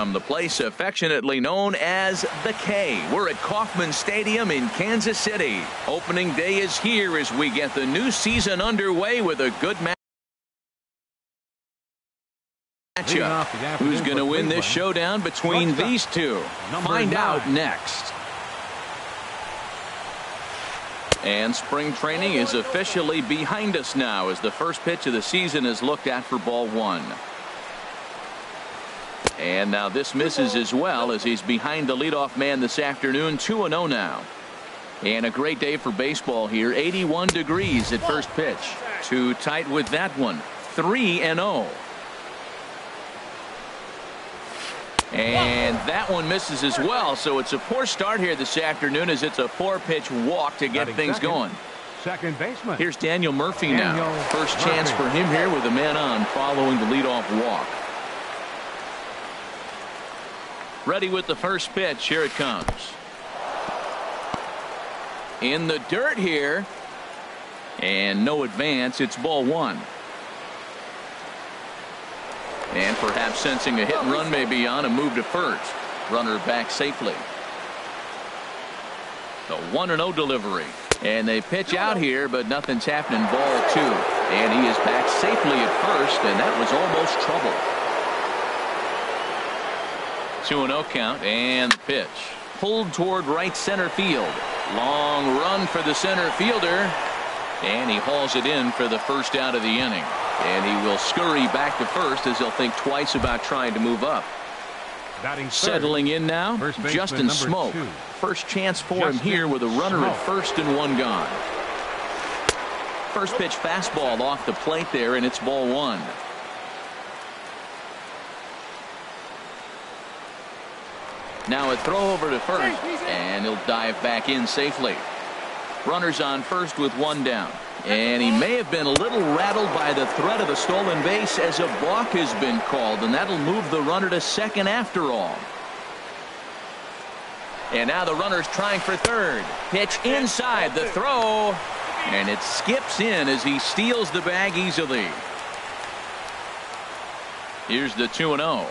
from the place affectionately known as the K. We're at Kauffman Stadium in Kansas City. Opening day is here as we get the new season underway with a good matchup. Who's going to win this showdown between these two? Find out next. And spring training is officially behind us now as the first pitch of the season is looked at for ball one. And now this misses as well as he's behind the leadoff man this afternoon. 2-0 now. And a great day for baseball here. 81 degrees at first pitch. Too tight with that one. 3-0. And that one misses as well. So it's a poor start here this afternoon as it's a 4-pitch walk to get things going. Second baseman. Here's Daniel Murphy now. First chance for him here with a man on following the leadoff walk. Ready with the first pitch. Here it comes. In the dirt here. And no advance. It's ball one. And perhaps sensing a hit and run may be on, a move to first. Runner back safely. The 1-0 delivery. And they pitch out here, but nothing's happening. Ball two. And he is back safely at first, and that was almost trouble. 2-0 count, and the pitch. Pulled toward right center field. Long run for the center fielder. And he hauls it in for the first out of the inning. And he will scurry back to first as he'll think twice about trying to move up. Settling in now, Justin Smoke. First chance for him here with a runner at first and one gone. First pitch fastball off the plate there, and it's ball one. Now a throw over to first, and he'll dive back in safely. Runners on first with one down. And he may have been a little rattled by the threat of a stolen base as a balk has been called, and that'll move the runner to second after all. And now the runner's trying for third. Pitch inside, the throw, and it skips in as he steals the bag easily. Here's the 2-0.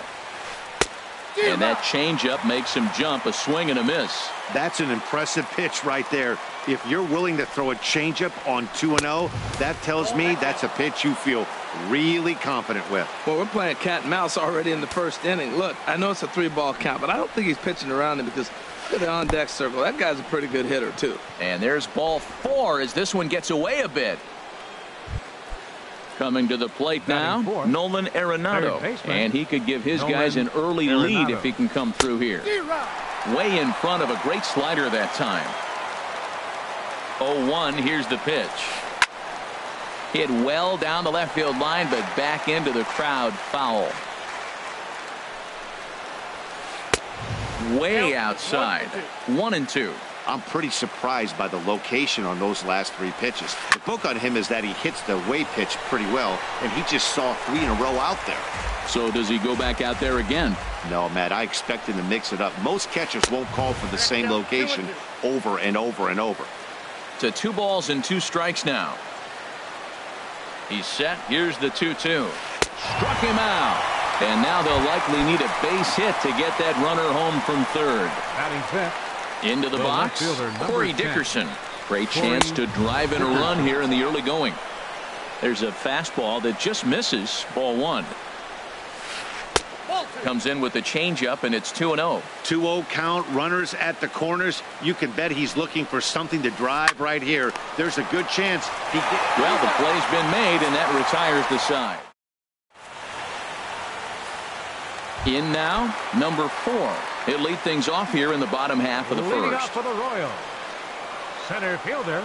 And that changeup makes him jump, a swing and a miss. That's an impressive pitch right there. If you're willing to throw a changeup on 2-0, that tells me that's a pitch you feel really confident with. Well, we're playing cat and mouse already in the first inning. Look, I know it's a 3-ball count, but I don't think he's pitching around him because look at the on-deck circle. That guy's a pretty good hitter, too. And there's ball four as this one gets away a bit. Coming to the plate now, Nolan Arenado. And he could give his guys an early lead if he can come through here. Way in front of a great slider that time. 0-1, here's the pitch. Hit well down the left field line, but back into the crowd, foul. Way outside. 1-2. I'm pretty surprised by the location on those last three pitches. The book on him is that he hits the way pitch pretty well, and he just saw 3 in a row out there. So does he go back out there again? No, Matt, I expect him to mix it up. Most catchers won't call for the same location over and over and over. To 2 balls and 2 strikes now. He's set. Here's the 2-2. Struck him out. And now they'll likely need a base hit to get that runner home from third. Batting fifth. Into the box, Corey Dickerson. Great chance to drive in a run here in the early going. There's a fastball that just misses. Ball one. Comes in with the changeup, and it's 2-0. 2-0 count, runners at the corners. You can bet he's looking for something to drive right here. There's a good chance he gets. Well, the play's been made, and that retires the side. In now, number 4. He'll lead things off here in the bottom half of the Leading first. off for the Royals, center fielder,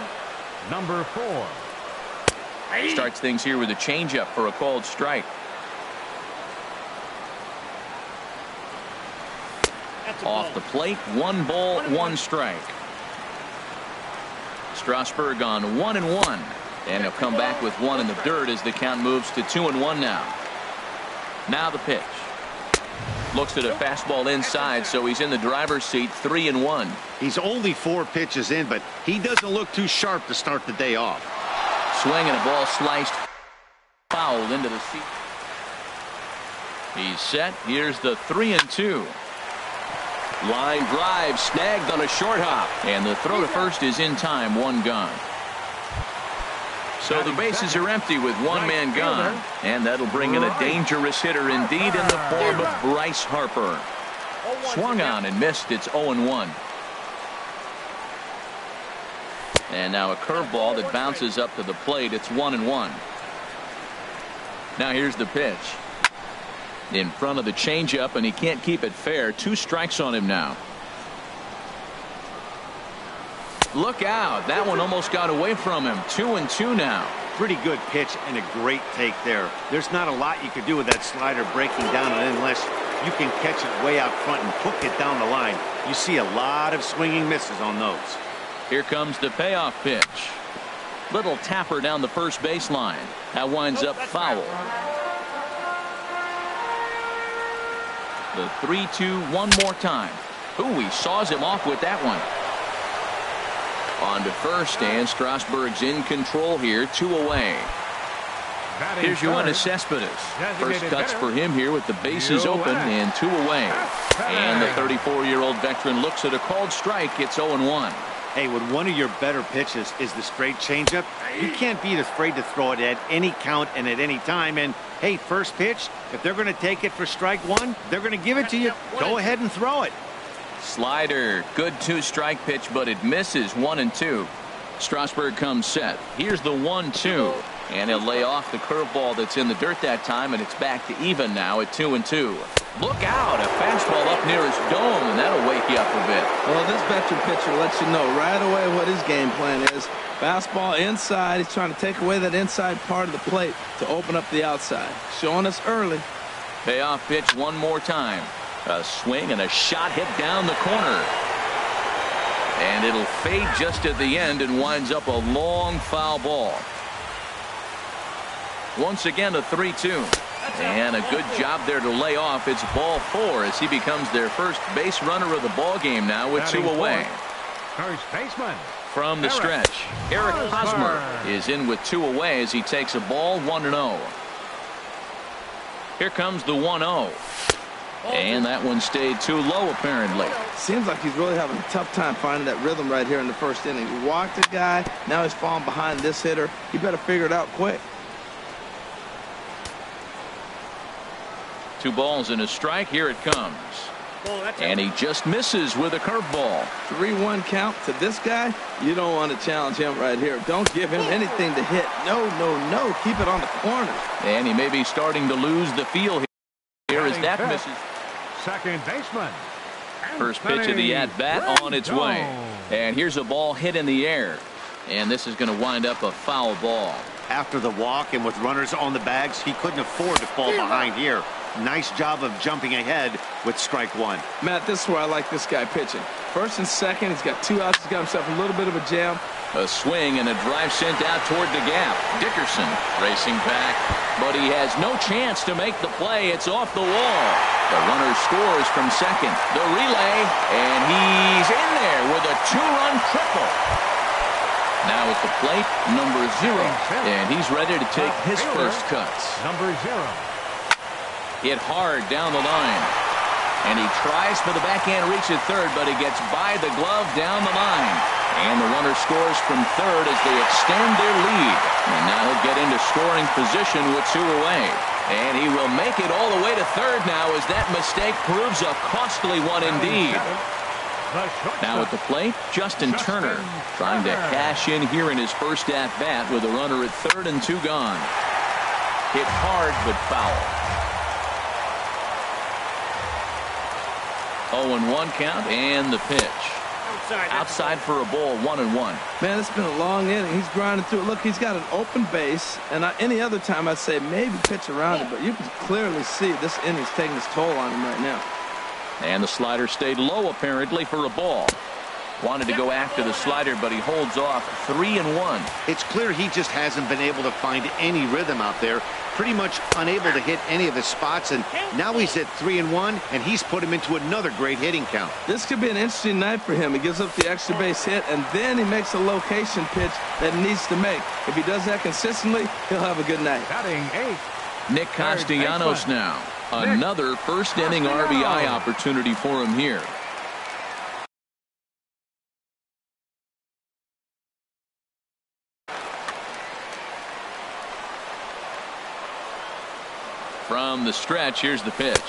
number 4. Starts things here with a changeup for a called strike. Off the plate, 1 ball, 1 strike. Strasburg on 1-1, and he'll come back with 1 in the dirt as the count moves to 2-1 now. Now the pitch. Looks at a fastball inside, so he's in the driver's seat. 3-1. He's only 4 pitches in, but he doesn't look too sharp to start the day off. Swing and a ball sliced foul into the seat. He's set. Here's the 3-2. Line drive snagged on a short hop. And the throw to first is in time. One gone. So the bases are empty with one man gone. And that'll bring in a dangerous hitter indeed in the form of Bryce Harper. Swung on and missed. It's 0-1. And now a curveball that bounces up to the plate. It's 1-1. Now here's the pitch. In front of the changeup, and he can't keep it fair. 2 strikes on him now. Look out. That one almost got away from him. 2-2 now. Pretty good pitch and a great take there. There's not a lot you could do with that slider breaking down unless you can catch it way out front and hook it down the line. You see a lot of swinging misses on those. Here comes the payoff pitch. Little tapper down the first baseline. That winds up foul. The 3-2 one more time. Ooh, he saws him off with that one. On to first, and Strasburg's in control here. 2 away. Here's Yoenis Cespedes. First cuts for him here with the bases open and 2 away. And the 34-year-old veteran looks at a called strike. It's 0-1. Hey, when one of your better pitches is the straight changeup, you can't be afraid to throw it at any count and at any time. And hey, first pitch, if they're going to take it for strike one, they're going to give it to you. Go ahead and throw it. Slider, good 2-strike pitch, but it misses. 1-2. Strasburg comes set. Here's the 1-2, and he'll lay off the curveball that's in the dirt that time, and it's back to even now at 2-2. Look out, a fastball up near his dome, and that'll wake you up a bit. Well, this veteran pitcher lets you know right away what his game plan is. Fastball inside. He's trying to take away that inside part of the plate to open up the outside. Showing us early. Payoff pitch one more time. A swing and a shot hit down the corner. And it'll fade just at the end and winds up a long foul ball. Once again a 3-2. And a good job there to lay off. It's ball 4 as he becomes their first base runner of the ball game now with 2 away. First baseman. From the stretch, Eric Hosmer is in with 2 away as he takes a ball 1-0. Here comes the 1-0. And that one stayed too low apparently. Seems like he's really having a tough time finding that rhythm right here in the first inning. He walked a guy. Now he's falling behind this hitter. He better figure it out quick. 2 balls and a strike. Here it comes. And he just misses with a curveball. 3-1 count to this guy. You don't want to challenge him right here. Don't give him anything to hit. No, no, no. Keep it on the corner. And he may be starting to lose the feel here as that misses. Second baseman. First pitch of the at-bat on its way. And here's a ball hit in the air. And this is going to wind up a foul ball. After the walk and with runners on the bags, he couldn't afford to fall behind here. Nice job of jumping ahead with strike 1. Matt, this is where I like this guy pitching. First and second, he's got 2 outs. He's got himself a little bit of a jam. A swing and a drive sent out toward the gap. Dickerson racing back, but he has no chance to make the play. It's off the wall. The runner scores from second. The relay, and he's in there with a 2-run triple. Now at the plate, number 0, and he's ready to take his first cuts. Number 0. Hit hard down the line. And he tries for the backhand reach at third, but he gets by the glove down the line. And the runner scores from third as they extend their lead. And now he'll get into scoring position with 2 away. And he will make it all the way to third now as that mistake proves a costly one indeed. Now at the plate, Justin Turner trying to cash in here in his first at-bat with a runner at third and 2 gone. Hit hard but foul. 0-1 count and the pitch. Outside for a ball, 1-1. Man, it's been a long inning. He's grinding through it. Look, he's got an open base, and any other time I'd say maybe pitch around it, but you can clearly see this inning's taking its toll on him right now. And the slider stayed low apparently for a ball. Wanted to go after the slider, but he holds off. 3-1. It's clear he just hasn't been able to find any rhythm out there. Pretty much unable to hit any of his spots, and now he's at 3-1, and he's put him into another great hitting count. This could be an interesting night for him. He gives up the extra base hit, and then he makes a location pitch that he needs to make. If he does that consistently, he'll have a good night. Batting 8. Nick Castellanos now. Another first inning RBI opportunity for him here. From the stretch, here's the pitch.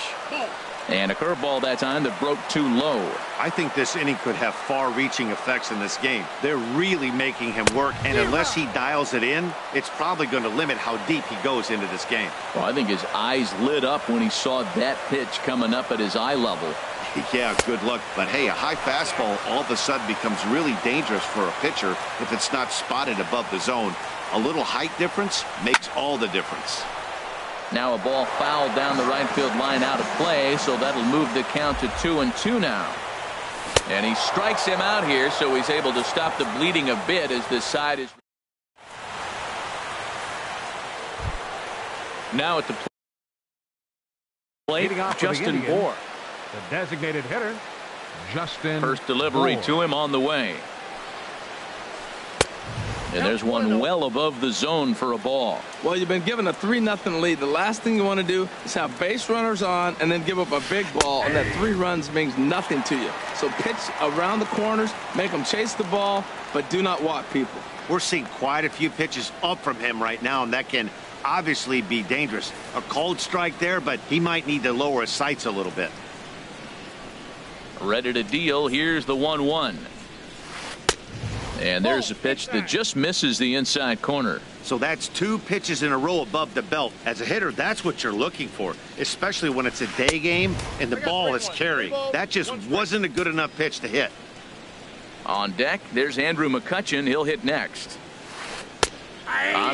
And a curveball that time that broke too low. I think this inning could have far-reaching effects in this game. They're really making him work, and unless he dials it in, it's probably going to limit how deep he goes into this game. Well, I think his eyes lit up when he saw that pitch coming up at his eye level. Yeah, good luck. But hey, a high fastball all of a sudden becomes really dangerous for a pitcher if it's not spotted above the zone. A little height difference makes all the difference. Now a ball fouled down the right field line out of play, so that'll move the count to 2-2 now. And he strikes him out here, so he's able to stop the bleeding a bit as this side is. Now at the plate, Justin Bohr. The designated hitter, Justin First delivery Bohr. to him on the way. And there's one well above the zone for a ball. Well, you've been given a 3-0 lead. The last thing you want to do is have base runners on and then give up a big ball, and that 3 runs means nothing to you. So pitch around the corners, make them chase the ball, but do not walk people. We're seeing quite a few pitches up from him right now, and that can obviously be dangerous. A cold strike there, but he might need to lower his sights a little bit. Ready to deal. Here's the 1-1. And there's a pitch that just misses the inside corner. So that's 2 pitches in a row above the belt. As a hitter, that's what you're looking for, especially when it's a day game and the ball is carrying. That just wasn't a good enough pitch to hit. On deck, there's Andrew McCutchen. He'll hit next.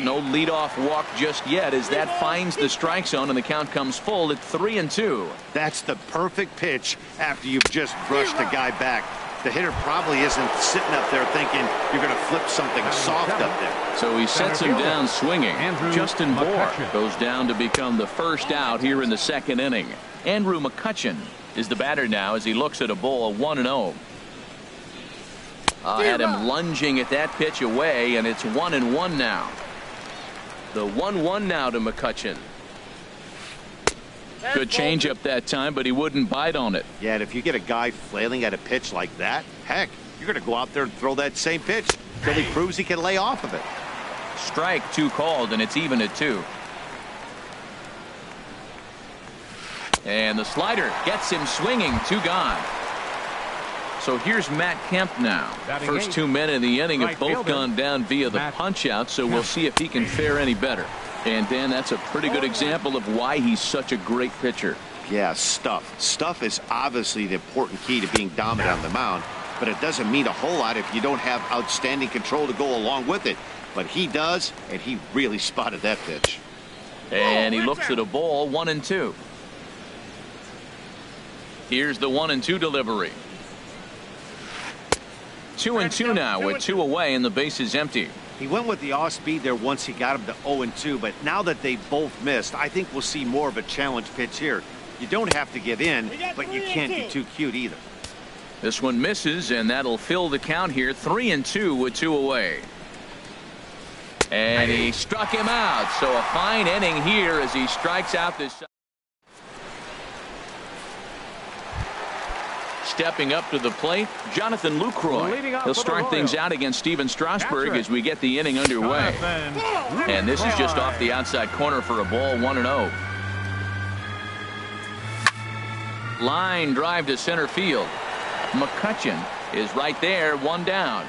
No leadoff walk just yet as that finds the strike zone, and the count comes full at 3-2. That's the perfect pitch after you've just brushed the guy back. The hitter probably isn't sitting up there thinking you're going to flip something soft up there. So he sets him down swinging. Andrew Justin Bohr McCutchen goes down to become the first out here in the second inning. Andrew McCutchen is the batter now as he looks at a ball 1-0. Had him lunging at that pitch away, and it's 1-1 now. The 1-1 now to McCutchen. Good changeup that time, but he wouldn't bite on it. Yeah, and if you get a guy flailing at a pitch like that, heck, you're going to go out there and throw that same pitch until he proves he can lay off of it. Strike 2 called, and it's even at 2. And the slider gets him swinging. 2 gone. So here's Matt Kemp now. First 2 men in the inning have both gone down via the punch out, so we'll see if he can fare any better. And Dan, that's a pretty good example of why he's such a great pitcher. Yeah, stuff. Stuff is obviously the important key to being dominant on the mound, but it doesn't mean a whole lot if you don't have outstanding control to go along with it. But he does, and he really spotted that pitch. And he looks at a ball 1-2. Here's the 1-2 delivery. 2-2 now with 2 away and the base is empty. He went with the off speed there once he got him to 0-2, but now that they both missed, I think we'll see more of a challenge pitch here. You don't have to give in, but you can't be too cute either. This one misses, and that'll fill the count here. 3-2 with 2 away. And he struck him out. So a fine inning here as he strikes out this. Stepping up to the plate, Jonathan Lucroy. He'll start things out against Steven Strasburg as we get the inning underway. And this is just off the outside corner for a ball 1-0. Line drive to center field. McCutchen is right there, 1 down.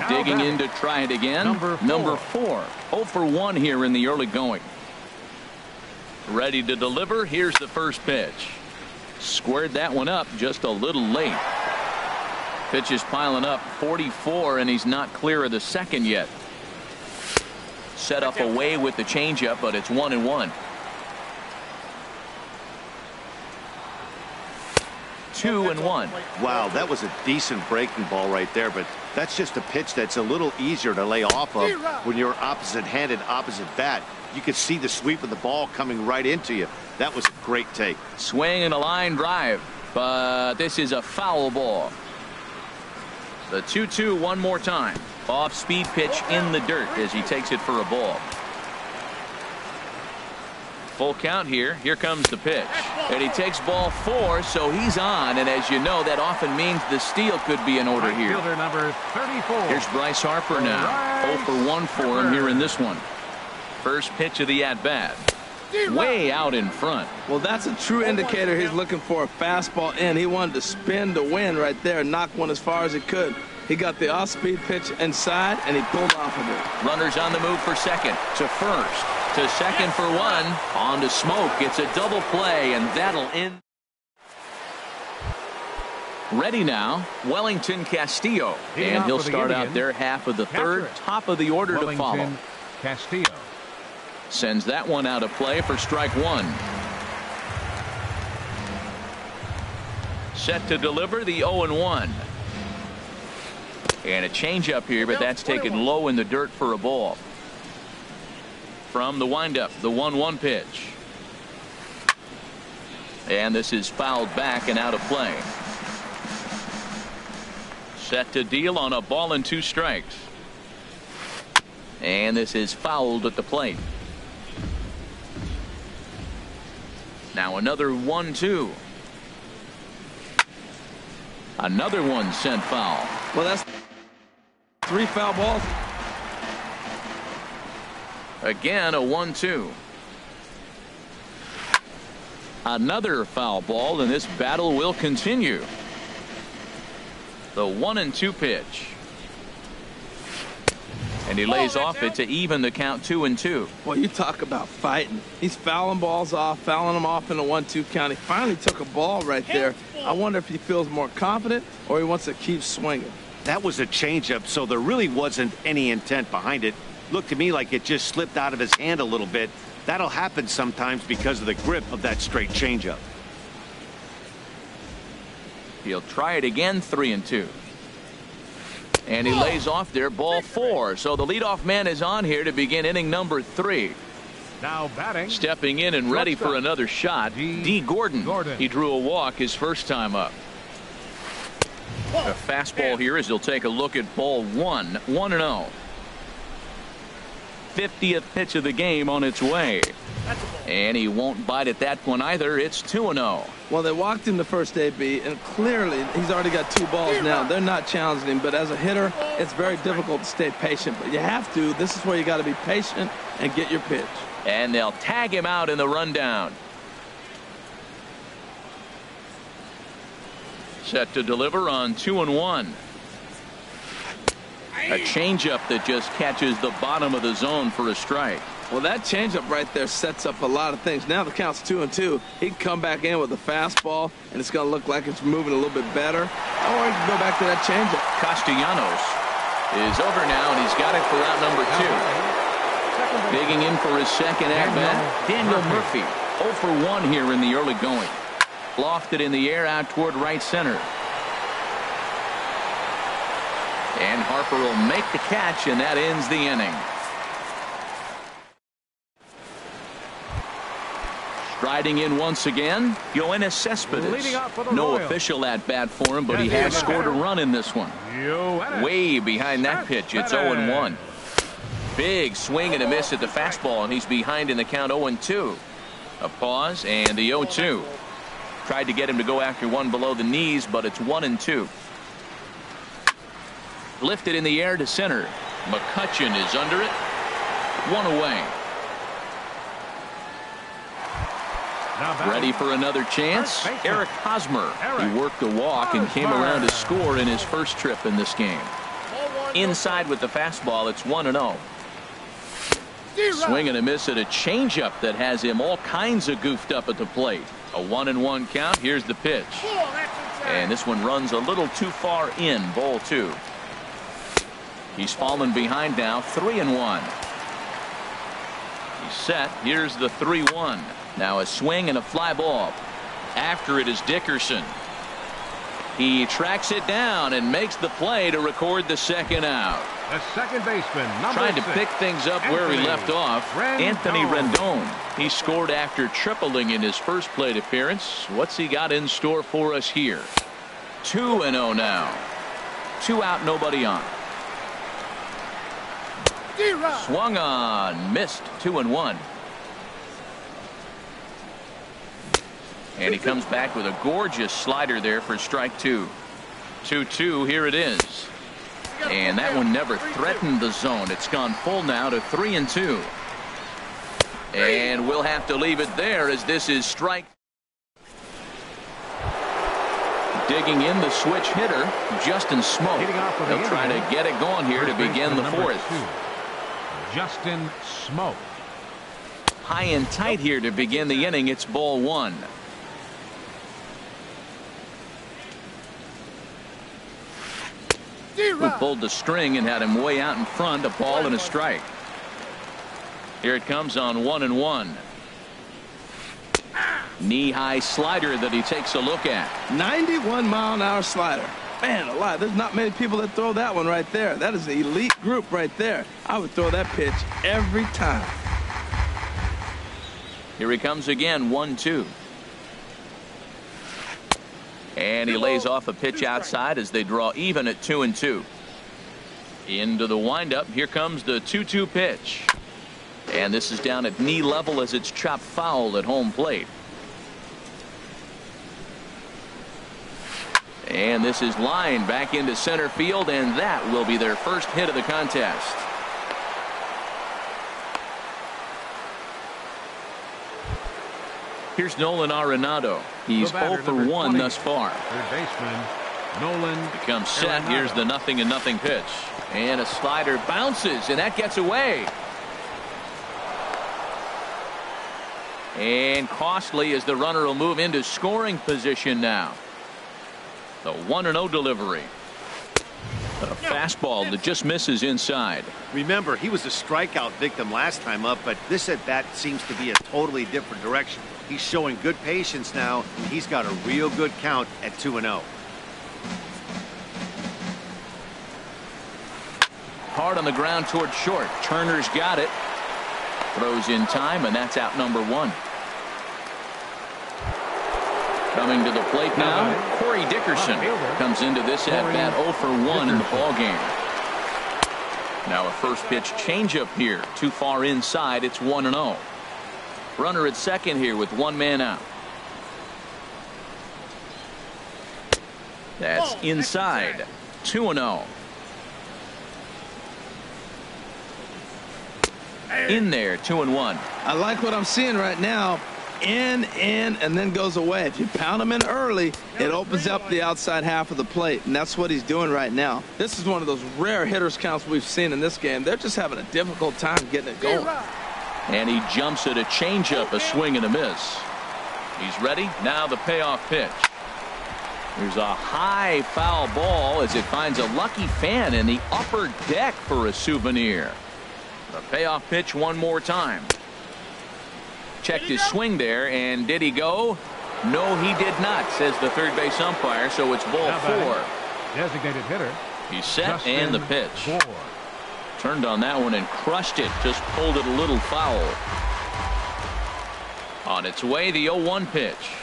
Digging in to try it again. Number 4. 0 for 1 here in the early going. Ready to deliver. Here's the first pitch. Squared that one up just a little late. Pitch is piling up, 44, and he's not clear of the second yet. Set up away with the changeup, but it's 1-1. 2-1. Wow, that was a decent breaking ball right there, but that's just a pitch that's a little easier to lay off of when you're opposite-handed, opposite bat. You could see the sweep of the ball coming right into you. That was a great take. Swing and a line drive, but this is a foul ball. The 2-2 one more time. Off speed pitch in the dirt as he takes it for a ball. Full count here. Here comes the pitch. And he takes ball 4, so he's on. And as you know, that often means the steal could be in order here. Fielder number 34. Here's Bryce Harper now. 0 for 1 for him here in this one. First pitch of the at-bat. Way out in front. Well, that's a true indicator he's looking for a fastball in. He wanted to spin to win right there, knock one as far as he could. He got the off-speed pitch inside, and he pulled off of it. Runners on the move for second, to first, to second for 1. On to Smoke. It's a double play, and that'll end. Ready now, Wellington Castillo. And he'll start out their half of the third, top of the order to follow. Castillo. Sends that one out of play for strike 1. Set to deliver the 0-1. And a changeup here, but that's taken low in the dirt for a ball. From the windup, the 1-1 pitch. And this is fouled back and out of play. Set to deal on a ball and 2 strikes. And this is fouled at the plate. Now another 1-2. Another one sent foul. Well, that's 3 foul balls. Again, a 1-2. Another foul ball, and this battle will continue. The 1-2 pitch. And he lays off it to even the count 2-2. Well, you talk about fighting. He's fouling balls off, fouling them off in a 1-2 count. He finally took a ball right there. I wonder if he feels more confident or he wants to keep swinging. That was a changeup, so there really wasn't any intent behind it. Looked to me like it just slipped out of his hand a little bit. That'll happen sometimes because of the grip of that straight changeup. He'll try it again, 3-2. And he lays off there, ball 4. So the leadoff man is on here to begin inning number 3. Now batting. Stepping in and ready for another shot, D. Gordon. He drew a walk his first time up. A fastball here as he'll take a look at ball 1, 1-0. 50th pitch of the game on its way. And he won't bite at that one either. It's 2-0. Well, they walked him the first AB, and clearly he's already got 2 balls now. They're not challenging him, but as a hitter, it's very difficult to stay patient. But you have to. This is where you got to be patient and get your pitch. And they'll tag him out in the rundown. Set to deliver on 2-1. A changeup that just catches the bottom of the zone for a strike. Well, that changeup right there sets up a lot of things. Now the count's 2-2. He can come back in with a fastball, and it's going to look like it's moving a little bit better. Or he can go back to that changeup. Castellanos is over now, and he's got it for out number 2. Digging in for his second at-bat, Daniel Murphy. 0 for 1 here in the early going. Lofted in the air out toward right center. And Harper will make the catch, and that ends the inning. Striding in once again, Yoenis Cespedes. No official at-bat for him, but he has scored a run in this one. Way behind that pitch. It's 0-1. Big swing and a miss at the fastball, and he's behind in the count 0-2. A pause, and the 0-2. Tried to get him to go after one below the knees, but it's 1-2. Lifted in the air to center. McCutchen is under it. 1 away. Ready for another chance. Eric Hosmer. He worked the walk and came around to score in his first trip in this game. Inside with the fastball, it's 1-0. Swing and a miss at a changeup that has him all kinds of goofed up at the plate. A 1-1 count. Here's the pitch. And this one runs a little too far in. Ball 2. He's fallen behind now. 3-1. He's set. Here's the 3-1. Now a swing and a fly ball. After it is Dickerson. He tracks it down and makes the play to record the second out. The second baseman, trying to pick things up where he left off. Anthony Rendon. He scored after tripling in his first plate appearance. What's he got in store for us here? 2-0 now. 2 out, nobody on. Swung on, missed. 2-1. And he comes back with a gorgeous slider there for strike 2. 2-2, here it is. And that one never threatened the zone. It's gone full now to 3-2. And we'll have to leave it there as this is strike. Digging in the switch hitter, Justin Smoke. They'll try to get it going here to begin the fourth. Justin Smoke. High and tight here to begin the inning. It's ball 1. We pulled the string and had him way out in front. A ball and a strike. Here it comes on 1-1. Knee-high slider that he takes a look at. 91-mile-an-hour slider. Man alive, there's not many people that throw that one right there. That is an elite group right there. I would throw that pitch every time. Here he comes again, 1-2. And he lays off a pitch outside as they draw even at 2-2. Into the windup. Here comes the 2-2 pitch. And this is down at knee level as it's chopped foul at home plate. And this is lined back into center field, and that will be their first hit of the contest. Here's Nolan Arenado. He's 0 for 1 thus far. Third baseman Nolan Becomes set. Arenado. Here's the 0-0 pitch. And a slider bounces, and that gets away. And costly as the runner will move into scoring position now. The 1-0 delivery. A fastball that just misses inside. Remember, he was a strikeout victim last time up, but this at bat seems to be a totally different direction. He's showing good patience now. He's got a real good count at 2-0. Hard on the ground toward short. Turner's got it. Throws in time, and that's out number 1. Coming to the plate now, Corey Dickerson comes into this at-bat 0 for 1 in the ballgame. Now a first pitch changeup here. Too far inside. It's 1-0. Runner at second here with 1 man out. That's inside. 2-0. In there, 2-1. I like what I'm seeing right now. In, and then goes away. If you pound him in early, it opens up the outside half of the plate, and that's what he's doing right now. This is one of those rare hitters counts we've seen in this game. They're just having a difficult time getting it going. And he jumps at a changeup, a swing and a miss. He's ready. Now the payoff pitch. There's a high foul ball as it finds a lucky fan in the upper deck for a souvenir. The payoff pitch one more time. Checked his swing there, and did he go? No, he did not, says the third base umpire, so it's ball 4. Designated hitter. He's set, and the pitch. Gore. Turned on that one and crushed it. Just pulled it a little foul. On its way, the 0-1 pitch.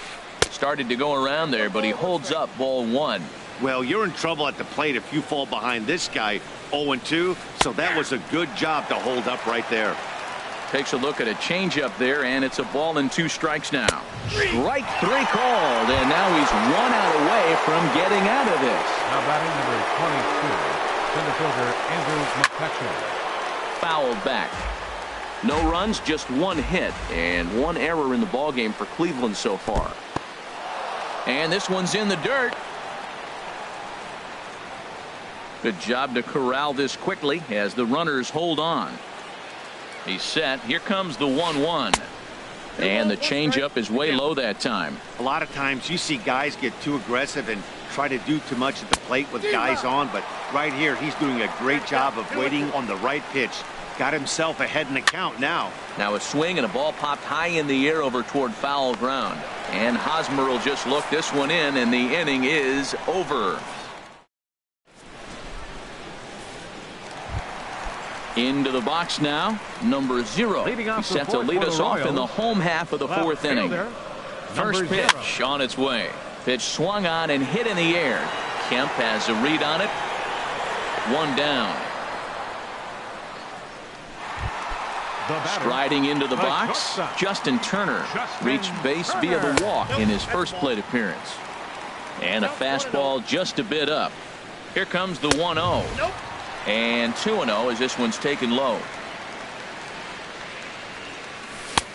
Started to go around there, but he holds up ball 1. Well, you're in trouble at the plate if you fall behind this guy 0-2, so that was a good job to hold up right there. Takes a look at a changeup there, and it's a ball and 2 strikes now. Strike 3 called, and now he's 1 out away from getting out of this. Now batting number 22, center fielder Andrew McCutcheon. Fouled back. No runs, just 1 hit, and 1 error in the ballgame for Cleveland so far. And this one's in the dirt. Good job to corral this quickly as the runners hold on. He's set. Here comes the 1-1. And the changeup is way low that time. A lot of times you see guys get too aggressive and try to do too much at the plate with guys on, but right here he's doing a great job of waiting on the right pitch. Got himself ahead in the count now. Now a swing and a ball popped high in the air over toward foul ground. And Hosmer will just look this one in, and the inning is over. Into the box now, number 0. He's set to lead us off in the home half of the 4th inning. First pitch on its way. Pitch swung on and hit in the air. Kemp has a read on it. 1 down. Striding into the box, Justin Turner reached base via the walk in his first plate appearance. And a fastball just a bit up. Here comes the 1-0. And 2-0 as this one's taken low.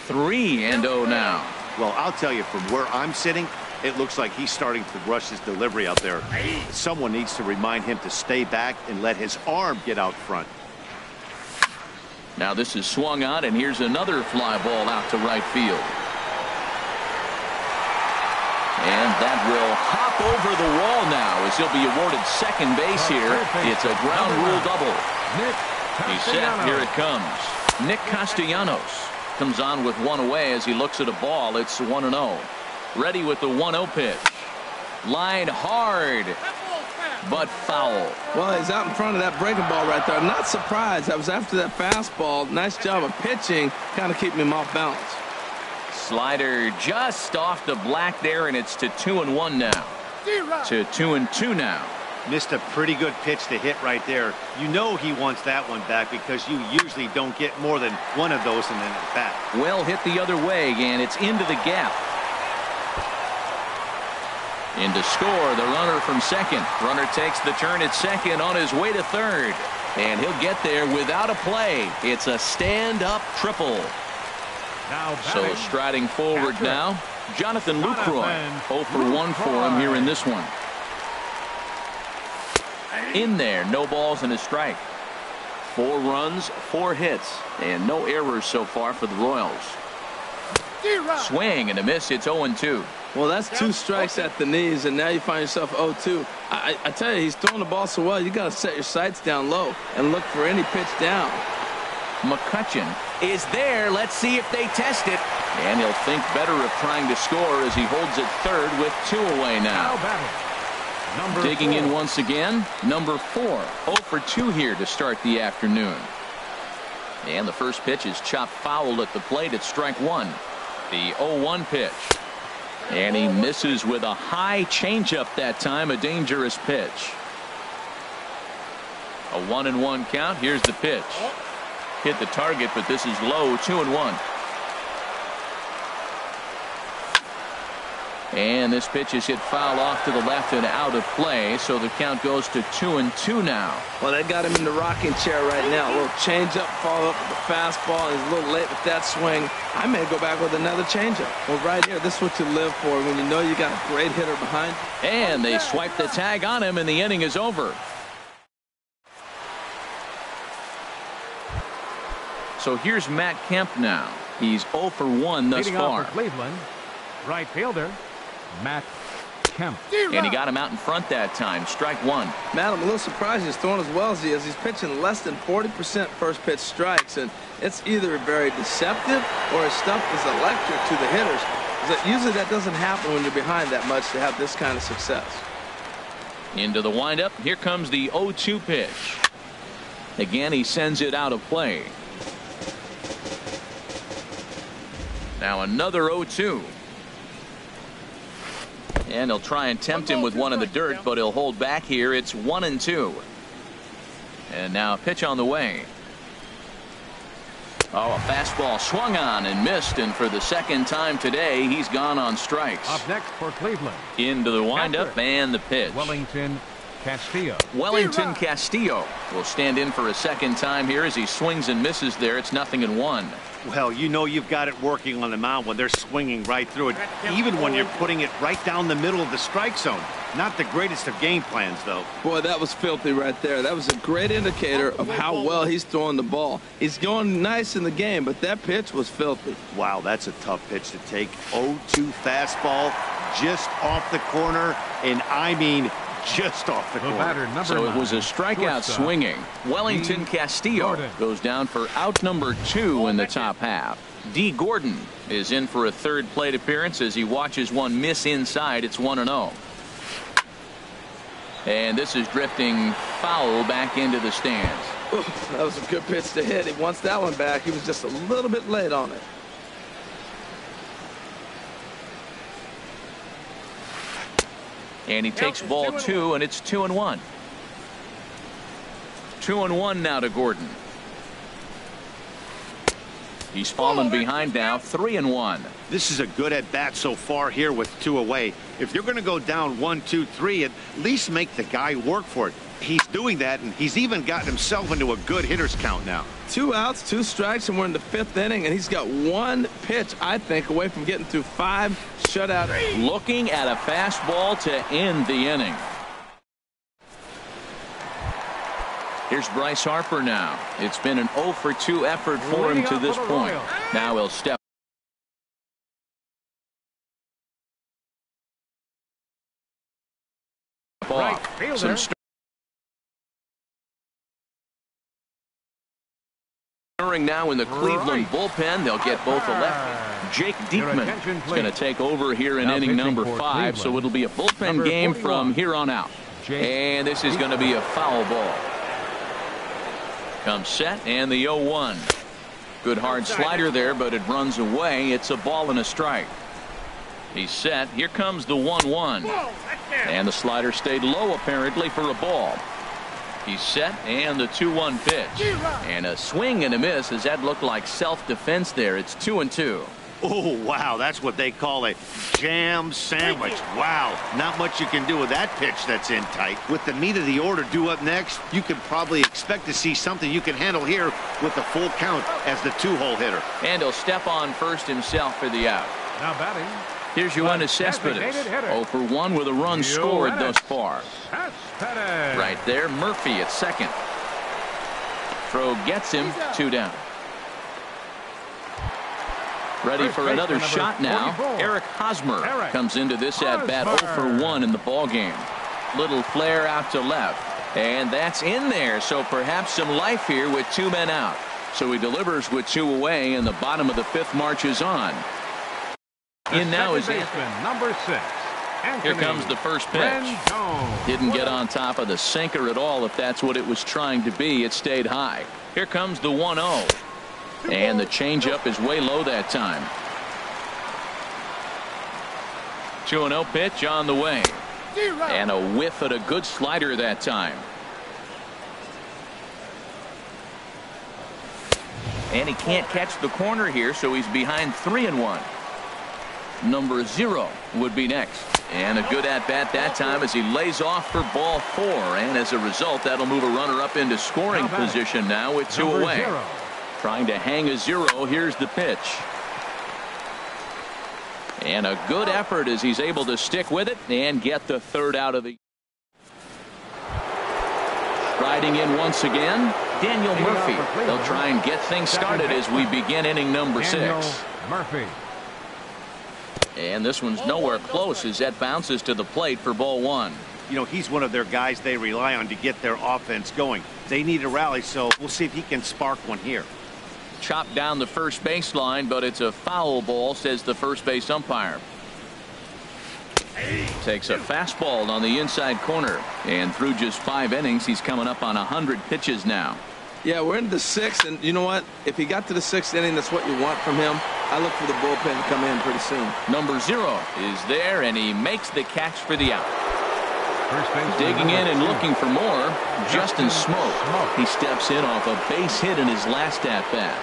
3-0 now. Well, I'll tell you, from where I'm sitting, it looks like he's starting to rush his delivery out there. Someone needs to remind him to stay back and let his arm get out front. Now this is swung on, and here's another fly ball out to right field. And that will hop over the wall now as he'll be awarded second base here. It's a ground rule double. He's set. Here it comes. Nick Castellanos comes on with one away as he looks at a ball. It's 1-0. Ready with the 1-0 pitch. Line hard, but foul. Well, he's out in front of that breaking ball right there. I'm not surprised. I was after that fastball. Nice job of pitching, kind of keeping him off balance. Slider just off the black there, and it's to 2-1 now. To 2-2 now. Missed a pretty good pitch to hit right there. You know he wants that one back because you usually don't get more than one of those in an at-bat. Well hit the other way, and it's into the gap. In to score, the runner from second. Runner takes the turn at second on his way to third. And he'll get there without a play. It's a stand-up triple. So striding forward now, Jonathan Lucroy. 0 for 1 for him here in this one. In there, no balls and a strike. 4 runs, 4 hits, and no errors so far for the Royals. Swing and a miss. It's 0-2. Well, that's 2 strikes at the knees, and now you find yourself 0-2. I tell you, he's throwing the ball so well, you got to set your sights down low and look for any pitch down. McCutcheon is there. Let's see if they test it. And he'll think better of trying to score as he holds it third with 2 away now. Digging in once again, number 4. 0 for 2 here to start the afternoon. And the first pitch is chopped foul at the plate at strike 1. The 0-1 pitch. And he misses with a high changeup that time, a dangerous pitch. A 1-1 count. Here's the pitch. Hit the target, but this is low. 2-1. And this pitch is hit foul off to the left and out of play, so the count goes to 2-2 now. Well, they got him in the rocking chair right now. A little changeup, follow up with the fastball, and he's a little late with that swing. I may go back with another changeup. Well, right here, this is what you live for when you know you got a great hitter behind. And they swipe the tag on him, and the inning is over. So here's Matt Kemp now. He's 0 for 1 thus far. For Cleveland, right fielder Matt Kemp. And he got him out in front that time. Strike 1. Matt, I'm a little surprised he's throwing as well as he is. He's pitching less than 40% first pitch strikes, and it's either very deceptive or his stuff is electric to the hitters. Usually that doesn't happen when you're behind that much to have this kind of success. Into the windup. Here comes the 0-2 pitch. Again, he sends it out of play. Now another 0-2. And he'll try and tempt him with one in the dirt, but he'll hold back here. It's 1-2. And now a pitch on the way. Oh, a fastball swung on and missed, and for the second time today, he's gone on strikes. Up next for Cleveland. Into the windup and the pitch. Wellington Castillo. Wellington Castillo will stand in for a second time here as he swings and misses there. It's 0-1. Well, you know you've got it working on the mound when they're swinging right through it, even when you're putting it right down the middle of the strike zone. Not the greatest of game plans, though. Boy, that was filthy right there. That was a great indicator of how well he's throwing the ball. He's going nice in the game, but that pitch was filthy. Wow, that's a tough pitch to take. 0-2 fastball just off the corner, and I mean just off the corner. So it was a strikeout swinging. Wellington Castillo goes down for out number 2 in the top half. D. Gordon is in for a third plate appearance as he watches one miss inside. It's 1-0. And this is drifting foul back into the stands. Oof, that was a good pitch to hit. He wants that one back. He was just a little bit late on it. And he takes ball 2, and it's 2-1. 2-1 now to Gordon. He's fallen behind now, 3-1. This is a good at-bat so far here with 2 away. If you're going to go down 1, 2, 3, at least make the guy work for it. He's doing that, and he's even gotten himself into a good hitter's count now. 2 outs, 2 strikes, and we're in the 5th inning, and he's got 1 pitch, I think, away from getting through 5 shutout. Looking at a fastball to end the inning. Here's Bryce Harper now. It's been an 0 for 2 effort for him to this point. Now he'll step. Off. Some stirring now in the Cleveland bullpen. They'll get both a left. Jake Diekman is going to take over here in inning number 5, so it'll be a bullpen game from here on out. And this is going to be a foul ball. Comes set, and the 0-1. Good hard slider there, but it runs away. It's a ball and a strike. He's set. Here comes the 1-1. And the slider stayed low, apparently, for a ball. He's set, and the 2-1 pitch. And a swing and a miss, as that looked like self-defense there. It's 2-2. Oh, wow, that's what they call a jam sandwich. Wow, not much you can do with that pitch that's in tight. With the meat of the order due up next, you could probably expect to see something you can handle here with the full count as the 2-hole hitter. And he'll step on first himself for the out. Now batting. Here's Yoenis Cespedes. 0 for 1 with a run scored thus far. Right there, Murphy at second. Throw gets him, 2 down. Ready for another shot now. Eric Hosmer comes into this at-bat 0 for 1 in the ballgame. Little flare out to left. And that's in there, so perhaps some life here with 2 men out. So he delivers with 2 away, and the bottom of the 5th marches on. In now is number 6. Here comes the first pitch. Didn't get on top of the sinker at all, if that's what it was trying to be. It stayed high. Here comes the 1-0. And the changeup is way low that time. 2-0 pitch on the way. And a whiff at a good slider that time. And he can't catch the corner here, so he's behind 3-1. Number 0 would be next. And a good at-bat that time as he lays off for ball 4. And as a result, that'll move a runner up into scoring position now with 2 away. Trying to hang a 0. Here's the pitch. And a good effort as he's able to stick with it and get the 3rd out of the. Striding in once again, Daniel Murphy. They'll try and get things started as we begin inning number 6. Murphy. And this one's nowhere close as that bounces to the plate for ball 1. You know, he's one of their guys they rely on to get their offense going. They need a rally, so we'll see if he can spark one here. Chopped down the first baseline, but it's a foul ball, says the first base umpire. Takes a fastball on the inside corner, and through just 5 innings, he's coming up on 100 pitches now. Yeah, we're into the 6th, and you know what? If he got to the 6th inning, that's what you want from him. I look for the bullpen to come in pretty soon. Number 0 is there, and he makes the catch for the out. Digging in and looking for more, Justin Smoak. He steps in off a base hit in his last at-bat.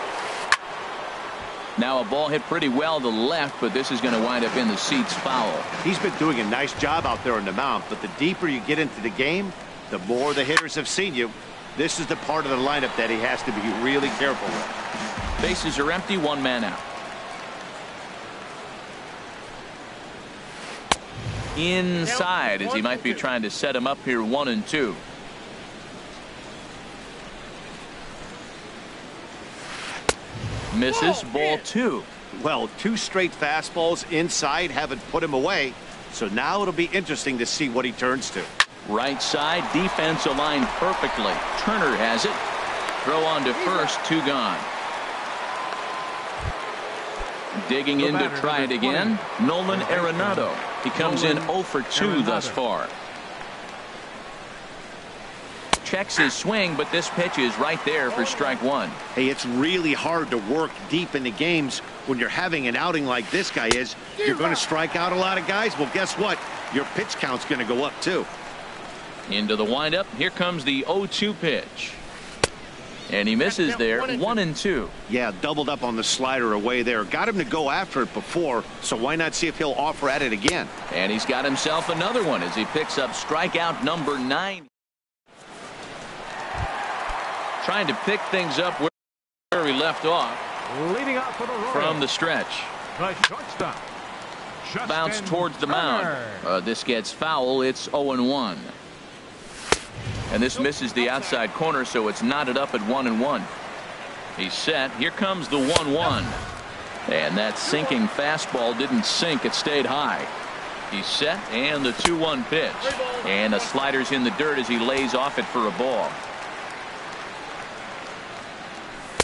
Now a ball hit pretty well to the left, but this is going to wind up in the seats foul. He's been doing a nice job out there on the mound, but the deeper you get into the game, the more the hitters have seen you. This is the part of the lineup that he has to be really careful with. Bases are empty, 1 man out. Inside as he might be trying to set him up here 1-2. Misses, ball 2. Well, 2 straight fastballs inside haven't put him away, so now it'll be interesting to see what he turns to. Right side, defense aligned perfectly. Turner has it. Throw on to first, 2 gone. Digging in to try it again, Nolan Arenado. He comes in 0 for 2 thus far. Checks his swing, but this pitch is right there for strike 1. Hey, it's really hard to work deep into games when you're having an outing like this guy is. You're going to strike out a lot of guys. Well, guess what? Your pitch count's going to go up too. Into the windup. Here comes the 0-2 pitch. And he misses there, 1-2. Yeah, doubled up on the slider away there. Got him to go after it before, so why not see if he'll offer at it again? And he's got himself another one as he picks up strikeout number 9. Trying to pick things up where we left off. Leading off for the Royals. From the stretch. The shortstop. Bounce towards the mound. This gets foul. It's 0-1. And this misses the outside corner, so it's knotted up at 1-1. He's set. Here comes the 1-1. And that sinking fastball didn't sink. It stayed high. He's set, and the 2-1 pitch. And the slider's in the dirt as he lays off it for a ball.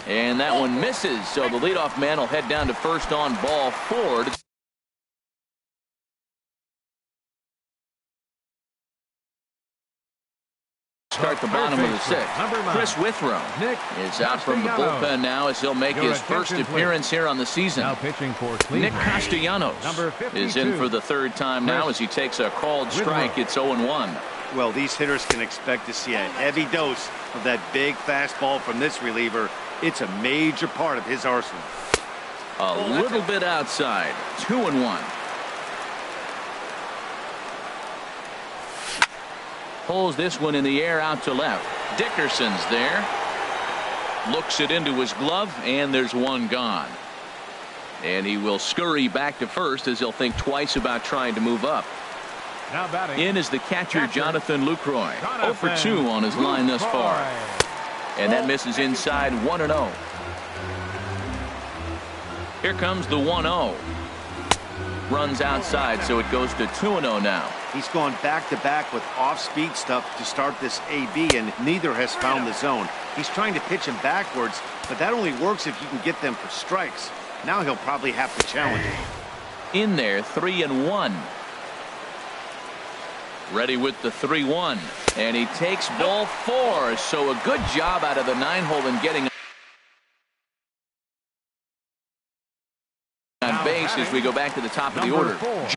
And that one misses, so the leadoff man will head down to first on ball 4. Start the bottom of the 6th. Chris Withrow is out from the bullpen now as he'll make his first appearance here on the season. Now pitching for Nick Castellanos is in for the 3rd time now as he takes a called strike. It's 0-1. Well, these hitters can expect to see a heavy dose of that big fastball from this reliever. It's a major part of his arsenal. A little bit outside. 2-1. Pulls this one in the air out to left. Dickerson's there. Looks it into his glove, and there's one gone. And he will scurry back to first as he'll think twice about trying to move up. Now batting. In is the catcher, Jonathan Lucroy. 0 for 2 on his line thus far. And that misses inside, 1-0. Here comes the 1-0. Runs outside, so it goes to 2-0 now. He's gone back-to-back with off-speed stuff to start this AB, and neither has found the zone. He's trying to pitch him backwards, but that only works if you can get them for strikes. Now he'll probably have to challenge him. In there, 3-1. Ready with the 3-1. And he takes ball 4, so a good job out of the 9-hole in getting on base as we go back to the top of the order. 4.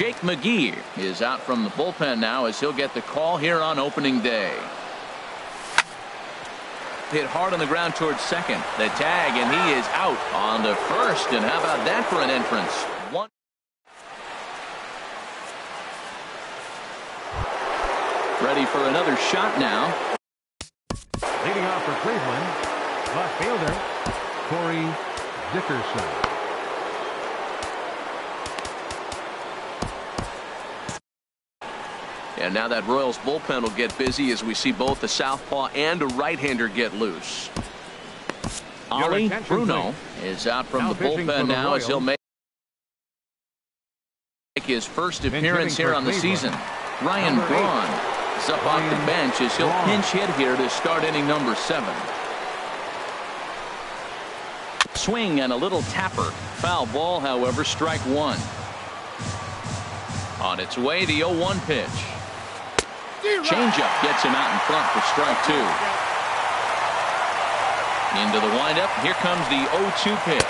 Jake McGee is out from the bullpen now as he'll get the call here on opening day. Hit hard on the ground towards second. The tag, and he is out on the first. And how about that for an entrance? One. Ready for another shot now. Leading off for Cleveland, left fielder Corey Dickerson. And now that Royals bullpen will get busy as we see both a southpaw and a right-hander get loose. Ollie Bruno is out from the bullpen now as he'll make his first appearance here on the season. Ryan Braun is up off the bench as he'll pinch hit here to start inning number 7. Swing and a little tapper. Foul ball, however, strike 1. On its way, the 0-1 pitch. Changeup gets him out in front for strike 2. Into the windup. Here comes the 0-2 pitch.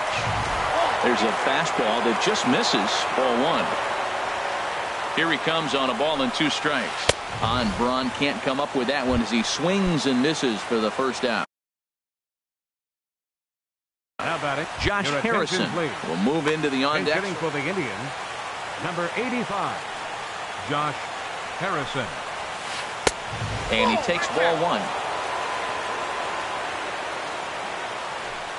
There's a fastball that just misses. Ball 1. Here he comes on a ball and 2 strikes. Braun can't come up with that one as he swings and misses for the first out. How about it? Josh Harrison will move into the on deck. Hitting for the Indians, number 85, Josh Harrison. And he takes ball 1.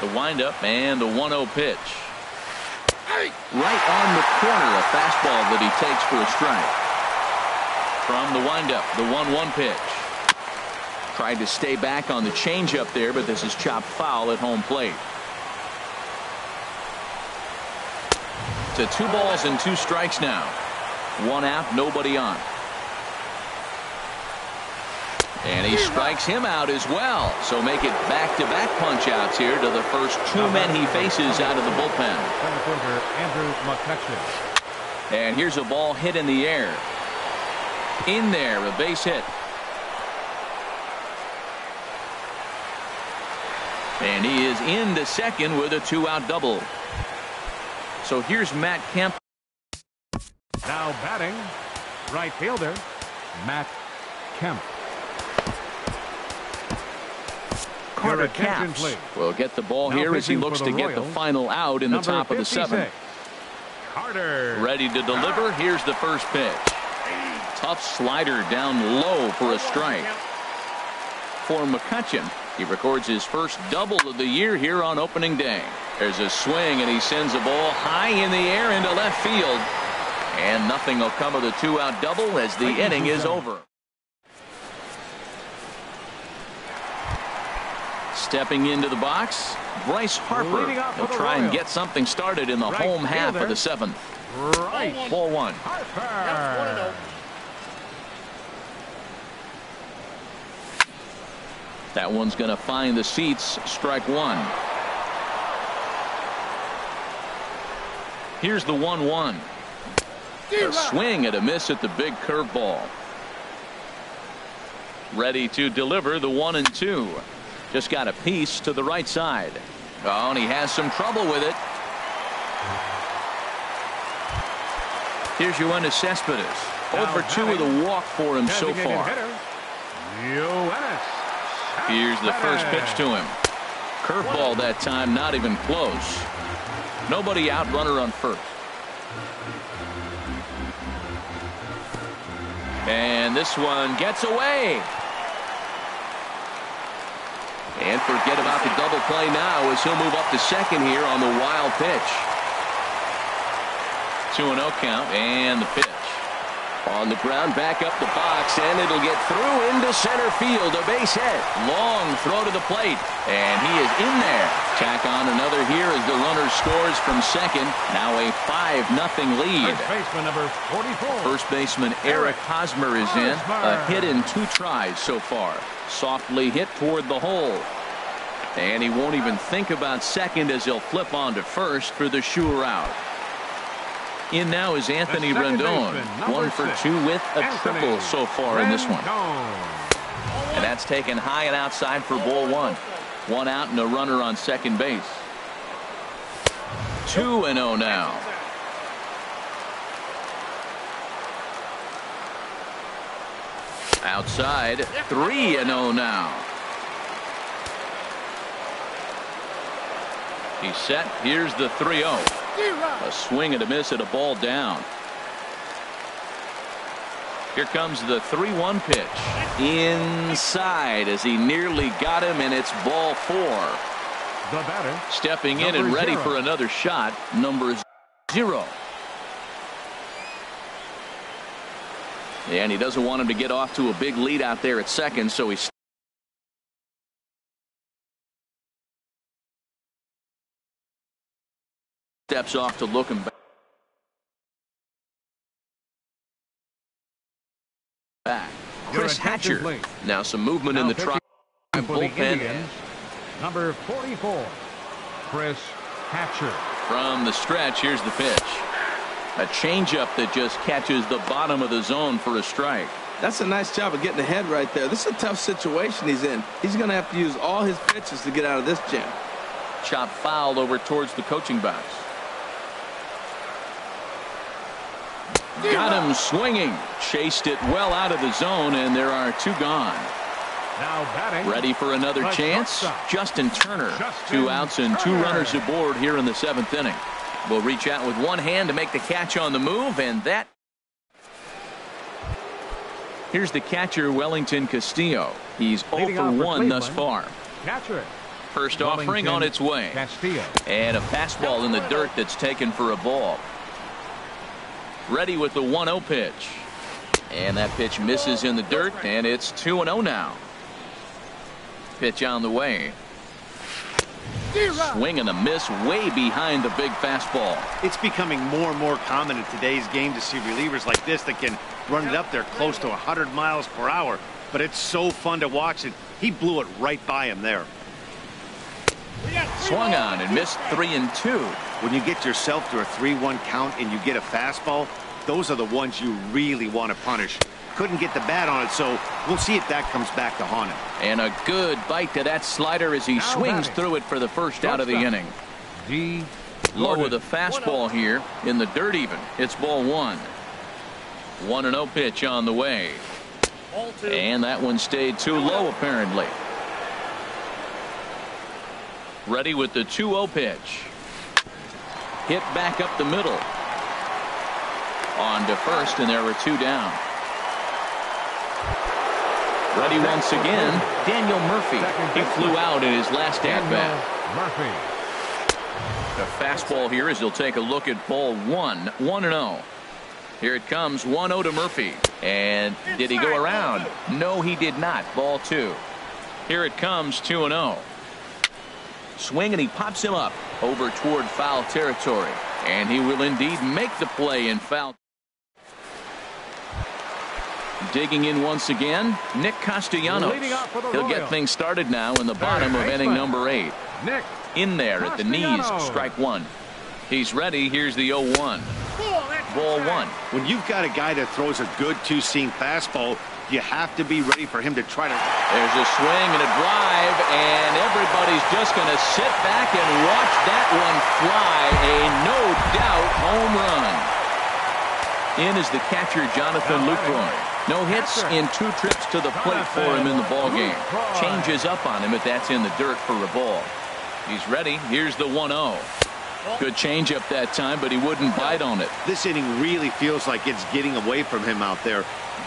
The windup and the 1-0 pitch. Right on the corner, a fastball that he takes for a strike. From the windup, the 1-1 pitch. Tried to stay back on the changeup there, but this is chopped foul at home plate. To 2 balls and 2 strikes now. 1 out, nobody on. And he strikes him out as well. So make it back-to-back punch-outs here to the first 2 men he faces out of the bullpen. And here's a ball hit in the air. In there, a base hit. And he is into second with a 2-out double. So here's Matt Kemp. Now batting, right fielder Matt Kemp. Carter Your attention, Capps please. will get the ball Now here as he pitching looks for to the get the Royals, final out in the number top of the 56, seventh. Carter. Ready to deliver. Here's the first pitch. Tough slider down low for a strike. For McCutchen, he records his first double of the year here on opening day. There's a swing, and he sends the ball high in the air into left field. And nothing will come of the two-out double as the inning is over. Stepping into the box, Bryce Harper. He'll try and get something started in the home half of the seventh. Right. Ball one. Harper. That one's going to find the seats. Strike one. Here's the 1-1. A swing and a miss at the big curveball. Ready to deliver the 1-2. Just got a piece to the right side. Oh, and he has some trouble with it. Here's Yoenis Cespedes. Over 2 with a walk for him so far. Here's the first pitch to him. Curveball that time, not even close. Nobody out, runner on first. And this one gets away. And forget about the double play now as he'll move up to second here on the wild pitch. 2-0 count and the pitch. On the ground, back up the box, and it'll get through into center field. A base hit. Long throw to the plate, and he is in there. Tack on another here as the runner scores from second. Now a 5-0 lead. First baseman number 44. First baseman Eric Hosmer is in. A hit in 2 tries so far. Softly hit toward the hole. And he won't even think about second as he'll flip on to first for the sure out. In now is Anthony Rendon. 1 for 2 with a triple so far in this one. And that's taken high and outside for ball one. 1 out and a runner on second base. 2-0 now. Outside, 3-0 now. He's set. Here's the 3-0. A swing and a miss at a ball down. Here comes the 3-1 pitch. Inside as he nearly got him, and it's ball 4. The batter. Stepping in and ready for another shot, number 0. And he doesn't want him to get off to a big lead out there at second, so he steps off to look him back. Chris Hatcher. Now some movement in the bullpen. Number 44, Chris Hatcher. From the stretch, here's the pitch. A changeup that just catches the bottom of the zone for a strike. That's a nice job of getting ahead right there. This is a tough situation he's in. He's going to have to use all his pitches to get out of this jam. Chop foul over towards the coaching box. Got him swinging. Chased it well out of the zone, and there are 2 gone. Now batting. Ready for another chance. Justin Turner. 2 outs and 2 runners aboard here in the 7th inning. Will reach out with one hand to make the catch on the move, and that. Here's the catcher, Wellington Castillo. He's 0 for 1 thus far. Catcher. First offering on its way. Castillo. And a fastball in the dirt that's taken for a ball. Ready with the 1-0 pitch. And that pitch misses in the dirt, and it's 2-0 now. Pitch on the way. Swing and a miss way behind the big fastball. It's becoming more and more common in today's game to see relievers like this that can run it up there close to 100 miles per hour. But it's so fun to watch it. He blew it right by him there. Swung on and missed 3-2. When you get yourself to a 3-1 count and you get a fastball, those are the ones you really want to punish. Couldn't get the bat on it, so we'll see if that comes back to haunt him. And a good bite to that slider as he swings through it for the first out of the inning. Low with a fastball here in the dirt even. It's ball 1. 1-0 pitch on the way. And that one stayed too low, apparently. Ready with the 2-0 pitch. Hit back up the middle. On to first, and there were 2 down. Ready once again, Daniel Murphy. He flew out in his last at-bat. The fastball here as he'll take a look at ball 1. 1-0. Here it comes, 1-0 to Murphy. And did he go around? No, he did not. Ball 2. Here it comes, 2-0. Swing, and he pops him up over toward foul territory. And he will indeed make the play in foul. Digging in once again, Nick Castellanos. He'll get things started now in the bottom of inning number 8. In there at the knees, strike 1. He's ready. Here's the 0-1. Ball 1. When you've got a guy that throws a good two-seam fastball, you have to be ready for him to try to. There's a swing and a drive, and everybody's just going to sit back and watch that one fly. A no-doubt home run. In is the catcher, Jonathan Lucroy. No hits in 2 trips to the plate for him in the ballgame. Changes up on him, but that's in the dirt for a ball. He's ready. Here's the 1-0. Good changeup that time, but he wouldn't bite on it. This inning really feels like it's getting away from him out there.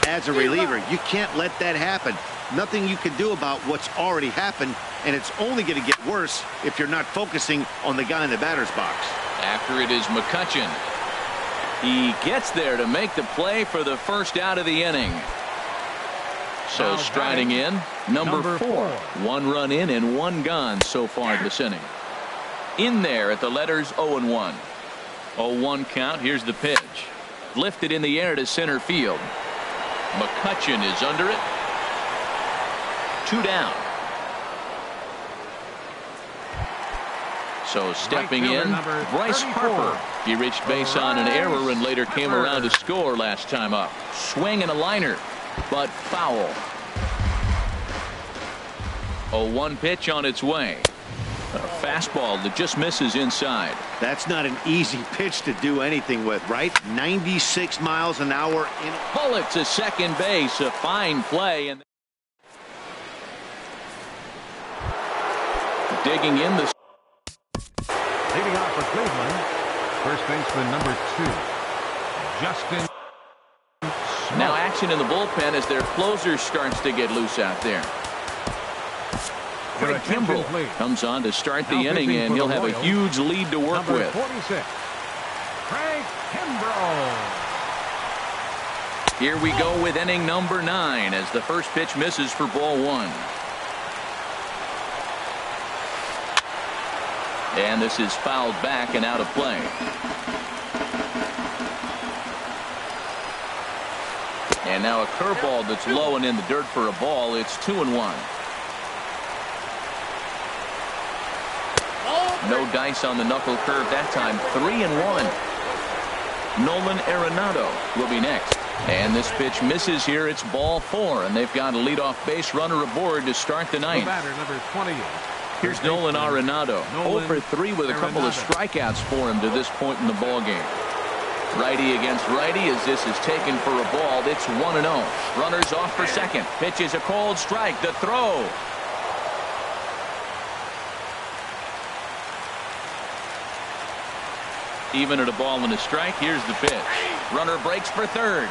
As a reliever, you can't let that happen. Nothing you can do about what's already happened, and it's only going to get worse if you're not focusing on the guy in the batter's box. After it is McCutchen. He gets there to make the play for the first out of the inning. So striding in, number 4. 1 run in and 1 gone so far this inning. In there at the letters 0-1. 0-1 count. Here's the pitch. Lifted in the air to center field. McCutchen is under it. 2 down. So stepping in, Bryce Harper. He reached base on an error and later came around to score last time up. Swing and a liner, but foul. 0-1 pitch on its way. A fastball that just misses inside. That's not an easy pitch to do anything with, right? 96 miles an hour. Bullet to second base. A fine play. And digging in the. Leading off for Cleveland, first baseman number 2, Justin. Now action in the bullpen as their closer starts to get loose out there. Craig Kimbrell comes on to start the inning, and he'll have a huge lead to work with. 46, Craig Kimbrell. Here we go with inning number 9 as the first pitch misses for ball 1. And this is fouled back and out of play. And now a curveball that's low and in the dirt for a ball. It's 2-1. No dice on the knuckle curve that time. 3-1. Nolan Arenado will be next. And this pitch misses here. It's ball 4, and they've got a leadoff base runner aboard to start the 9th. Batter number 28. Here's Nolan Arenado. 0 for 3 with a couple of strikeouts for him to this point in the ballgame. Righty against righty as this is taken for a ball. It's 1-0. Runners off for second. Pitch is a cold strike. The throw. Even at a ball and a strike. Here's the pitch. Runner breaks for third.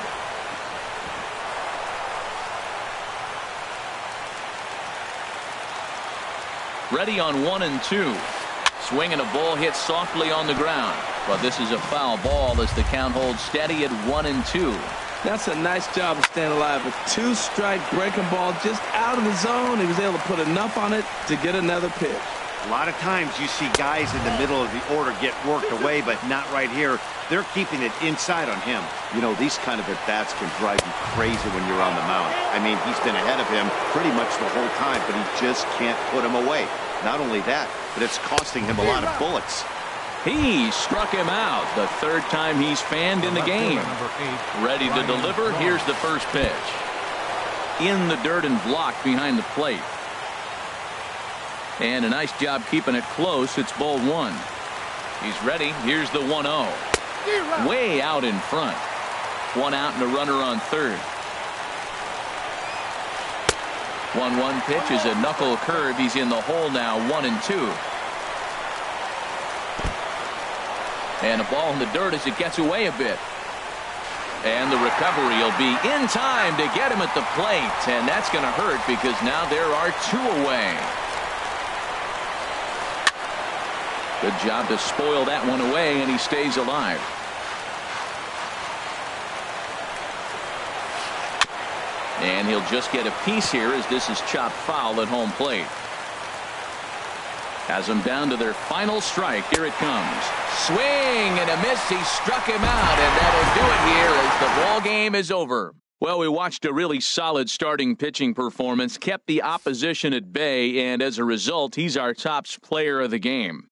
Ready on 1 and 2. Swing and a ball hit softly on the ground. But this is a foul ball as the count holds steady at 1 and 2. That's a nice job of staying alive. A 2-strike breaking ball just out of the zone. He was able to put enough on it to get another pitch. A lot of times you see guys in the middle of the order get worked away, but not right here. They're keeping it inside on him. You know, these kind of at-bats can drive you crazy when you're on the mound. I mean, he's been ahead of him pretty much the whole time, but he just can't put him away. Not only that, but it's costing him a lot of bullets. He struck him out. The 3rd time he's fanned in the game. Ready to deliver. Here's the first pitch. In the dirt and blocked behind the plate. And a nice job keeping it close. It's ball 1. He's ready. Here's the 1-0. Way out in front. 1 out and a runner on third. 1-1 pitch is a knuckle curve. He's in the hole now, 1-2. And a ball in the dirt as it gets away a bit. And the recovery will be in time to get him at the plate. And that's going to hurt because now there are 2 away. Good job to spoil that one away, and he stays alive. And he'll just get a piece here as this is chopped foul at home plate. Has them down to their final strike. Here it comes. Swing and a miss. He struck him out, and that'll do it here as the ball game is over. Well, we watched a really solid starting pitching performance, kept the opposition at bay, and as a result, he's our top player of the game.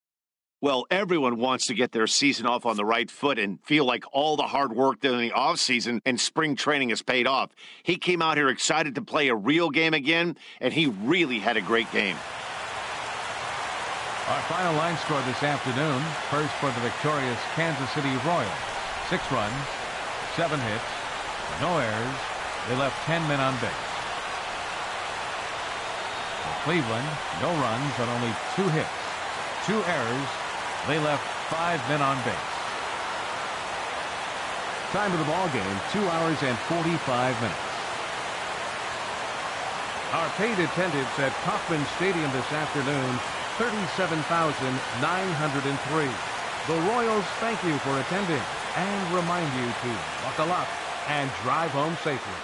Well, everyone wants to get their season off on the right foot and feel like all the hard work during the offseason and spring training has paid off. He came out here excited to play a real game again, and he really had a great game. Our final line score this afternoon. First for the victorious Kansas City Royals. 6 runs, 7 hits, no errors. They left 10 men on base. For Cleveland, no runs and only 2 hits, 2 errors. They left 5 men on base. Time of the ball game, 2 hours and 45 minutes. Our paid attendance at Kauffman Stadium this afternoon, 37,903. The Royals thank you for attending and remind you to buckle up and drive home safely.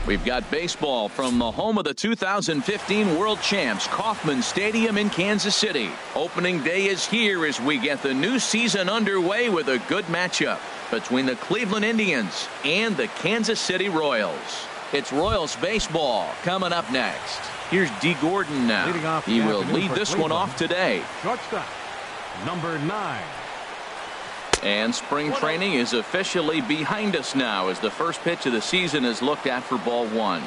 We've got baseball from the home of the 2015 World Champs, Kauffman Stadium in Kansas City. Opening day is here as we get the new season underway with a good matchup between the Cleveland Indians and the Kansas City Royals. It's Royals baseball coming up next. Here's D. Gordon now. He will lead this one off today. Shortstop, number 9. And spring training is officially behind us now as the first pitch of the season is looked at for ball 1.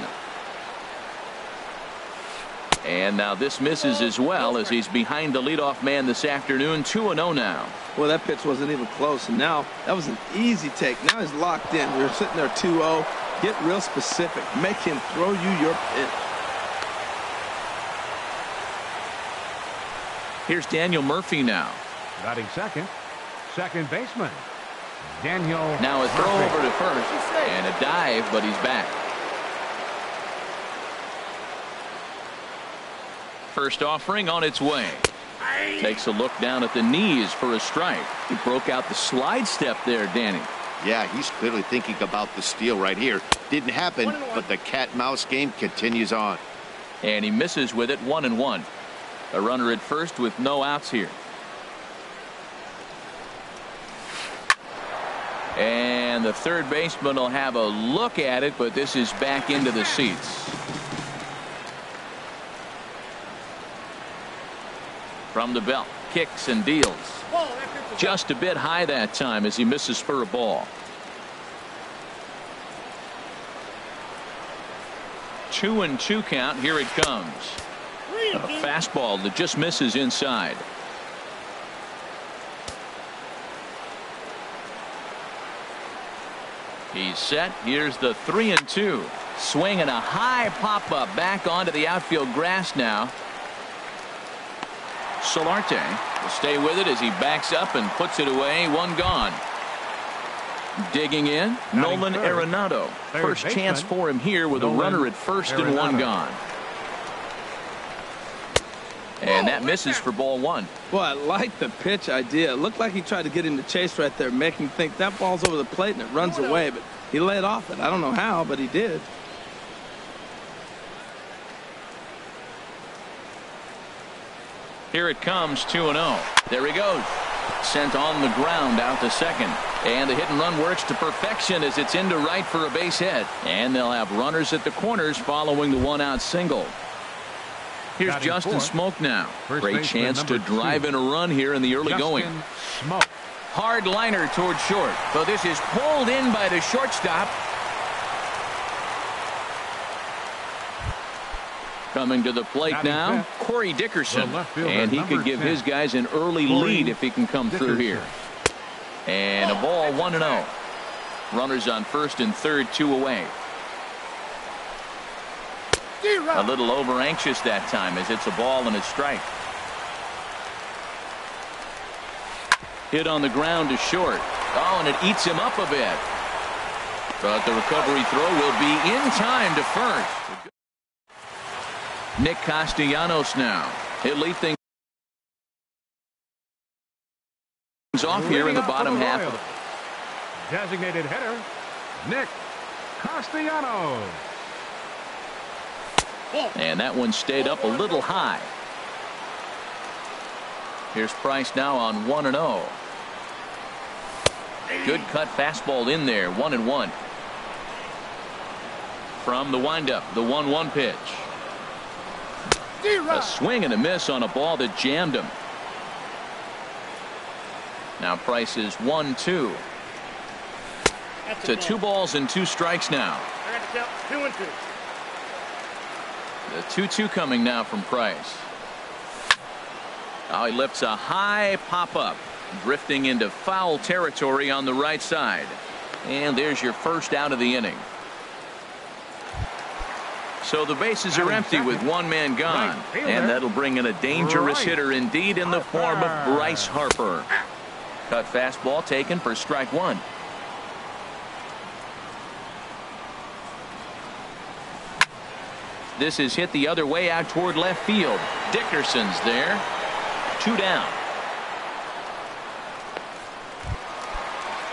And now this misses as well as he's behind the leadoff man this afternoon. 2-0 now. Well, that pitch wasn't even close, and now that was an easy take. Now he's locked in. We're sitting there 2-0. Get real specific. Make him throw you your pitch. Here's Daniel Murphy now. Batting second. Second baseman, Daniel. Now a throw Murphy. over to first and a dive, but he's back. First offering on its way. Takes a look down at the knees for a strike. He broke out the slide step there, Danny. Yeah, he's clearly thinking about the steal right here. Didn't happen, but the cat-mouse game continues on. And he misses with it. 1-1. A runner at first with no outs here. And the third baseman will have a look at it, but this is back into the seats. From the belt, kicks and deals. Just a bit high that time as he misses for a ball. 2-2 count. Here it comes. A fastball that just misses inside. He's set. Here's the 3-2. Swing and a high pop-up back onto the outfield grass now. Solarte will stay with it as he backs up and puts it away. One gone. Digging in, Nolan Arenado. First chance for him here with a runner at first and one gone. And that misses for ball 1. Well, I like the pitch idea. It looked like he tried to get him to chase right there, making him think that ball's over the plate and it runs away, but he laid off it. I don't know how, but he did. Here it comes. 2-0. There he goes. Sent on the ground out to second. And the hit and run works to perfection as it's into right for a base hit. And they'll have runners at the corners following the one-out single. Here's Justin Smoke now. Great chance to drive in a run here in the early going. Smoke. Hard liner toward short. So this is pulled in by the shortstop. Coming to the plate now, Corey Dickerson. And he could give his guys an early lead if he can come through here. And a ball. 1-0. Runners on first and third, 2 away. A little over anxious that time as it's a ball and a strike. Hit on the ground to short. Oh, and it eats him up a bit. But the recovery throw will be in time to first. Nick Castellanos now. He'll lead things off here in the bottom half of the designated hitter, Nick Castellanos. And that one stayed up a little high. Here's Price now on 1-0. Good cut fastball in there. 1-1. From the windup, the 1-1 pitch. A swing and a miss on a ball that jammed him. Now Price is 1-2. To 2 balls and 2 strikes now. The 2-2 coming now from Price. Now he lifts a high pop-up, drifting into foul territory on the right side. And there's your first out of the inning. So the bases are empty with one man gone. And that'll bring in a dangerous hitter indeed in the form of Bryce Harper. Cut fastball taken for strike 1. This is hit the other way out toward left field. Dickerson's there. 2 down.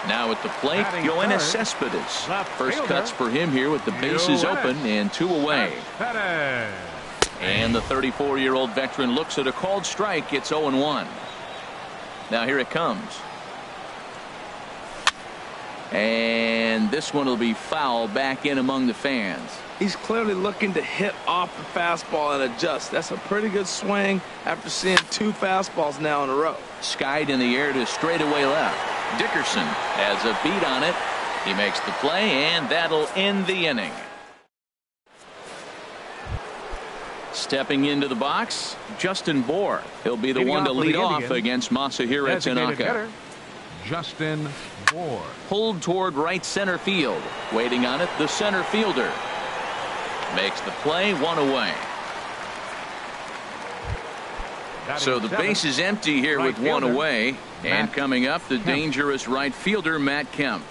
Now at the plate, Batting Yoenis third, Cespedes. left First fielder, cuts for him here with the bases Yoenis open and 2 away. Cespedes. And the 34-year-old veteran looks at a called strike. It's 0-1. Now here it comes. And this one will be foul back in among the fans. He's clearly looking to hit off the fastball and adjust. That's a pretty good swing after seeing 2 fastballs now in a row. Skied in the air to straightaway left. Dickerson has a beat on it. He makes the play, and that'll end the inning. Stepping into the box, Justin Bohr. He'll be the Leading one to off for lead the off Indians, against Masahiro designated Tanaka. hitter, Justin Bohr. Pulled toward right center field. Waiting on it, the center fielder. Makes the play, 1 away. So the base is empty here with 1 away. And coming up, the dangerous right fielder, Matt Kemp.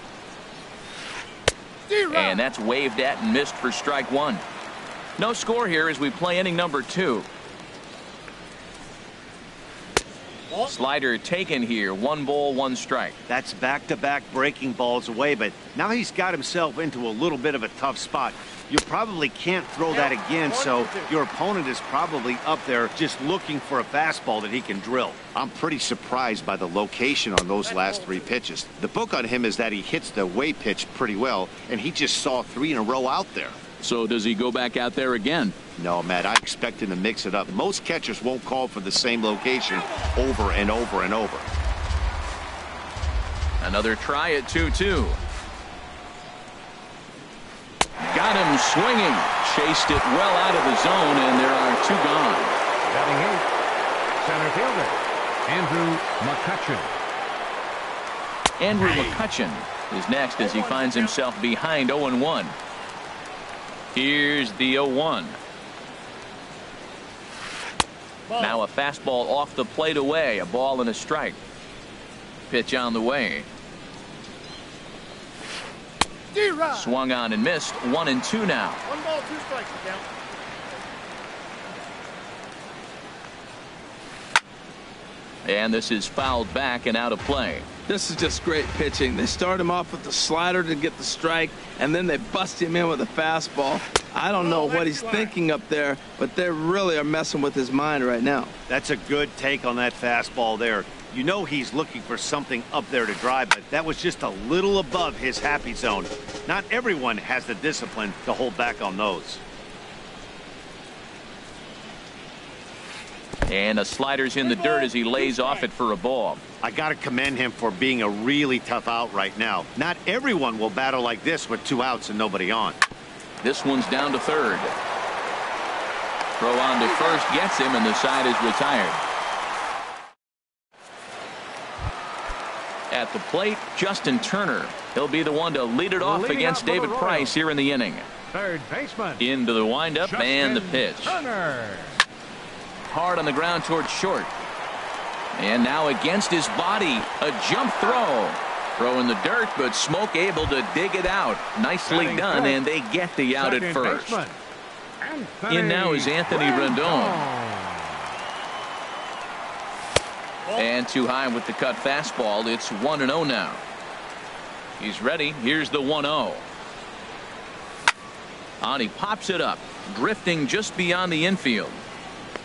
And that's waved at and missed for strike 1. No score here as we play inning number 2. Slider taken here. 1 ball, 1 strike. That's back-to-back breaking balls away, but now he's got himself into a little bit of a tough spot. You probably can't throw that again, so your opponent is probably up there just looking for a fastball that he can drill. I'm pretty surprised by the location on those last 3 pitches. The book on him is that he hits the away pitch pretty well, and he just saw 3 in a row out there. So does he go back out there again? No, Matt, I expect him to mix it up. Most catchers won't call for the same location over and over and over. Another try at 2-2. Got him swinging. Chased it well out of the zone, and there are 2 gone. Batting 8th, center fielder, Andrew McCutchen. Andrew McCutchen is next as he finds himself behind 0-1. Here's the 0-1. Now a fastball off the plate away. A ball and a strike. Pitch on the way. Swung on and missed. 1-2 now. 1 ball, 2 strikes. Count. And this is fouled back and out of play. This is just great pitching. They start him off with the slider to get the strike, and then they bust him in with a fastball. I don't know what he's thinking up there, but they really are messing with his mind right now. That's a good take on that fastball there. You know he's looking for something up there to drive, but that was just a little above his happy zone. Not everyone has the discipline to hold back on those. And a slider's in the dirt as he lays off it for a ball. I got to commend him for being a really tough out right now. Not everyone will battle like this with 2 outs and nobody on. This one's down to third. Throw on to first gets him, and the side is retired. At the plate, Justin Turner. He'll be the one to lead it off against David Price here in the inning. Third baseman. Into the windup and the pitch. Turner. Hard on the ground towards short. And now against his body, a jump throw. Throw in the dirt, but Smoke able to dig it out. Nicely done, and they get the out at first. In now is Anthony Rendon. And too high with the cut fastball. It's 1-0 now. He's ready. Here's the 1-0. On he pops it up, drifting just beyond the infield.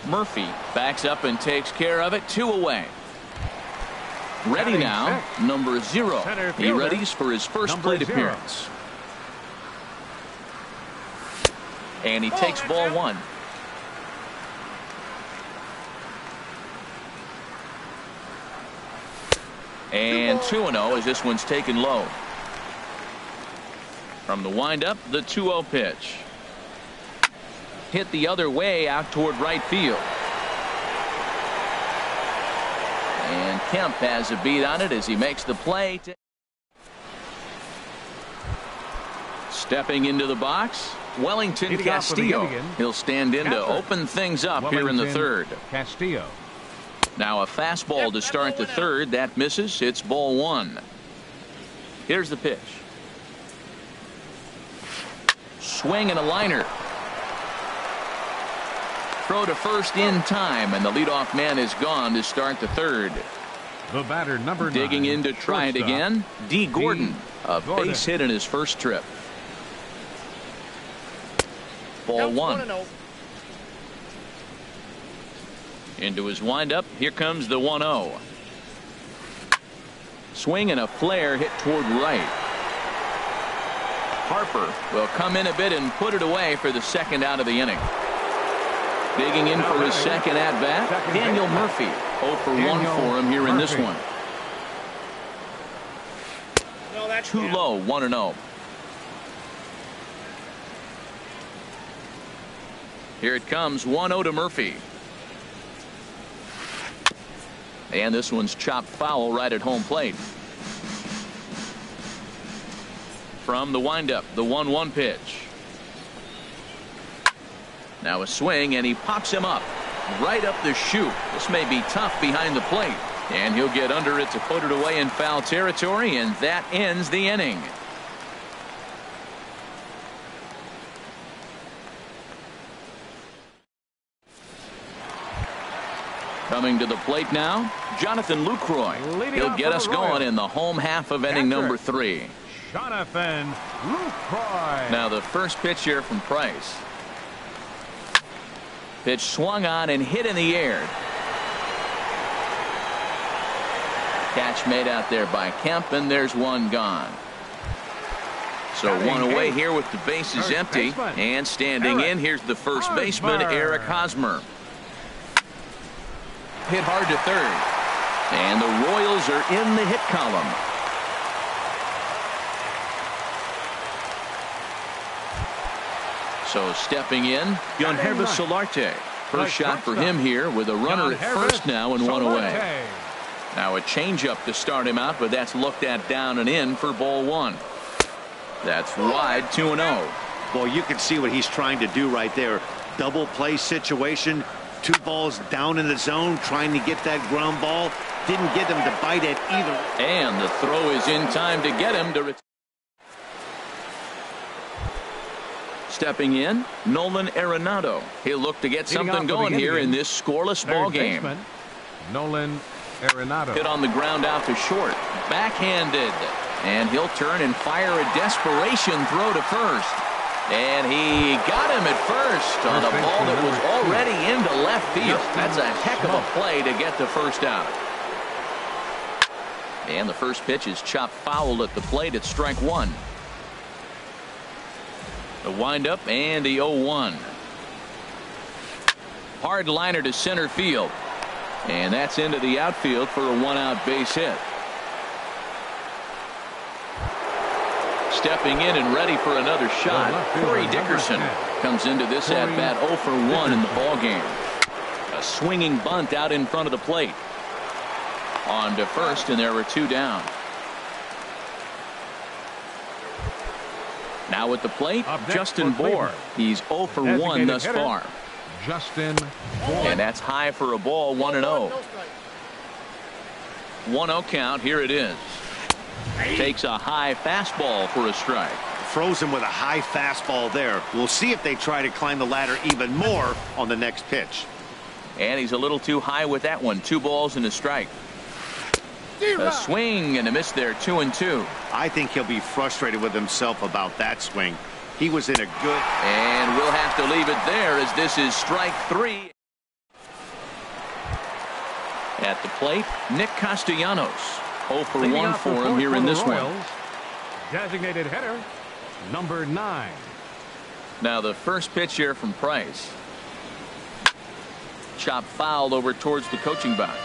Murphy backs up and takes care of it. 2 away. Ready now, number 0. He readies for his first plate appearance. And he takes ball 1. And 2-0 as this one's taken low. From the windup, the 2-0 pitch. Hit the other way out toward right field. And Kemp has a beat on it as he makes the play. Stepping into the box, Wellington Castillo. He'll stand in to open things up here in the third. Castillo. Now a fastball to start the third. That misses. It's ball 1. Here's the pitch. Swing and a liner. Throw to first in time, and the leadoff man is gone to start the third. The batter, number 9. Digging in to try it again. D. Gordon. A base hit in his first trip. Ball 1. Into his windup. Here comes the 1-0. Swing and a flare hit toward right. Harper will come in a bit and put it away for the second out of the inning. Digging in for his second at-bat, Daniel Murphy. 0 for 1 for him here in this one. Too low, 1-0. Here it comes, 1-0 to Murphy. And this one's chopped foul right at home plate. From the windup, the 1-1 pitch. Now a swing, and he pops him up. Right up the chute. This may be tough behind the plate. And he'll get under it to put it away in foul territory, and that ends the inning. Coming to the plate now, Jonathan Lucroy. He'll get us going in the home half of inning number 3. Jonathan Lucroy. Now the first pitch here from Price. Pitch swung on and hit in the air. Catch made out there by Kemp, and there's one gone. So one away here with the bases empty. And standing in, here's the first baseman, Eric Hosmer. Hit hard to third. And the Royals are in the hit column. So stepping in, Yonhervis Solarte. First shot for him here with a runner at first now and one away. Now a changeup to start him out, but that's looked at down and in for ball 1. That's wide, 2-0. Boy, you can see what he's trying to do right there. Double play situation. 2 balls down in the zone, trying to get that ground ball. Didn't get him to bite it either. And the throw is in time to get him to return. Stepping in, Nolan Arenado. He'll look to get something going here in this scoreless ball game. Nolan Arenado. Hit on the ground out to short. Backhanded. And he'll turn and fire a desperation throw to first. And he got him at first on a ball that was already into left field. That's a heck of a play to get the first out. And the first pitch is chopped foul at the plate at strike 1. The windup and the 0-1. Hard liner to center field. And that's into the outfield for a 1-out base hit. Stepping in and ready for another shot, Corey Dickerson comes into this at-bat 0 for 1 in the ballgame. A swinging bunt out in front of the plate. On to first, and there were 2 down. Now at the plate, Justin Bour. He's 0 for 1 thus far. Justin Bour. And that's high for a ball, 1-0. 1-0 count, here it is. Takes a high fastball for a strike. Froze him with a high fastball there. We'll see if they try to climb the ladder even more on the next pitch. And he's a little too high with that one. 2 balls and a strike. A swing and a miss there, 2-2. I think he'll be frustrated with himself about that swing. He was in a good... And we'll have to leave it there as this is strike 3. At the plate, Nick Castellanos. 0 for 1 for him here in this one. Designated hitter, number 9. Now the first pitch here from Price. Chop fouled over towards the coaching box.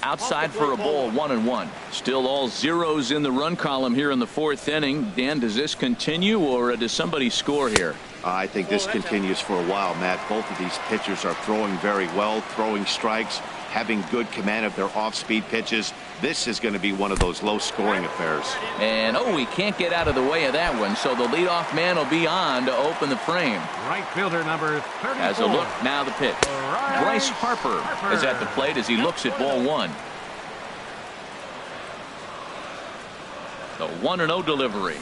Outside for a ball, 1-1. Still all zeros in the run column here in the 4th inning. Dan, does this continue, or does somebody score here? I think this continues for a while, Matt. Both of these pitchers are throwing very well, throwing strikes, having good command of their off-speed pitches. This is going to be one of those low-scoring affairs. And, he can't get out of the way of that one, so the leadoff man will be on to open the frame. Right fielder number 34. As a look, now the pitch. Bryce Harper is at the plate as he looks at ball 1. The 1-0 delivery.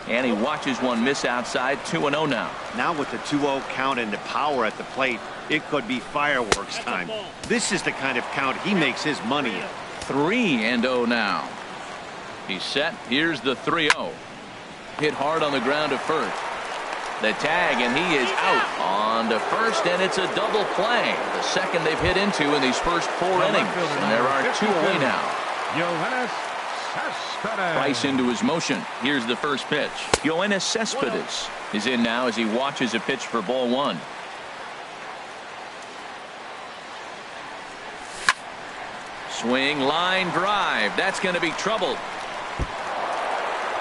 And he watches one miss outside. 2-0 now. Now with the 2-0 count and the power at the plate, it could be fireworks time. This is the kind of count he makes his money in. 3-0 now. He's set. Here's the 3-0. Hit hard on the ground to first. The tag, and he is out on to first, and it's a double play. The second they've hit into in these first 4 innings. And there are 2 away now. Price into his motion. Here's the first pitch. Yoenis Cespedes is in now as he watches a pitch for ball 1. Swing, line drive. That's going to be trouble.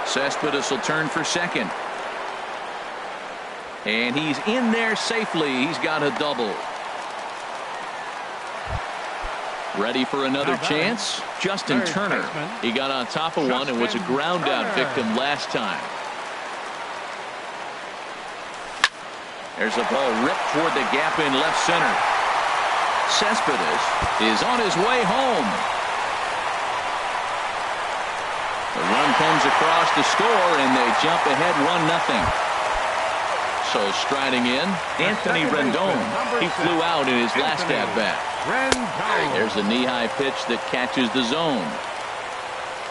Cespedes will turn for second. And he's in there safely. He's got a double. Ready for another chance? Justin Turner. He got on top of one and was a ground out victim last time. There's a ball ripped toward the gap in left center. Cespedes is on his way home. The run comes across to score, and they jump ahead 1-0. So striding in, Anthony Rendon. He flew out in his last at-bat. There's a knee-high pitch that catches the zone.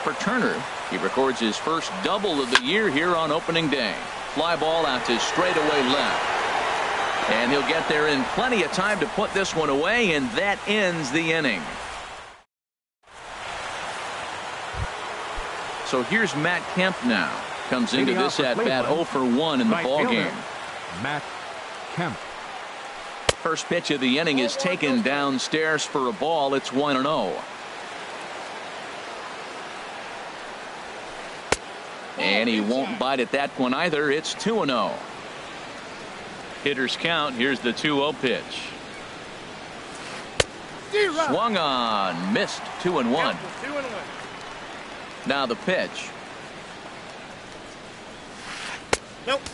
For Turner, he records his first double of the year here on opening day. Fly ball out to straightaway left. And he'll get there in plenty of time to put this one away, and that ends the inning. So here's Matt Kemp now. Comes into this at-bat 0 for 1 in the ballgame. Matt Kemp. First pitch of the inning is taken downstairs for a ball. It's 1-0. And he won't bite at that one either. It's 2-0. Hitters count. Here's the 2-0 pitch. Swung on, missed. 2-1. Now the pitch.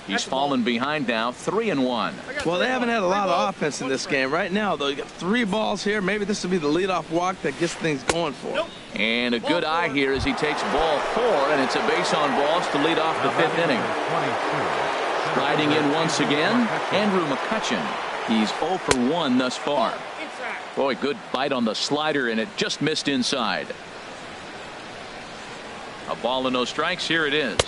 He's fallen behind now. 3-1. Well, they haven't had a lot of offense in this game. Right now, though, you got 3 balls here. Maybe this will be the leadoff walk that gets things going for him. And a good eye here as he takes ball 4, and it's a base on balls to lead off the 5th inning. Striding in once again, Andrew McCutchen. He's 0 for 1 thus far. Boy, good bite on the slider, and it just missed inside. A ball and no strikes. Here it is.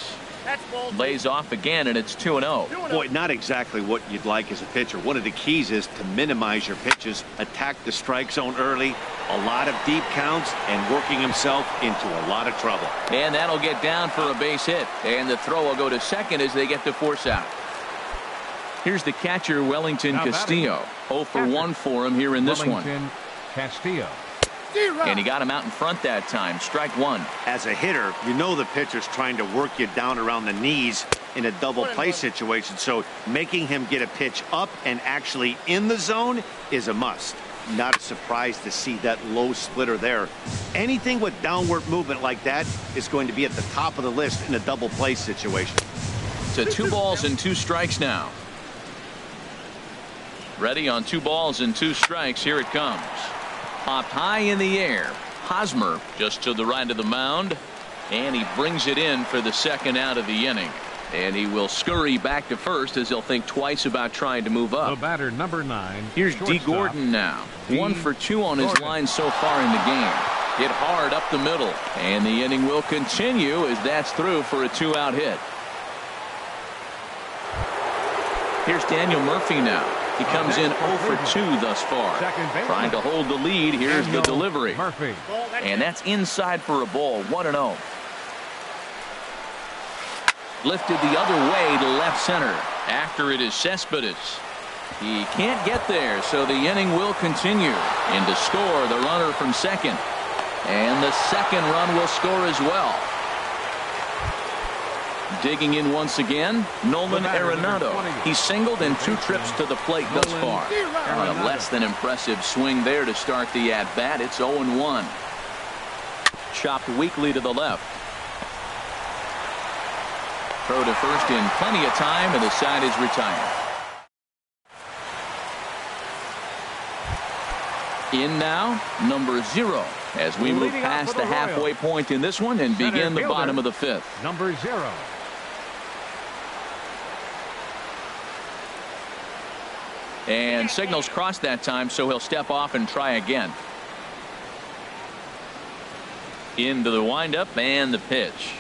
Lays off again, and it's 2-0. Boy, not exactly what you'd like as a pitcher. One of the keys is to minimize your pitches, attack the strike zone early, a lot of deep counts, and working himself into a lot of trouble. And that'll get down for a base hit, and the throw will go to second as they get the force out. Here's the catcher, Wellington Castillo. 0 for 1 for him here in this one. Castillo. And he got him out in front that time. Strike 1. As a hitter, you know the pitcher's trying to work you down around the knees in a double play situation, so making him get a pitch up and actually in the zone is a must. Not a surprise to see that low splitter there. Anything with downward movement like that is going to be at the top of the list in a double play situation. To 2 balls and 2 strikes now. Ready on 2 balls and 2 strikes. Here it comes. Popped high in the air. Hosmer just to the right of the mound, and he brings it in for the second out of the inning. And he will scurry back to first as he'll think twice about trying to move up. The batter, number 9. Here's D. Gordon now. 1 for 2 on his line so far in the game. Hit hard up the middle, and the inning will continue as that's through for a 2-out hit. Here's Daniel Murphy now. He comes in 0 for 2 thus far. Trying to hold the lead. Here's the delivery. And that's inside for a ball. 1-0. Lifted the other way to left center. After it is Cespedes. He can't get there, so the inning will continue. In to score, the runner from second. And the second run will score as well. Digging in once again, Nolan Arenado. He's singled in 2 trips to the plate thus far. On a less than impressive swing there to start the at-bat. It's 0-1. Chopped weakly to the left. Throw to first in plenty of time, and the side is retired. In now, number 0. As we move past the halfway point in this one and begin the bottom of the 5th. Number 0. And signals crossed that time, so he'll step off and try again. Into the windup and the pitch.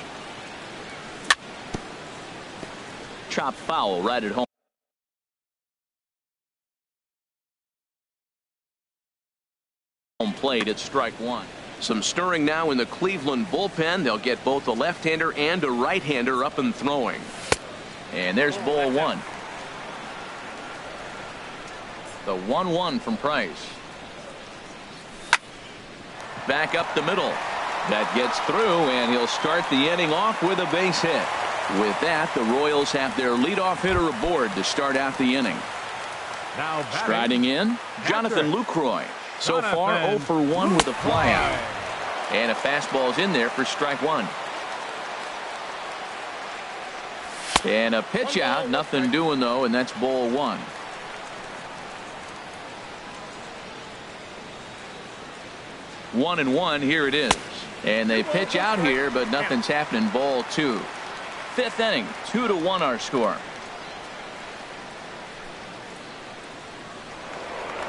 Chop foul right at home plate at strike one. Some stirring now in the Cleveland bullpen. They'll get both a left-hander and a right-hander up and throwing. And there's ball one. The 1-1 from Price. Back up the middle. That gets through, and he'll start the inning off with a base hit. With that, the Royals have their leadoff hitter aboard to start out the inning. Now striding in, Jonathan Lucroy. So far 0 for 1 with a flyout. And a fastball's in there for strike one. And a pitch out, nothing doing though, and that's ball one. One and one, here it is. And they pitch out here, but nothing's happening. Ball two. Fifth inning, 2-1 our score.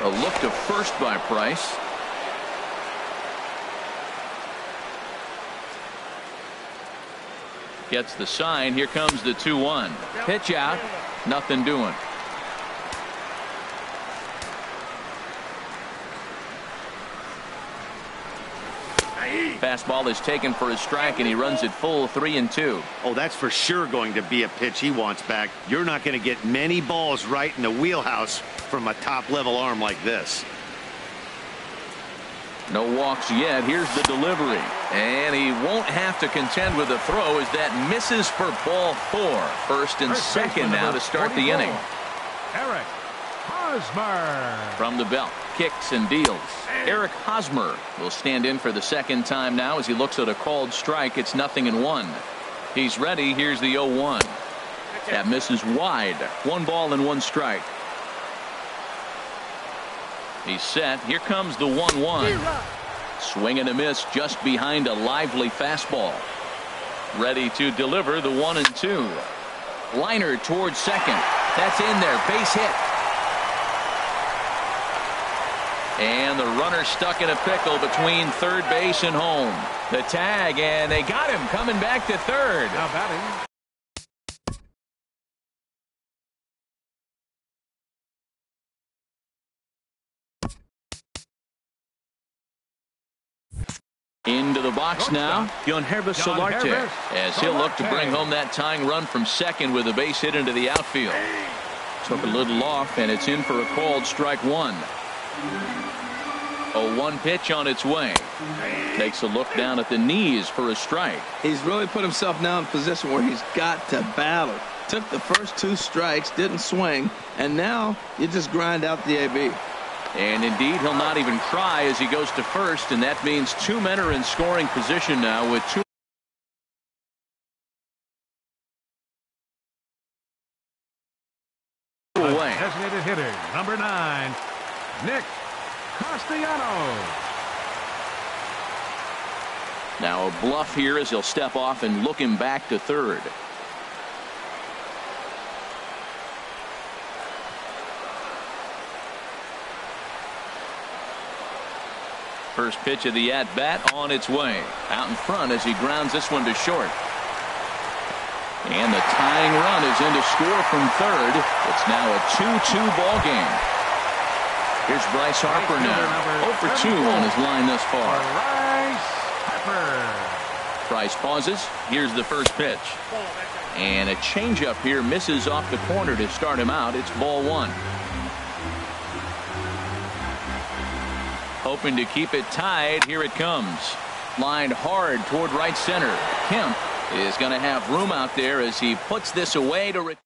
A look to first by Price. Gets the sign. Here comes the 2-1. Pitch out. Nothing doing. Fastball is taken for a strike, and he runs it full 3-2. Oh, that's for sure going to be a pitch he wants back. You're not going to get many balls right in the wheelhouse from a top-level arm like this. No walks yet. Here's the delivery. And he won't have to contend with the throw as that misses for ball four. First and second now to start the inning. Eric Hosmer. From the belt, kicks and deals. Eric Hosmer will stand in for the second time now as he looks at a called strike. It's 0-1. He's ready. Here's the 0-1. That misses wide. 1 ball and 1 strike. He's set. Here comes the 1-1. Swing and a miss just behind a lively fastball. Ready to deliver the 1-2. Liner towards second. That's in there. Base hit. And the runner stuck in a pickle between third base and home. The tag, and they got him coming back to third. Now batting. Into the box now, Yonherba Solarte, as he'll look to bring home that tying run from second with a base hit into the outfield. Took a little off, and it's in for a called strike one. A 1 pitch on its way. Takes a look down at the knees for a strike. He's really put himself now in a position where he's got to battle. Took the first 2 strikes, didn't swing, and now you just grind out the AB. And indeed, he'll not even try as he goes to first, and that means 2 men are in scoring position now with 2 away. Designated hitter, number 9, Nick Castellanos. Now a bluff here as he'll step off and look him back to third. First pitch of the at-bat on its way. Out in front as he grounds this one to short. And the tying run is in to score from third. It's now a 2-2 ball game. Here's Bryce Harper now. 0 for 2 on his line thus far. Bryce Harper. Bryce pauses. Here's the first pitch. And a changeup here misses off the corner to start him out. It's ball one. Hoping to keep it tied. Here it comes. Lined hard toward right center. Kemp is going to have room out there as he puts this away to.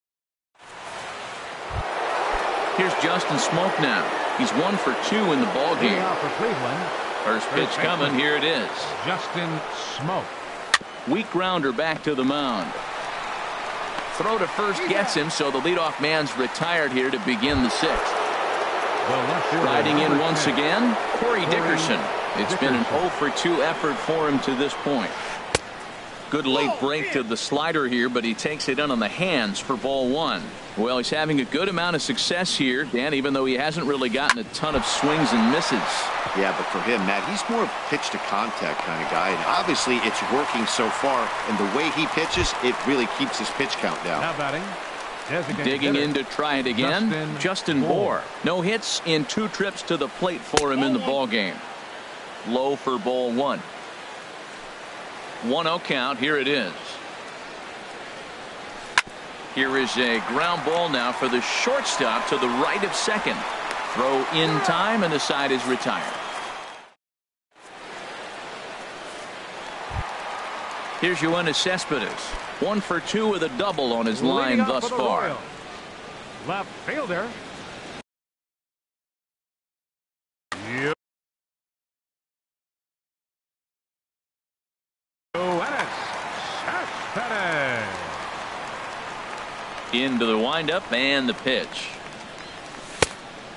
Here's Justin Smoke now. He's 1 for 2 in the ball game. For Cleveland. First pitch coming. Here it is. Justin Smoke. Weak grounder back to the mound. Throw to first gets him, so the leadoff man's retired here to begin the 6th. Riding in once again, Corey Dickerson. It's been an 0 for 2 effort for him to this point. Good late break to the slider here, but he takes it in on the hands for ball one. Well, he's having a good amount of success here, Dan, even though he hasn't really gotten a ton of swings and misses. Yeah, but for him, Matt, he's more of a pitch to contact kind of guy, and obviously it's working so far, and the way he pitches, it really keeps his pitch count down. Now batting. Digging in to try it again, Justin Bohr. No hits in 2 trips to the plate for him in the ball game. Low for ball one. 1-0 count. Here it is. Here is a ground ball now for the shortstop to the right of second. Throw in time, and the side is retired. Here's Yoenis Cespedes. 1 for 2 with a double on his line thus far. Royals. Left fielder. Into the windup and the pitch.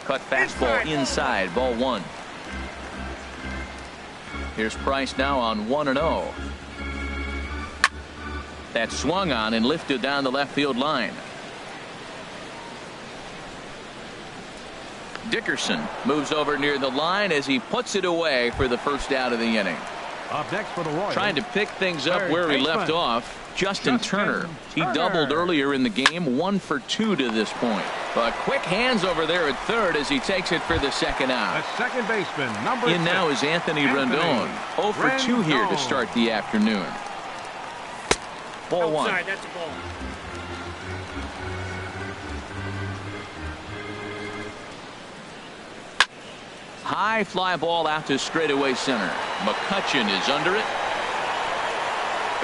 Cut fastball inside, ball one. Here's Price now on 1-0. That swung on and lifted down the left field line. Dickerson moves over near the line as he puts it away for the first out of the inning. Up next for the Royals. Trying to pick things up where he left off. Justin Turner. He doubled earlier in the game. 1 for 2 to this point. But quick hands over there at third as he takes it for the second out. The second baseman, number 6. In now is Anthony Rendon. 0 for 2 here to start the afternoon. Ball one. That's a ball. High fly ball out to straightaway center. McCutchen is under it.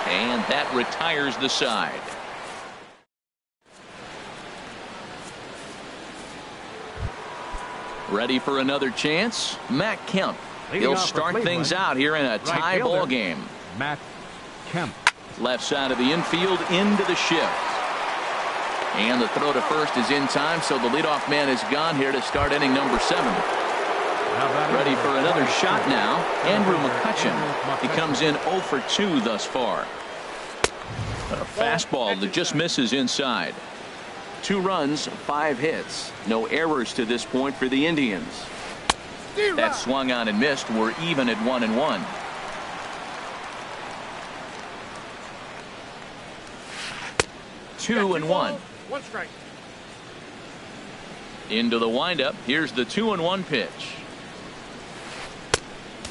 And that retires the side. Ready for another chance? Matt Kemp. He'll start things out here in a tie ball game. Matt Kemp. Left side of the infield into the shift. And the throw to first is in time, so the leadoff man is gone here to start inning number 7. Ready for another shot now. Andrew McCutchen. He comes in 0 for 2 thus far. A fastball that just misses inside. 2 runs, 5 hits. No errors to this point for the Indians. That swung on and missed. We're even at 1-1. Two and one. 1 strike. Into the windup. Here's the 2-1 pitch.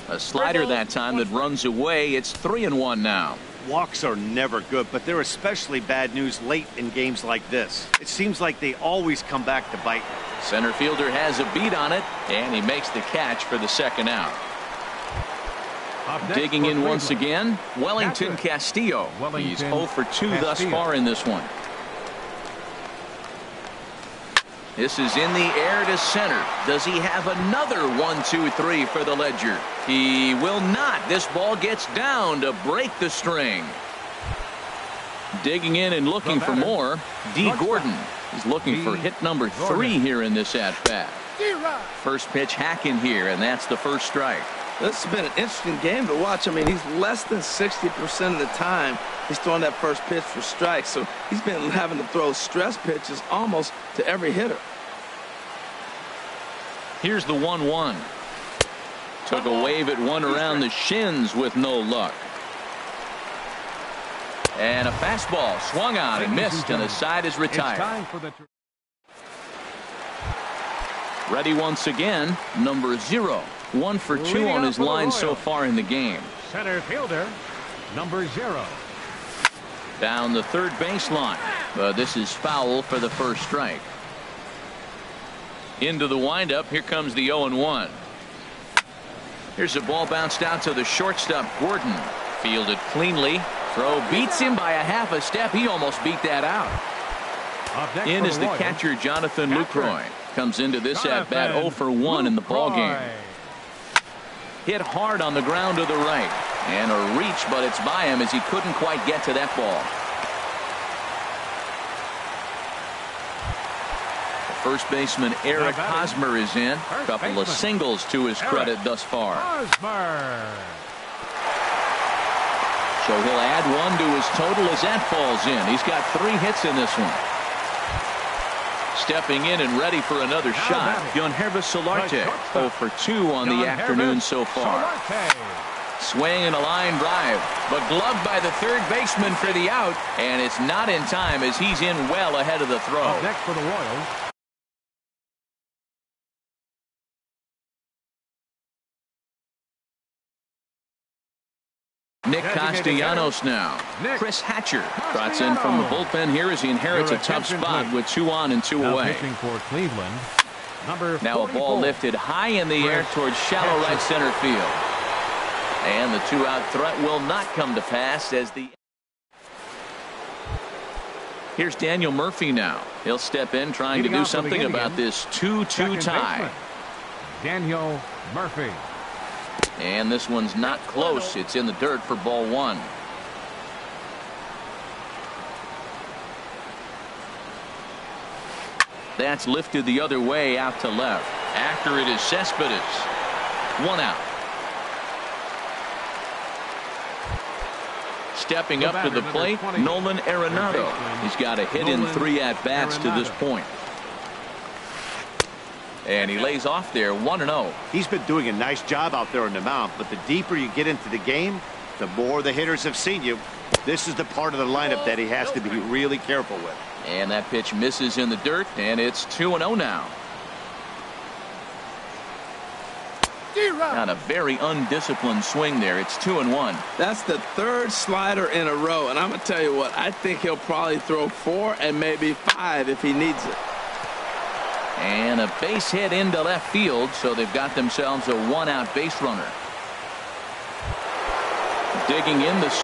A slider that time that runs away. It's 3-1 now. Walks are never good, but they're especially bad news late in games like this. It seems like they always come back to bite. Center fielder has a beat on it, and he makes the catch for the second out. Digging in once again, Wellington Castillo. He's 0 for 2 thus far in this one. This is in the air to center. Does he have another 1-2-3 for the Ledger? He will not. This ball gets down to break the string. Digging in and looking for more, D. Gordon. He's looking for hit number 3 here in this at-bat. First pitch hacking here, and that's the first strike. This has been an interesting game to watch. I mean, he's less than 60% of the time he's throwing that first pitch for strikes. So he's been having to throw stress pitches almost to every hitter. Here's the 1-1. Took a wave at one around the shins with no luck. And a fastball swung on and missed, and the side is retired. Ready once again, number 0. 1 for 2 on his line so far in the game. Center fielder, number 0. Down the third baseline. This is foul for the first strike. Into the windup. Here comes the 0-1. Here's a ball bounced out to the shortstop, Gordon. Fielded cleanly. Throw beats him by a half a step. He almost beat that out. In is the catcher, Jonathan Lucroy. Comes into this at-bat 0 for 1 in the ballgame. Hit hard on the ground to the right. And a reach, but it's by him as he couldn't quite get to that ball. First baseman Eric Hosmer is in. A couple of singles to his credit thus far. So he'll add one to his total as that falls in. He's got 3 hits in this one. Stepping in and ready for another shot, Yangervis Solarte, 0 for 2 on the afternoon so far. Swing and a line drive, but gloved by the third baseman for the out, and it's not in time as he's in well ahead of the throw. Up next for the Royals, Nick Castellanos now. Chris Hatcher trots in from the bullpen here as he inherits a tough spot with 2 on and 2 away. pitching for Cleveland, number Now a ball 44. lifted high in the air towards shallow right center field. And the 2-out threat will not come to pass as the... Here's Daniel Murphy now. He'll step in trying to do something about this 2-2 tie. Daniel Murphy. And this one's not close. It's in the dirt for ball 1. That's lifted the other way out to left. After it is Cespedes. 1 out. Stepping up to the plate, Nolan Arenado. He's got a hit in 3 at-bats to this point. And he lays off there 1-0. He's been doing a nice job out there on the mound, but the deeper you get into the game, the more the hitters have seen you. This is the part of the lineup that he has to be really careful with. And that pitch misses in the dirt, and it's 2-0 now. Not a very undisciplined swing there. It's 2-1. That's the 3rd slider in a row, and I'm going to tell you what, I think he'll probably throw 4 and maybe 5 if he needs it. And a base hit into left field, so they've got themselves a 1-out base runner. Digging in the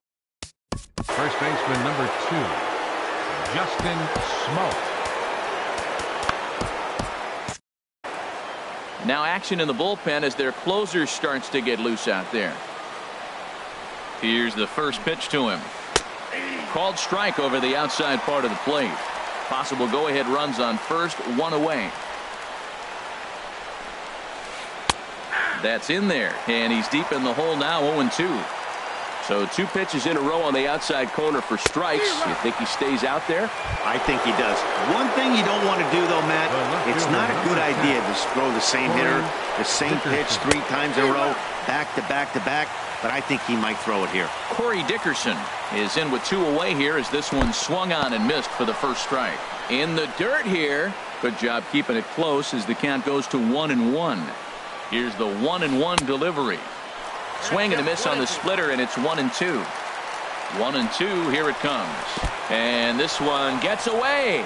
First baseman number 2, Justin Smoke. Now action in the bullpen as their closer starts to get loose out there. Here's the first pitch to him. Called strike over the outside part of the plate. Possible go-ahead runs on first, 1 away. That's in there, and he's deep in the hole now, 0-2. So 2 pitches in a row on the outside corner for strikes. You think he stays out there? I think he does. One thing you don't want to do, though, Matt, it's not a good idea to throw the same hitter, the same pitch 3 times in a row, back to back to back, but I think he might throw it here. Corey Dickerson is in with 2 away here as this one swung on and missed for the first strike. In the dirt here. Good job keeping it close as the count goes to 1-1. Here's the 1-1 delivery. Swing and a miss on the splitter, and it's 1-2. 1-2, here it comes. And this one gets away.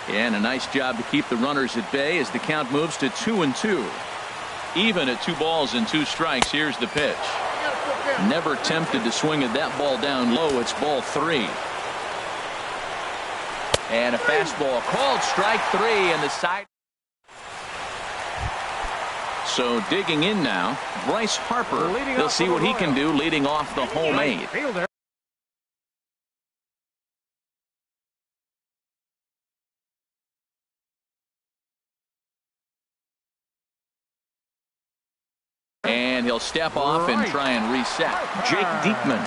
And a nice job to keep the runners at bay as the count moves to 2-2. Even at 2 balls and 2 strikes, here's the pitch. Never tempted to swing at that ball down low. It's ball 3. And a fastball called strike 3, and the side. So digging in now, Bryce Harper. They'll see what he can do leading off the home 8. And he'll step off and try and reset. Jake Diekman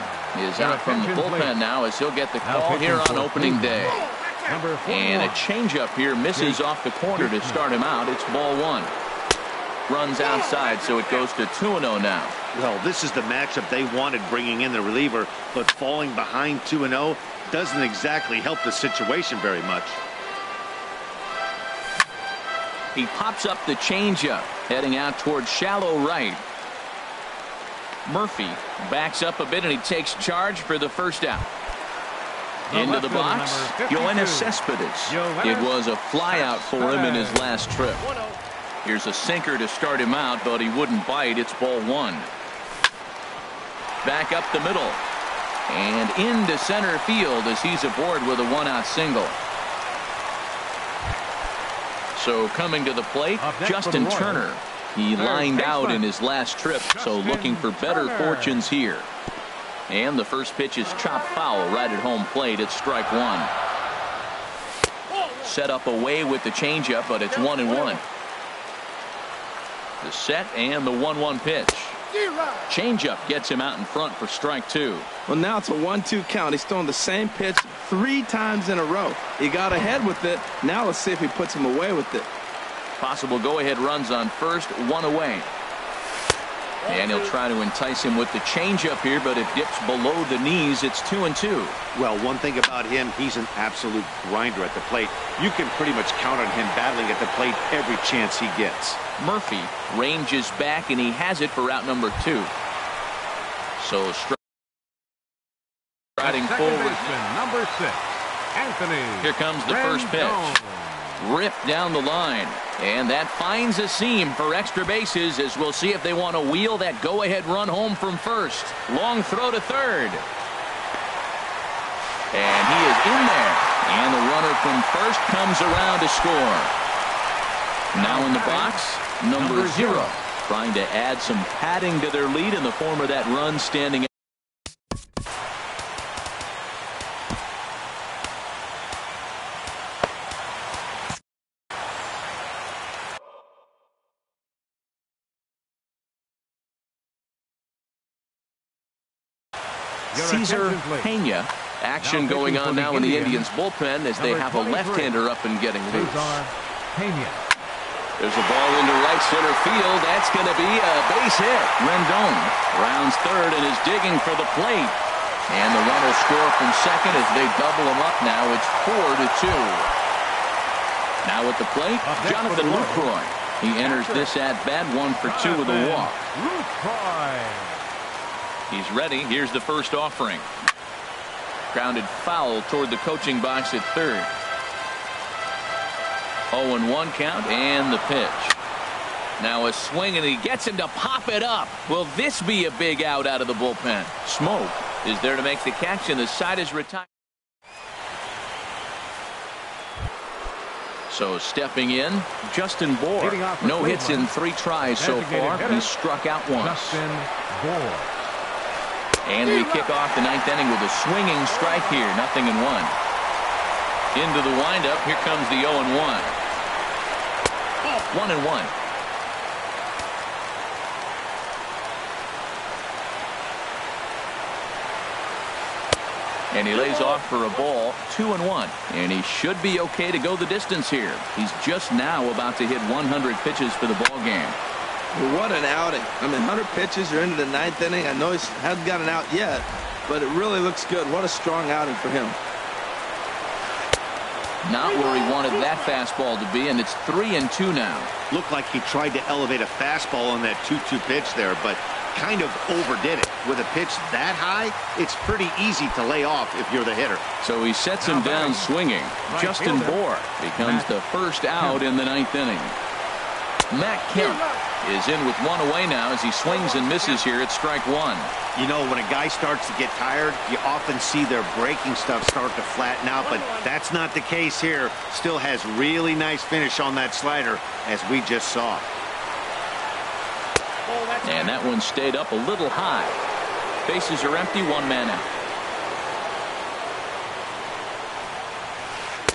is out from the bullpen now as he'll get the call here on opening day. And a changeup here misses off the corner to start him out. It's ball 1. Runs outside, so it goes to 2-0 now. Well, this is the matchup they wanted, bringing in the reliever, but falling behind 2-0 doesn't exactly help the situation very much. He pops up the changeup, heading out towards shallow right. Murphy backs up a bit, and he takes charge for the first out. Into the box, Yoenis Cespedes. It was a fly out for him in his last trip. Here's a sinker to start him out, but he wouldn't bite. It's ball 1. Back up the middle. And into center field as he's aboard with a 1-out single. So coming to the plate, Justin Turner. He lined out in his last trip, so looking for better fortunes here. And the first pitch is chopped foul right at home plate. It's strike 1. Set up away with the changeup, but it's 1-1. The set and the 1-1 pitch. Changeup gets him out in front for strike 2. Well, now it's a 1-2 count. He's throwing the same pitch 3 times in a row. He got ahead with it. Now let's see if he puts him away with it. Possible go-ahead runs on first, 1 away. And he'll try to entice him with the changeup here, but it dips below the knees. It's 2-2. Well, one thing about him, he's an absolute grinder at the plate. You can pretty much count on him battling at the plate every chance he gets. Murphy ranges back, and he has it for out number 2. So striding forward. Number 6, Anthony. Here comes the first pitch. Ripped down the line. And that finds a seam for extra bases, as we'll see if they want to wheel that go-ahead run home from first. Long throw to third. And he is in there. And the runner from first comes around to score. Now in the box, number 0. Trying to add some padding to their lead in the form of that run standing out. Cesar Pena. Action going on now in the Indians bullpen as they have a left-hander up and getting loose. There's a ball into right center field. That's going to be a base hit. Rendon rounds third and is digging for the plate. And the run will score from second as they double him up now. It's 4-2. Now at the plate, Jonathan Lucroy. He enters this at-bat 1 for 2 with a walk. He's ready. Here's the first offering. Grounded foul toward the coaching box at third. 0-1 count and the pitch. Now a swing, and he gets him to pop it up. Will this be a big out of the bullpen? Smoke is there to make the catch, and the side is retired. So stepping in, Justin Bour. No hits in 3 tries so far. He's struck out once. Justin Bour. And we kick off the 9th inning with a swinging strike here. 0-1. Into the windup. Here comes the 0-1. 1-1. And he lays off for a ball. 2-1. And he should be okay to go the distance here. He's just now about to hit 100 pitches for the ball game. Well, what an outing. I mean, 100 pitches are into the 9th inning. I know he hasn't gotten out yet, but it really looks good. What a strong outing for him. Not where he wanted that fastball to be, and it's 3-2 now. Looked like he tried to elevate a fastball on that 2-2 pitch there, but kind of overdid it. With a pitch that high, it's pretty easy to lay off if you're the hitter. So he sets him down swinging. Justin Bour becomes the first out in the 9th inning. Matt Kemp is in with 1 away now as he swings and misses here at strike 1. You know, when a guy starts to get tired, you often see their breaking stuff start to flatten out, but that's not the case here. Still has really nice finish on that slider, as we just saw. And that one stayed up a little high. Bases are empty, 1 man out.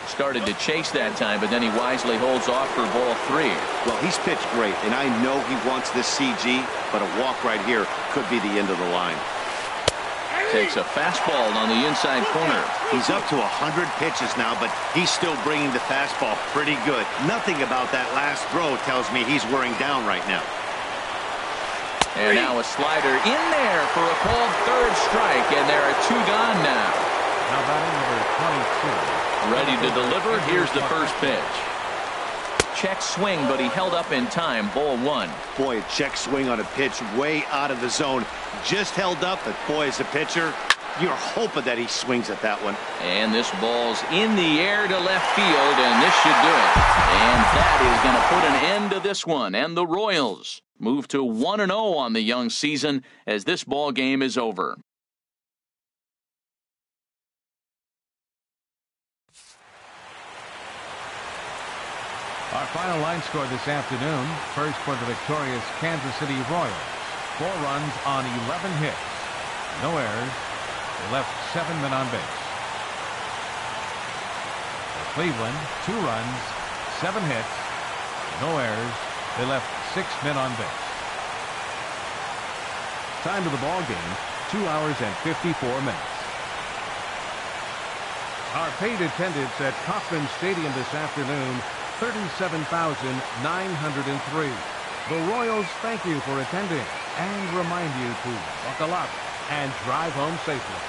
Started to chase that time, but then he wisely holds off for ball 3. Well, he's pitched great, and I know he wants this CG, but a walk right here could be the end of the line. Takes a fastball on the inside corner. He's up to 100 pitches now, but he's still bringing the fastball pretty good. Nothing about that last throw tells me he's wearing down right now. And now a slider in there for a called third strike, and there are 2 gone now. Now batting number 22. Ready to deliver. Here's the first pitch. Check swing, but he held up in time. Ball 1. Boy, a check swing on a pitch way out of the zone. Just held up, but boy, as a pitcher, you're hoping that he swings at that one. And this ball's in the air to left field, and this should do it. And that is going to put an end to this one. And the Royals move to 1-0 on the young season as this ball game is over. Our final line score this afternoon. First for the victorious Kansas City Royals. 4 runs on 11 hits. No errors. They left 7 men on base. For Cleveland, 2 runs, 7 hits. No errors. They left 6 men on base. Time of the ball game, 2 hours and 54 minutes. Our paid attendance at Kauffman Stadium this afternoon, 37,903. The Royals thank you for attending and remind you to buckle up and drive home safely.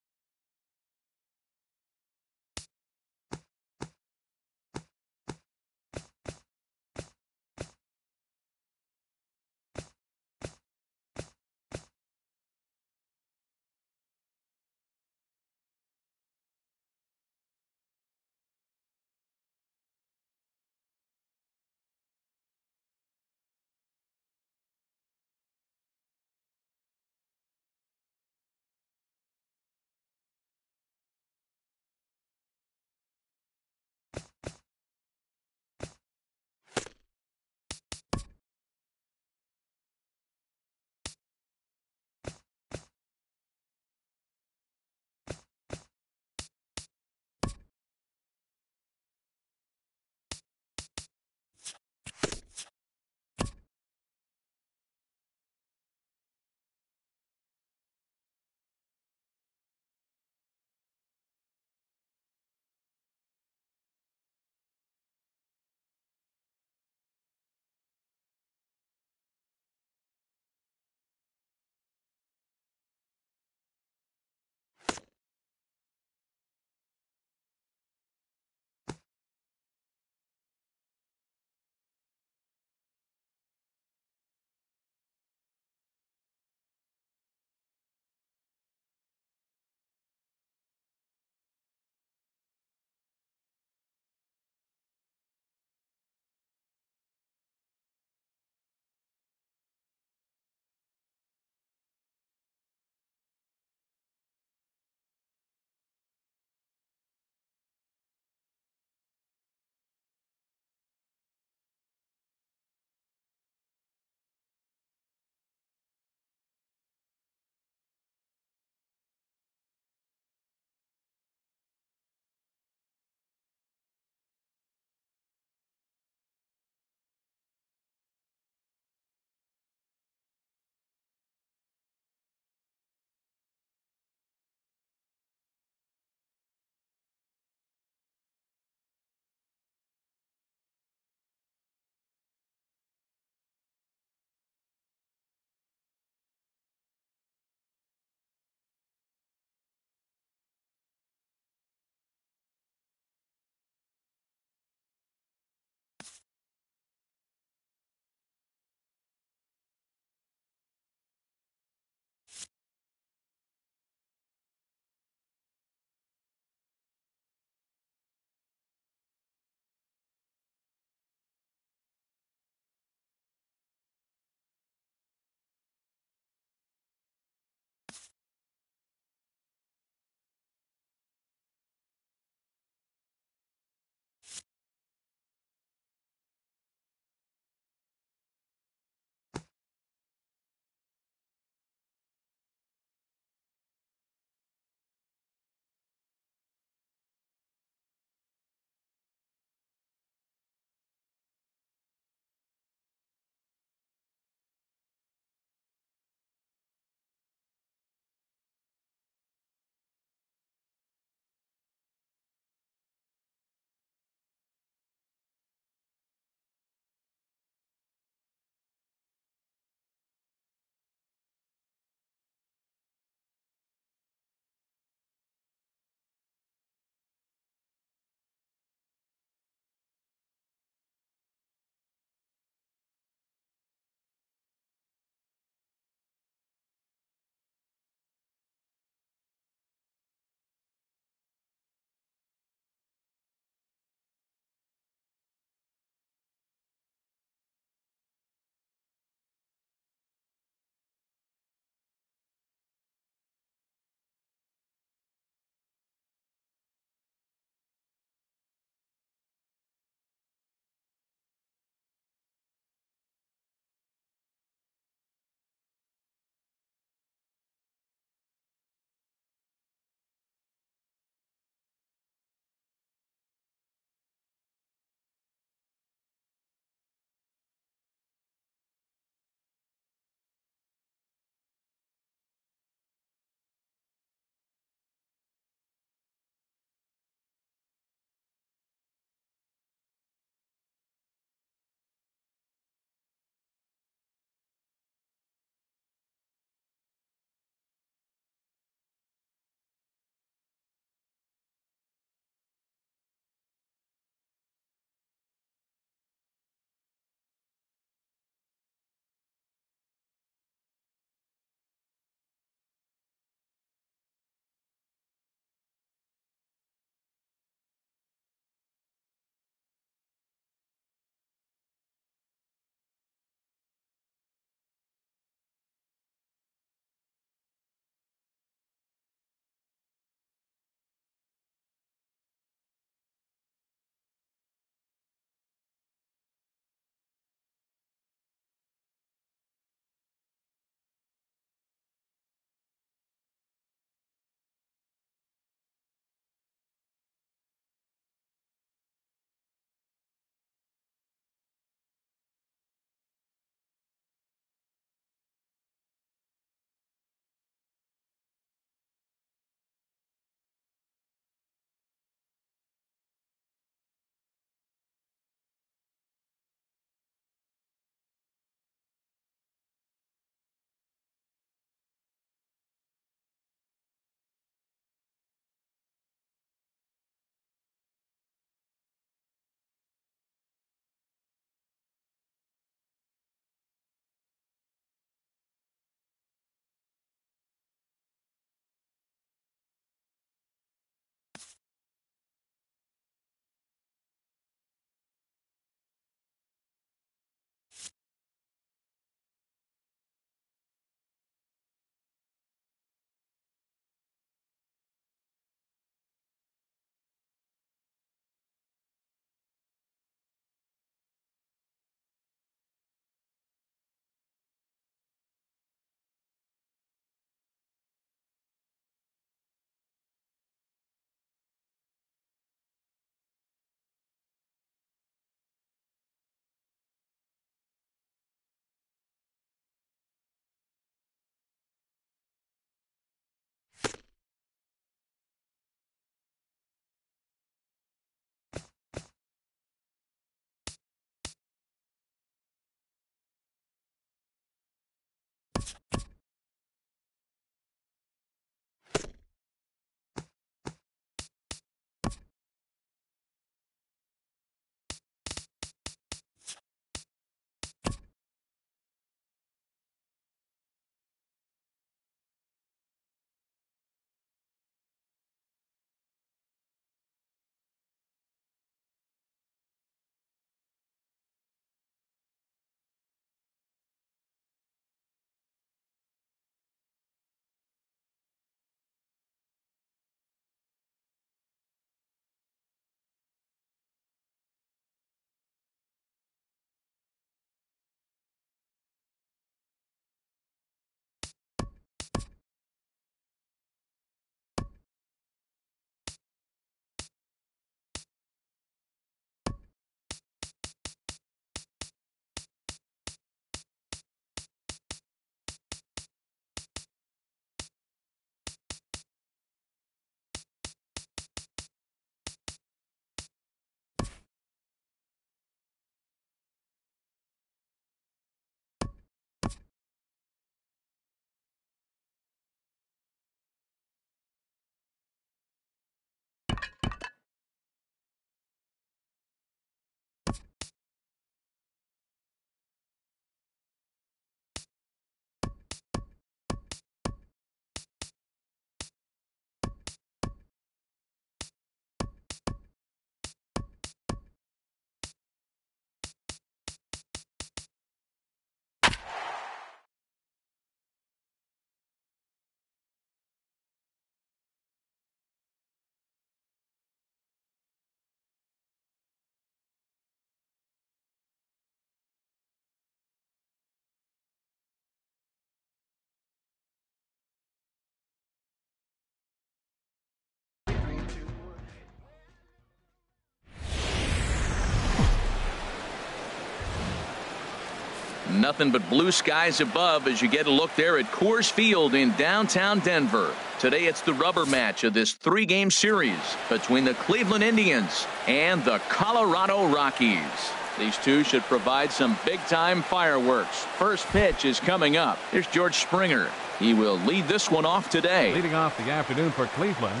And nothing but blue skies above as you get a look there at Coors Field in downtown Denver. Today it's the rubber match of this 3-game series between the Cleveland Indians and the Colorado Rockies. These two should provide some big-time fireworks. First pitch is coming up. Here's George Springer. He will lead this one off today. Leading off the afternoon for Cleveland,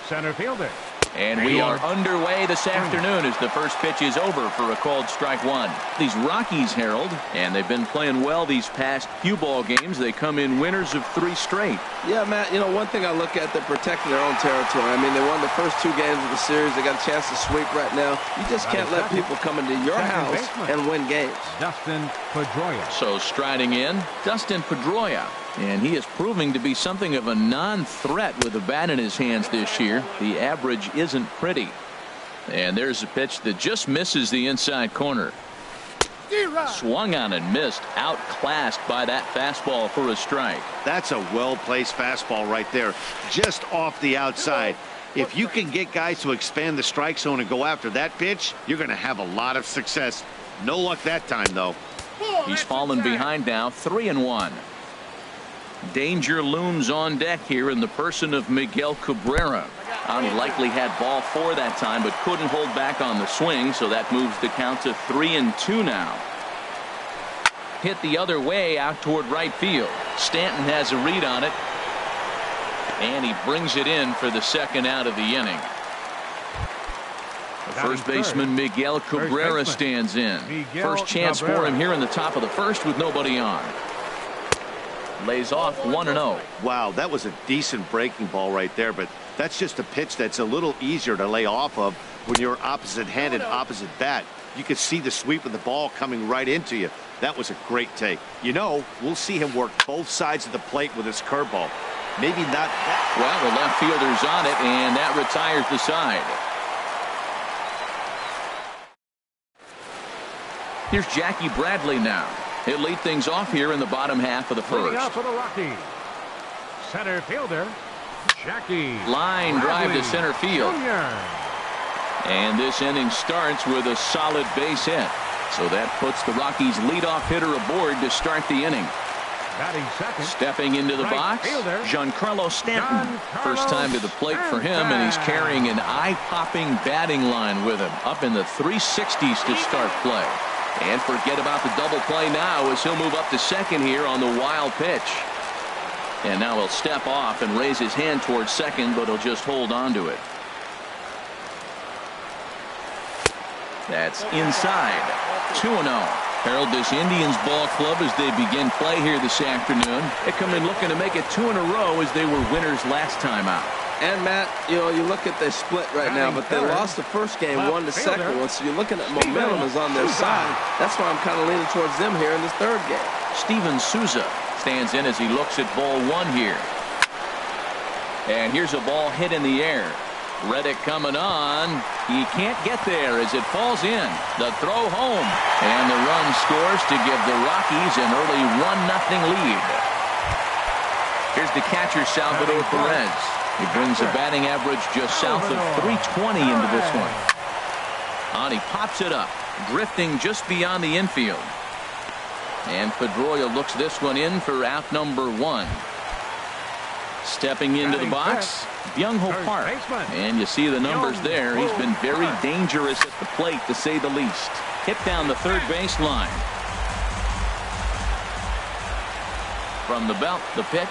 center fielder. And we are underway this afternoon as the first pitch is over for a called strike one. These Rockies, Harold, and they've been playing well these past few ball games. They come in winners of 3 straight. Yeah, Matt, you know, one thing I look at, they're protecting their own territory. I mean, they won the first 2 games of the series. They got a chance to sweep right now. You just can't let people come into your house and win games. Dustin Pedroia. So striding in, Dustin Pedroia. And he is proving to be something of a non-threat with a bat in his hands this year. The average isn't pretty. And there's a pitch that just misses the inside corner. Swung on and missed, outclassed by that fastball for a strike. That's a well-placed fastball right there, just off the outside. If you can get guys to expand the strike zone and go after that pitch, you're going to have a lot of success. No luck that time, though. He's fallen behind now, 3-1. Danger looms on deck here in the person of Miguel Cabrera. He likely had ball 4 that time, but couldn't hold back on the swing, so that moves the count to 3-2 now. Hit the other way out toward right field. Stanton has a read on it, and he brings it in for the second out of the inning. The first baseman Miguel Cabrera stands in. First chance for him here in the top of the first with nobody on. Lays off 1-0. Wow, that was a decent breaking ball right there, but that's just a pitch that's a little easier to lay off of when you're opposite-handed, opposite bat. You could see the sweep of the ball coming right into you. That was a great take. You know, we'll see him work both sides of the plate with his curveball. Maybe not that. Well, the left fielder's on it, and that retires the side. Here's Jackie Bradley now. He'll lead things off here in the bottom half of the first. Leading off for the Rockies, center fielder Jackie Line drive to center field. Jr. And this inning starts with a solid base hit. So that puts the Rockies leadoff hitter aboard to start the inning. Batting second. Stepping into the box, Giancarlo Stanton. First time to the plate for him, and he's carrying an eye-popping batting line with him. Up in the 360s to start play. And forget about the double play now as he'll move up to second here on the wild pitch. And now he'll step off and raise his hand towards second, but he'll just hold on to it. That's inside. 2-0. Harold, this Indians ball club, as they begin play here this afternoon, they come in looking to make it 2 in a row as they were winners last time out. And Matt, you know, you look at the split right now, but they lost the first game, won the second one, so you're looking at momentum is on their side. That's why I'm kind of leaning towards them here in this third game. Steven Souza stands in as he looks at ball 1 here. And here's a ball hit in the air. Reddick coming on. He can't get there as it falls in. The throw home. And the run scores to give the Rockies an early 1-0 lead. Here's the catcher, Salvador Perez. He brings a batting average just south of 320 into this one. And he pops it up, drifting just beyond the infield. And Pedroia looks this one in for out number 1. Stepping into the box, Byung-Ho Park. And you see the numbers there. He's been very dangerous at the plate, to say the least. Hit down the third base line. From the belt, the pitch.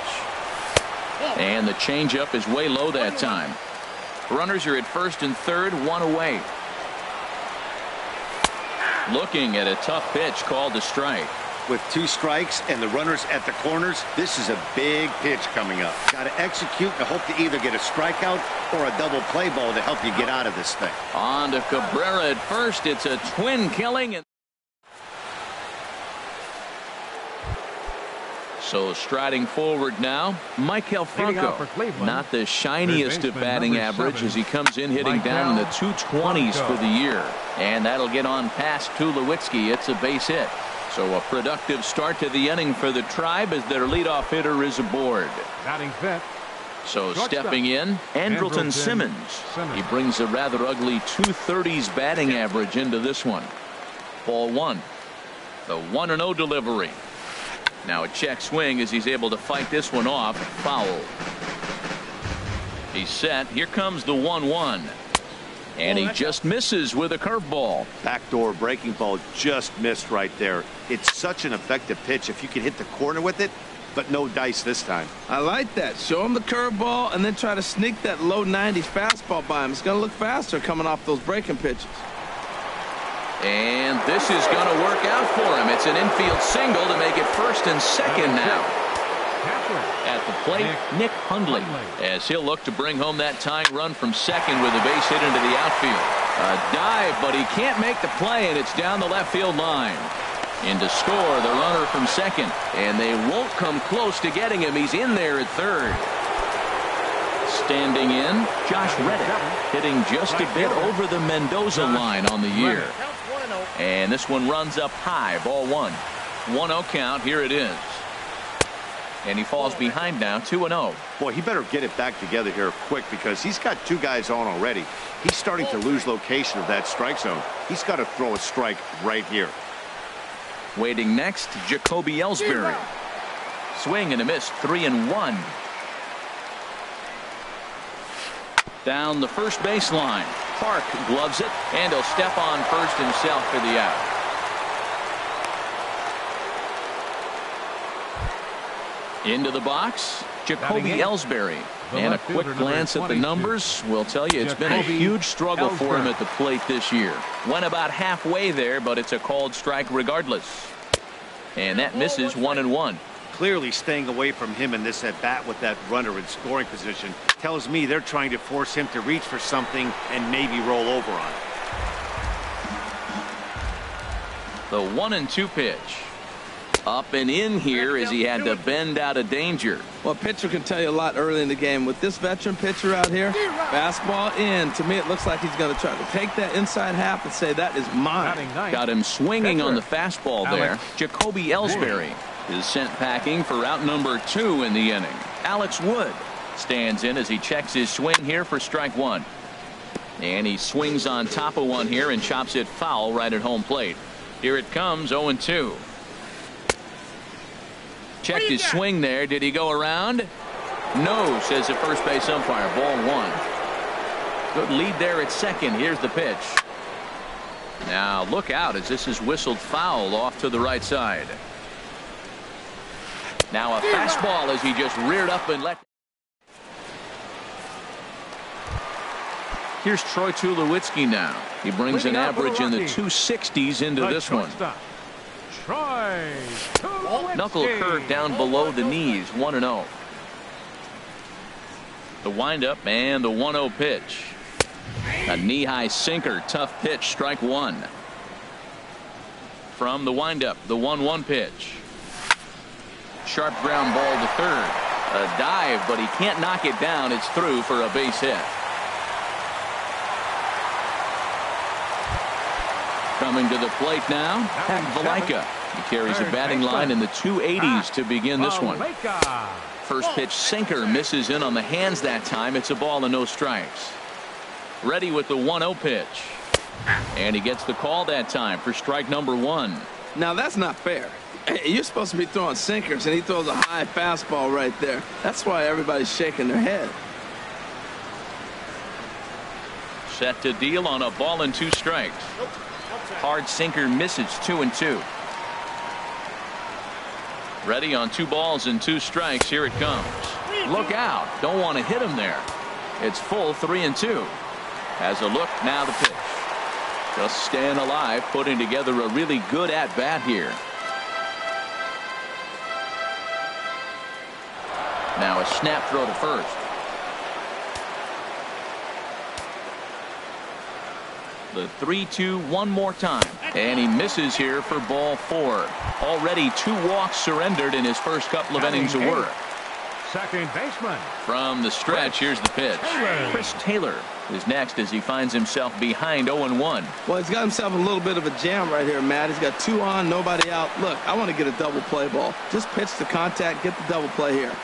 And the changeup is way low that time. Runners are at first and third, 1 away. Looking at a tough pitch called a strike. With 2 strikes and the runners at the corners, this is a big pitch coming up. Got to execute and hope to either get a strikeout or a double play ball to help you get out of this thing. On to Cabrera at first. It's a twin killing. So striding forward now, Michael Franco. Not the shiniest of batting average as he comes in hitting down in the 220s for the year. And that'll get on past Tulowitzki. It's a base hit. So a productive start to the inning for the Tribe as their leadoff hitter is aboard. Batting fifth. So stepping in, Andrelton Simmons. He brings a rather ugly 230s batting average into this one. Ball 1. The 1-0 delivery. Now a check swing as he's able to fight this one off. Foul. He's set. Here comes the 1-1. And he just misses with a curveball. Backdoor breaking ball just missed right there. It's such an effective pitch if you can hit the corner with it, but no dice this time. I like that. Show him the curveball and then try to sneak that low 90s fastball by him. It's going to look faster coming off those breaking pitches. And this is going to work out for him. It's an infield single to make it first and second now. At the plate, Nick Hundley, as he'll look to bring home that tying run from second with a base hit into the outfield. A dive, but he can't make the play, and it's down the left field line. In to score, the runner from second, and they won't come close to getting him. He's in there at third. Standing in, Josh Reddick, hitting just a bit over the Mendoza line on the year. And this one runs up high, ball one. 1-0 count, here it is. And he falls behind now, 2-0. Boy, he better get it back together here quick because he's got two guys on already. He's starting to lose location of that strike zone. He's got to throw a strike right here. Waiting next, Jacoby Ellsbury. Swing and a miss, 3-1. Down the first baseline. Park gloves it, and he'll step on first himself for the out. Into the box, Jacoby Ellsbury. And a quick glance at the numbers will tell you it's been a huge struggle for him at the plate this year. Went about halfway there, but it's a called strike regardless. And that misses 1-1. Clearly staying away from him in this at bat with that runner in scoring position tells me they're trying to force him to reach for something and maybe roll over on it. The 1-2 pitch. Up and in here as he had to bend out of danger. Well, a pitcher can tell you a lot early in the game. With this veteran pitcher out here, fastball in. To me, it looks like he's going to try to take that inside half and say, that is mine. Got him swinging on the fastball there. Jacoby Ellsbury is sent packing for out number 2 in the inning. Alex Wood stands in as he checks his swing here for strike one. And he swings on top of one here and chops it foul right at home plate. Here it comes, 0-2. Checked his swing there. Did he go around? No, says the first base umpire. Ball one. Good lead there at second. Here's the pitch. Now look out as this is whistled foul off to the right side. Now a fastball as he just reared up and let. Here's Troy Tulowitzki now. He brings an average in the 260s into this one. Knuckle curve down below the knees, 1-0. The windup and the 1-0 pitch. A knee-high sinker, tough pitch, strike one. From the windup, the 1-1 pitch. Sharp ground ball to third. A dive, but he can't knock it down. It's through for a base hit. Coming to the plate now, Pat Valaika. He carries a batting line in the 280s to begin this one. First pitch sinker misses in on the hands that time. It's a ball and no strikes. Ready with the 1-0 pitch. And he gets the call that time for strike number one. Now that's not fair. You're supposed to be throwing sinkers, and he throws a high fastball right there. That's why everybody's shaking their head. Set to deal on a ball and 2 strikes. Hard sinker misses, 2-2. Ready on 2 balls and 2 strikes. Here it comes. Look out. Don't want to hit him there. It's full, 3-2. Has a look, now the pitch. Just staying alive, putting together a really good at-bat here. Now a snap throw to first. The 3-2 one more time. And he misses here for ball 4. Already 2 walks surrendered in his first couple of innings of work. Second baseman. From the stretch, here's the pitch. Chris Taylor is next as he finds himself behind 0-1. Well, he's got himself a little bit of a jam right here, Matt. He's got 2 on, nobody out. Look, I want to get a double play ball. Just pitch the contact, get the double play here.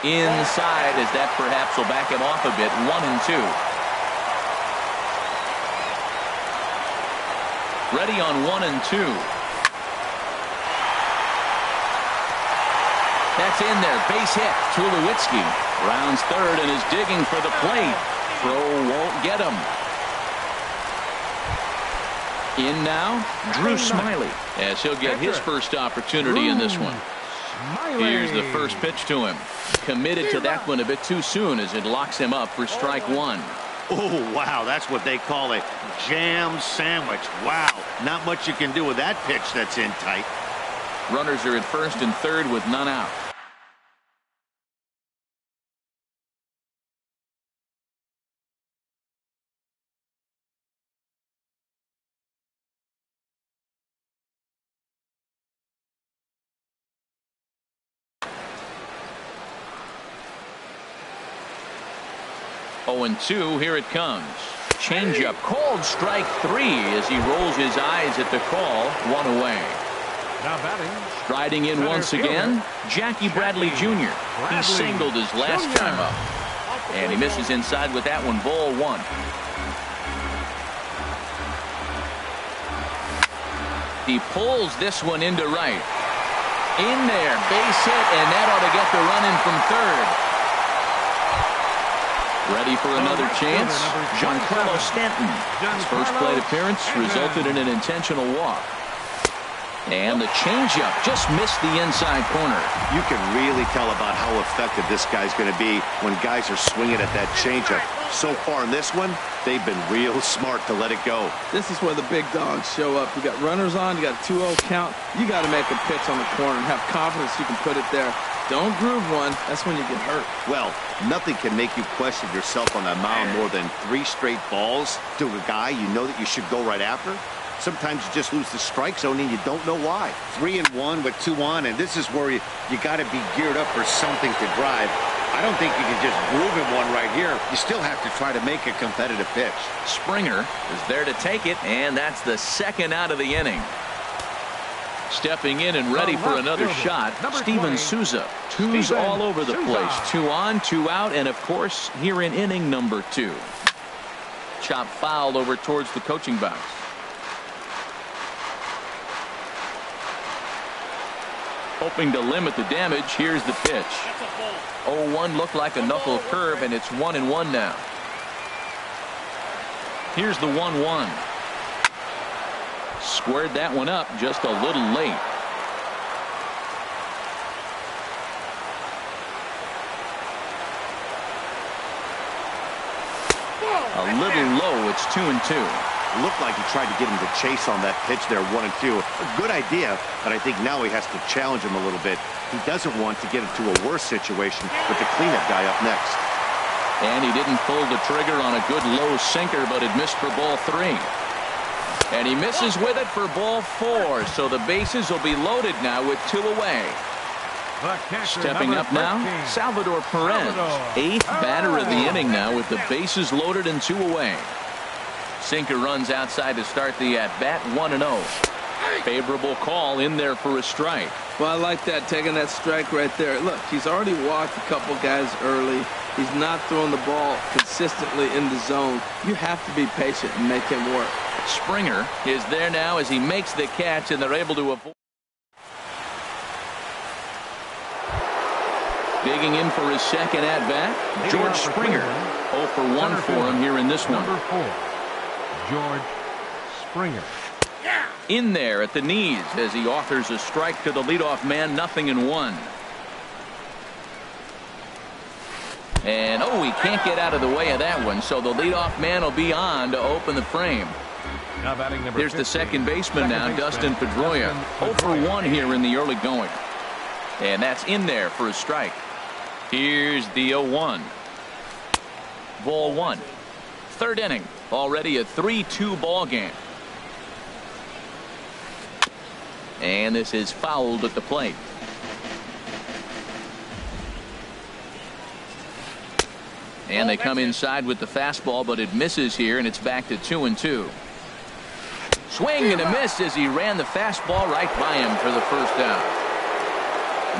inside, as that perhaps will back him off a bit. 1-2. Ready on 1-2. That's in there. Base hit. Tulowitzki rounds third and is digging for the plate. Throw won't get him. In now, Drew Smiley, as he'll get his first opportunity in this one. Here's the first pitch to him. Committed to that one a bit too soon, as it locks him up for strike one. Oh, wow, that's what they call a jam sandwich. Wow, not much you can do with that pitch that's in tight. Runners are at first and third with none out. Oh, 2, here it comes. Changeup, called strike 3 as he rolls his eyes at the call. 1 away. Now batting. Striding in once again, Jackie Bradley Jr. He singled his last time up. And he misses inside with that one. Ball 1. He pulls this one into right. In there, base hit, and that ought to get the run in from third. Ready for another chance? Giancarlo Stanton. His first plate appearance resulted in an intentional walk. And the changeup just missed the inside corner. You can really tell about how effective this guy's going to be when guys are swinging at that changeup. So far in this one, they've been real smart to let it go. This is where the big dogs show up. You got runners on, you got a 2-0 count. You got to make a pitch on the corner and have confidence you can put it there. Don't groove one. That's when you get hurt. Well, nothing can make you question yourself on that mound more than 3 straight balls to a guy you know that you should go right after. Sometimes you just lose the strike zone and you don't know why. 3-1 with 2 on, and this is where you got to be geared up for something to drive. I don't think you can just groove him one right here. You still have to try to make a competitive pitch. Springer is there to take it, and that's the second out of the inning. Stepping in and ready for another shot, Steven Souza. Twos all over the place. 2 on, 2 out, and of course, here in inning number 2. Chop foul over towards the coaching box. Hoping to limit the damage, here's the pitch. 0-1 looked like a knuckle curve, and it's 1-1 now. Here's the 1-1. Squared that one up just a little late. A little low. It's 2-2. It looked like he tried to get him to chase on that pitch there, 1-2. A good idea, but I think now he has to challenge him a little bit. He doesn't want to get into a worse situation with the cleanup guy up next. And he didn't pull the trigger on a good low sinker, but it missed for ball 3. And he misses with it for ball 4. So the bases will be loaded now with 2 away. Stepping up now, Salvador Perez. 8th batter of the inning now with the bases loaded and 2 away. Sinker runs outside to start the at-bat. 1-0. Favorable call in there for a strike. Well, I like that, taking that strike right there. Look, he's already walked a couple guys early. He's not throwing the ball consistently in the zone. You have to be patient and make him work. Springer is there now as he makes the catch, and they're able to avoid. Digging in for his second at-bat, George Springer. 0 for 1 for him here in this one. Number 4, George Springer. In there at the knees as he offers a strike to the leadoff man. 0-1. And oh, he can't get out of the way of that one, so the leadoff man will be on to open the frame. Now batting number Here's 15, the second baseman now, Dustin Pedroia. 0 for 1 here in the early going. And that's in there for a strike. Here's the 0-1. Ball 1. Third inning. Already a 3-2 ball game. And this is fouled at the plate. And they come inside with the fastball, but it misses here, and it's back to 2-2. Swing and a miss as he ran the fastball right by him for the first out.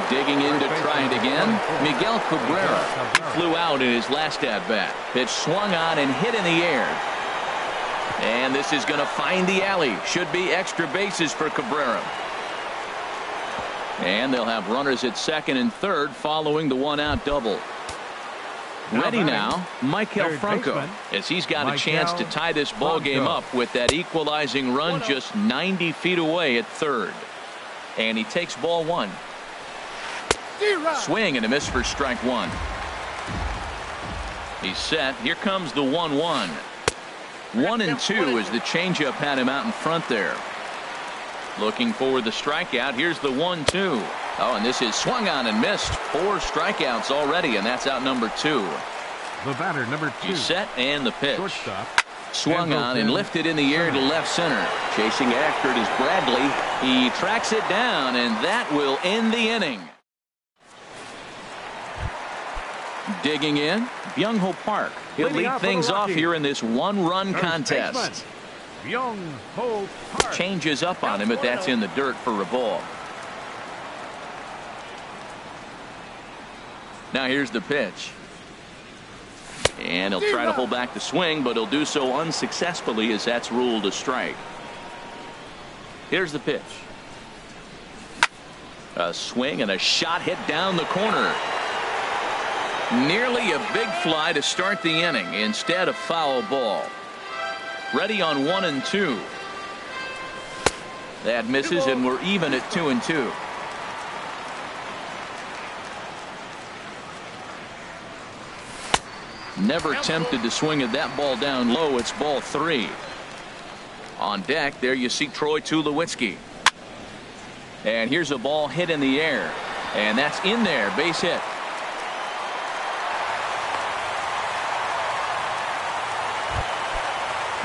Digging in to try it again, Miguel Cabrera. Flew out in his last at-bat. Pitch swung on and hit in the air. And this is going to find the alley. Should be extra bases for Cabrera. And they'll have runners at second and third following the one-out double. Ready now, Michael Franco, as he's got a chance to tie this ball game up with that equalizing run just 90 feet away at third. And he takes ball one. Swing and a miss for strike one. He's set. Here comes the 1-1. 1-2 as the changeup had him out in front there. Looking for the strikeout. Here's the 1-2. Oh, and this is swung on and missed. 4 strikeouts already, and that's out number 2. The batter, number 2. He's set, and the pitch. Shortstop. Swung on and lifted in the air to left center. Chasing after it is Bradley. He tracks it down, and that will end the inning. Digging in, Byung-Ho Park. He'll lead things off here in this one-run contest. Byung-Ho Park. Changes up on him, but that's in the dirt for a ball. Now here's the pitch. And he'll try to hold back the swing, but he'll do so unsuccessfully as that's ruled a strike. Here's the pitch. A swing and a shot hit down the corner. Nearly a big fly to start the inning. Instead, a foul ball. Ready on 1-2. That misses, and we're even at 2-2. Never tempted to swing at that ball down low. It's ball 3. On deck, there you see Troy Tulowitzki. And here's a ball hit in the air. And that's in there. Base hit.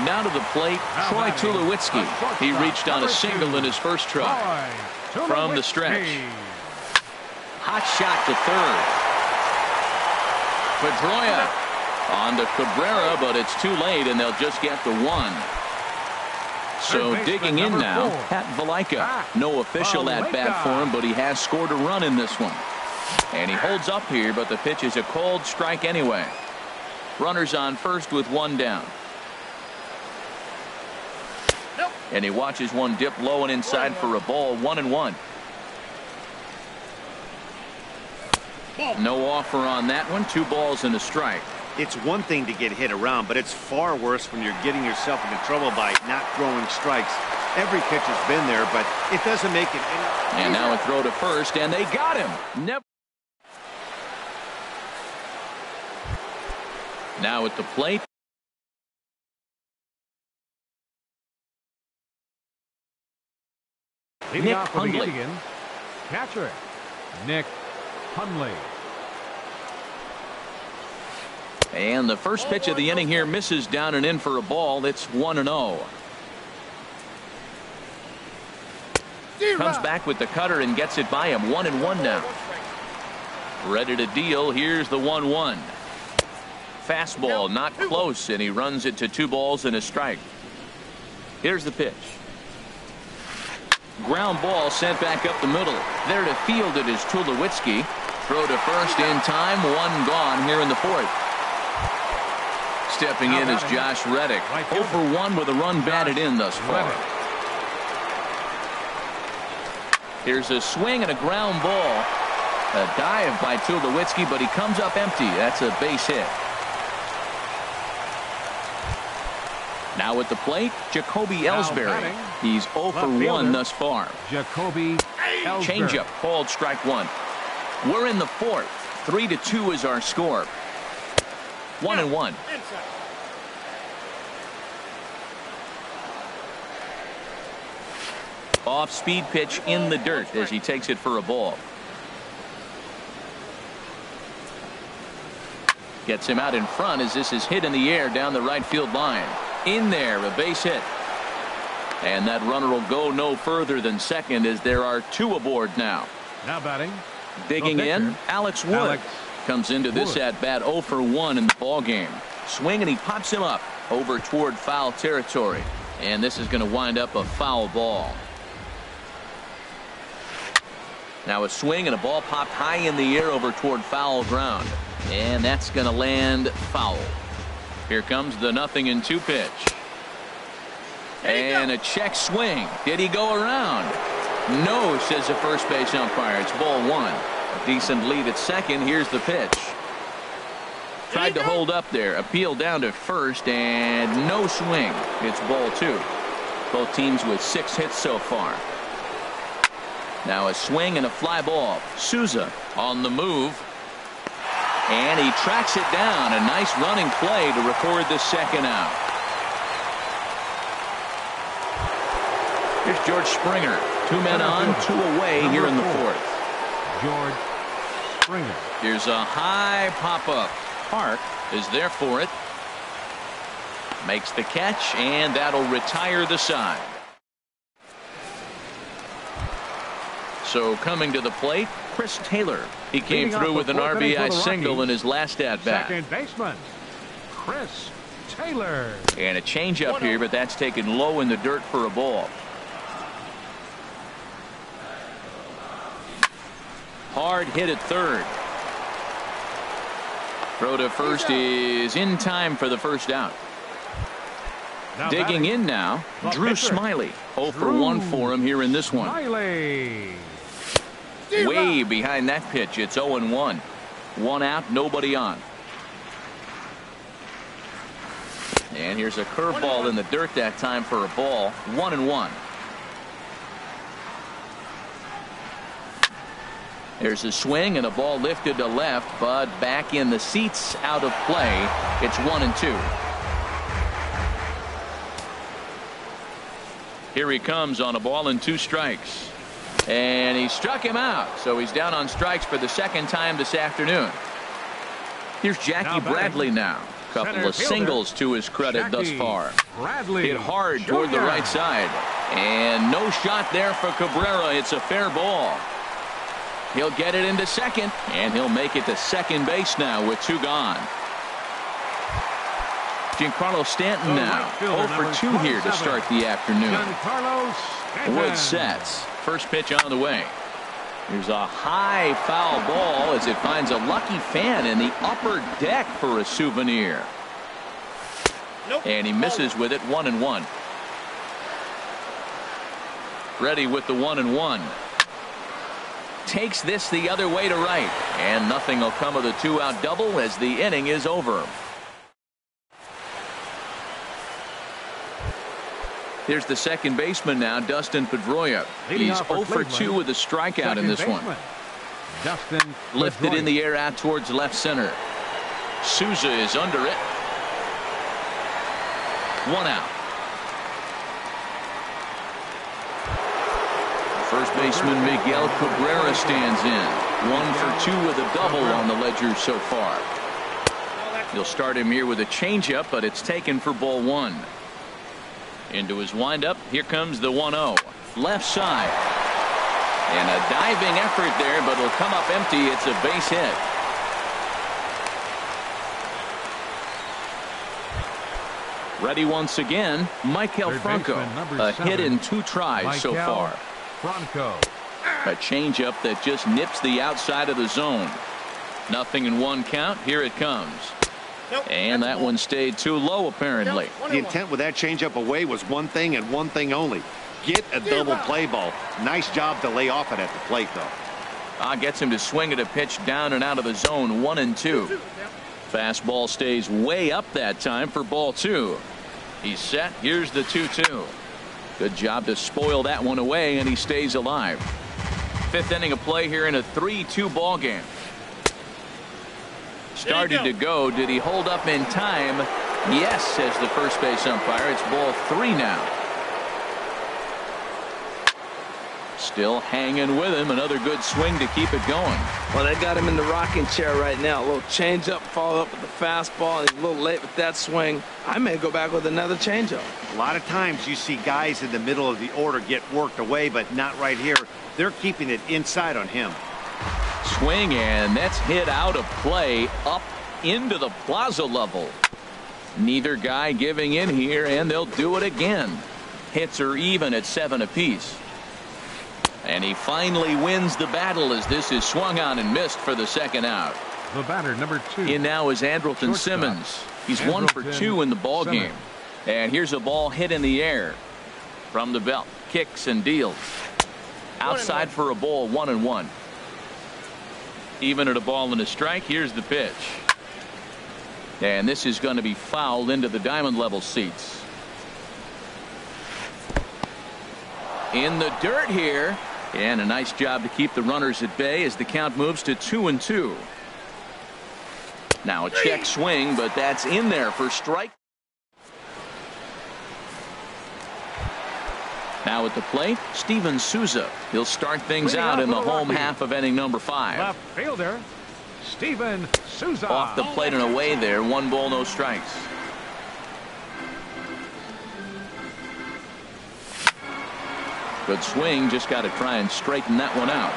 Now to the plate, Troy Tulowitzki. He reached on a single in his first try. From the stretch. Hot shot to third. Pedroia on to Cabrera, but it's too late, and they'll just get the 1. So digging in now, Pat Valaika. No official at-bat for him, but he has scored a run in this one. And he holds up here, but the pitch is a called strike anyway. Runners on first with 1 down. And he watches one dip low and inside for a ball. 1-1. No offer on that one. 2 balls and a strike. It's one thing to get hit around, but it's far worse when you're getting yourself into trouble by not throwing strikes. Every pitch has been there, but it doesn't make it any. And now a throw to first, and they got him. Never. Now at the plate. Nick Hundley. Catcher, Nick Hundley. And the first pitch of the inning here misses down and in for a ball. It's 1-0. Comes back with the cutter and gets it by him. 1-1 now. Ready to deal. Here's the 1-1. Fastball not close, and he runs it to 2 balls and a strike. Here's the pitch. Ground ball sent back up the middle. There to field it is Tulowitzki. Throw to first in time. 1 gone here in the 4th. Stepping in is Josh Reddick. 0 for 1 with a run batted in thus far. Here's a swing and a ground ball. A dive by Tulowitzki, but he comes up empty. That's a base hit. Now at the plate, Jacoby Ellsbury. He's 0 for 1 thus far. Jacoby Ellsbury. Changeup called strike 1. We're in the 4th. 3-2 is our score. 1-1. Off speed pitch in the dirt as he takes it for a ball. Gets him out in front as this is hit in the air down the right field line. In there, a base hit. And that runner will go no further than second as there are 2 aboard now. Now batting. Digging in, Alex Wood. Comes into this at-bat 0 for 1 in the ball game. Swing and he pops him up over toward foul territory. And this is going to wind up a foul ball. Now a swing and a ball popped high in the air over toward foul ground. And that's going to land foul. Here comes the 0-2 pitch. And a check swing. Did he go around? No, says the first base umpire. It's ball one. A decent lead at second. Here's the pitch. Tried to hold up there. Appeal down to first and no swing. It's ball two. Both teams with 6 hits so far. Now a swing and a fly ball. Souza on the move. And he tracks it down. A nice running play to record the second out. Here's George Springer. 2 men on, 2 away here in the fourth. George Springer. Here's a high pop-up. Park is there for it. Makes the catch, and that'll retire the side. So coming to the plate, Chris Taylor. He came through with an RBI single in his last at-bat. Second baseman, Chris Taylor. And a changeup here, but that's taken low in the dirt for a ball. Hard hit at third. Throw to first is in time for the first out. Digging in now, Drew Smiley. 0 for 1 for him here in this one. Smiley. Way behind that pitch. It's 0-1. 1 out, nobody on. And here's a curveball in the dirt that time for a ball. 1-1. There's a swing and a ball lifted to left, but back in the seats, out of play. It's 1-2. Here he comes on a ball and 2 strikes. And he struck him out, so he's down on strikes for the second time this afternoon. Here's Jackie Bradley now. Couple of singles to his credit thus far. Hit hard toward the right side. And no shot there for Cabrera. It's a fair ball. He'll get it into second, and he'll make it to second base now with 2 gone. Giancarlo Stanton now 0 for 2 here to start the afternoon. Wood sets. First pitch on the way. Here's a high foul ball as it finds a lucky fan in the upper deck for a souvenir. And he misses with it. 1-1. Ready with the 1-1. Takes this the other way to right, and nothing will come of the 2-out double as the inning is over. Here's the second baseman now, Dustin Pedroia. He's 0 for 2 with a strikeout in this one. Dustin lifted in the air out towards left center. Souza is under it. 1 out. First baseman Miguel Cabrera stands in. 1 for 2 with a double on the ledger so far. He'll start him here with a changeup, but it's taken for ball 1. Into his windup. Here comes the 1-0. Left side. And a diving effort there, but it'll come up empty. It's a base hit. Ready once again, Michael Franco. A hit in 2 tries so far. Franco. A changeup that just nips the outside of the zone. 0-1 count. Here it comes. And that one stayed too low, apparently. The intent with that changeup away was one thing and one thing only. Get a double play ball. Nice job to lay off it at the plate, though. Gets him to swing at a pitch down and out of the zone. 1-2. Fastball stays way up that time for ball 2. He's set. Here's the 2-2. Good job to spoil that one away, and he stays alive. 5th inning of play here in a 3-2 ball game. Started to go. Did he hold up in time? Yes, says the first base umpire. It's ball 3 now. Still hanging with him. Another good swing to keep it going. Well, they got him in the rocking chair right now. A little changeup, followed up with the fastball. He's a little late with that swing. I may go back with another changeup. A lot of times you see guys in the middle of the order get worked away, but not right here. They're keeping it inside on him. Swing, and that's hit out of play up into the plaza level. Neither guy giving in here, and they'll do it again. Hits are even at 7 apiece. And he finally wins the battle as this is swung on and missed for the second out. The batter, number 2. In now is Andrelton Shortstop, Simmons. He's 1 for 2 in the ball game. And here's a ball hit in the air from the belt. Kicks and deals. Outside for a ball, 1-1. Even at a ball and a strike. Here's the pitch. And this is going to be fouled into the diamond level seats. In the dirt here. And a nice job to keep the runners at bay as the count moves to 2-2. Now a check swing, but that's in there for strike. Now at the plate, Steven Souza. He'll start things out in the home half of inning number 5. Left fielder, Steven Souza. Off the plate and away there. 1 ball, no strikes. Good swing. Just got to try and straighten that one out.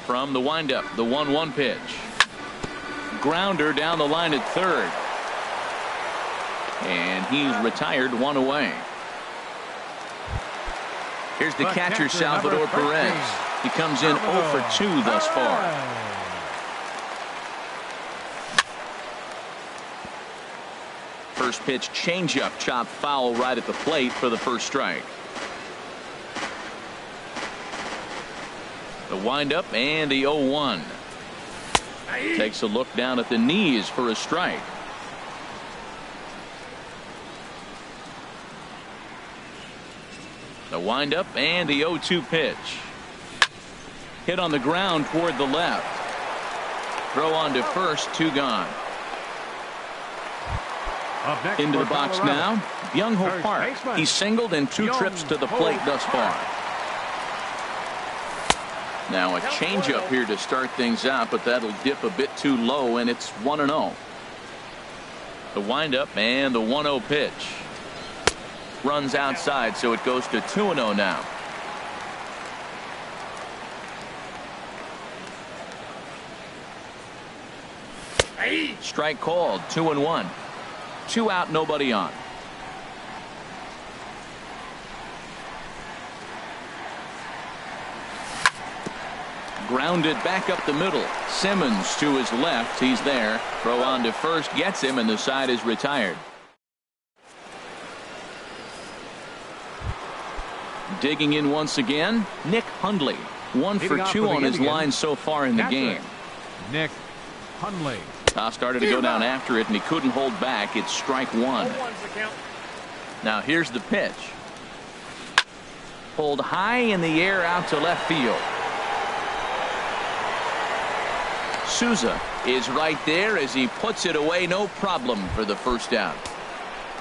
From the windup, the 1-1 pitch. Grounder down the line at third. And he's retired, 1 away. Here's the catcher, Salvador Perez. He comes in 0 for 2 thus far. First pitch changeup, chopped foul right at the plate for the first strike. The windup and the 0-1. Takes a look down at the knees for a strike. The windup and the 0-2 pitch. Hit on the ground toward the left. Throw on to first, 2 gone. Into the box now, Byung-Ho Park. He's singled in 2 trips to the plate thus far. Now a changeup here to start things out, but that'll dip a bit too low, and it's 1-0. The windup and the 1-0 pitch. Runs outside, so it goes to 2-0 now. Strike called, 2-1. 2 out, nobody on. Grounded back up the middle. Simmons to his left. He's there. Throw on to first. Gets him, and the side is retired. Digging in once again, Nick Hundley. 1 for 2 on his line so far in the game. Nick Hundley. Started to go down after it, and he couldn't hold back. It's strike 1. Now here's the pitch. Pulled high in the air out to left field. Souza is right there as he puts it away, no problem for the first out.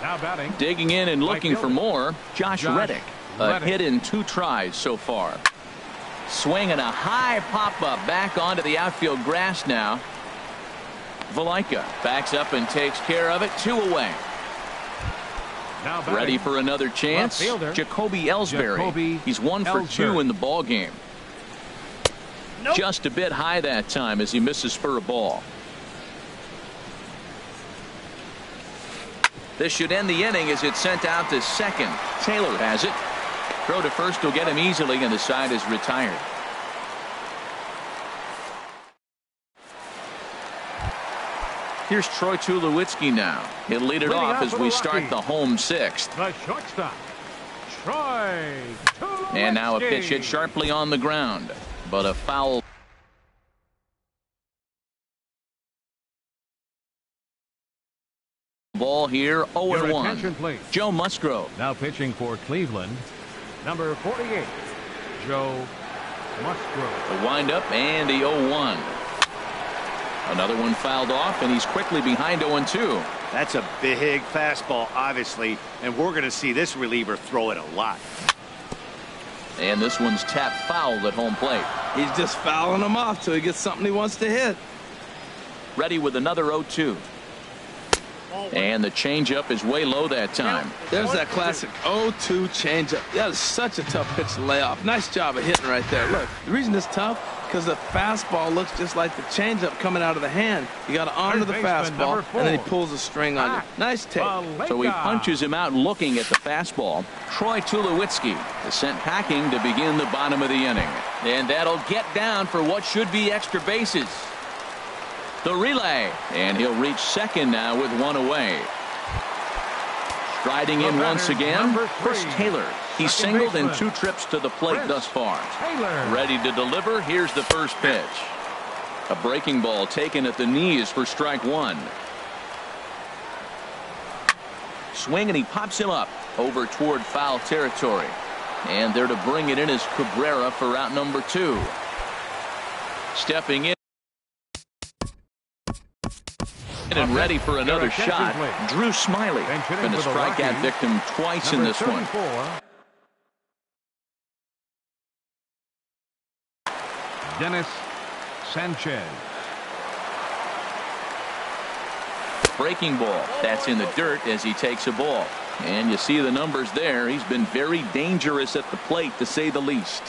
Now batting. Digging in and looking for more, Josh Reddick. A hit in 2 tries so far. Swinging a high pop-up back onto the outfield grass now. Valaika backs up and takes care of it. 2 away. Now ready for another chance. Jacoby Ellsbury. He's 1 for 2 in the ball game. Nope. Just a bit high that time as he misses for a ball. This should end the inning as it's sent out to second. Taylor has it. Throw to first will get him easily, and the side is retired. Here's Troy Tulowitzki now. He'll lead it off as we start the home 6th. The shortstop, Troy Tulowitzki. And now a pitch hit sharply on the ground, but a foul. Ball here, 0-1. Joe Musgrove. Now pitching for Cleveland, number 48, Joe Musgrove. The windup and the 0-1. Another one fouled off, and he's quickly behind 0-2. That's a big fastball, obviously, and we're going to see this reliever throw it a lot. And this one's tapped foul at home plate. He's just fouling him off till he gets something he wants to hit. Ready with another 0-2. And the changeup is way low that time. There's that classic 0-2 changeup. That is such a tough pitch to lay off. Nice job of hitting right there. Look, the reason it's tough, because the fastball looks just like the changeup coming out of the hand. You got to honor the fastball, and then he pulls the string on you. Nice take. So he punches him out looking at the fastball. Troy Tulowitzki is sent packing to begin the bottom of the inning. And that'll get down for what should be extra bases. The relay, and he'll reach second now with one away. Striding in once again, Chris Taylor. He's singled in 2 trips to the plate thus far. Ready to deliver. Here's the first pitch. A breaking ball taken at the knees for strike 1. Swing, and he pops him up over toward foul territory. And there to bring it in is Cabrera for out number 2. Stepping in and ready for another shot, Drew Smiley. Been a strikeout victim twice in this one. Dennis Sanchez. Breaking ball. That's in the dirt as he takes a ball. And you see the numbers there. He's been very dangerous at the plate, to say the least.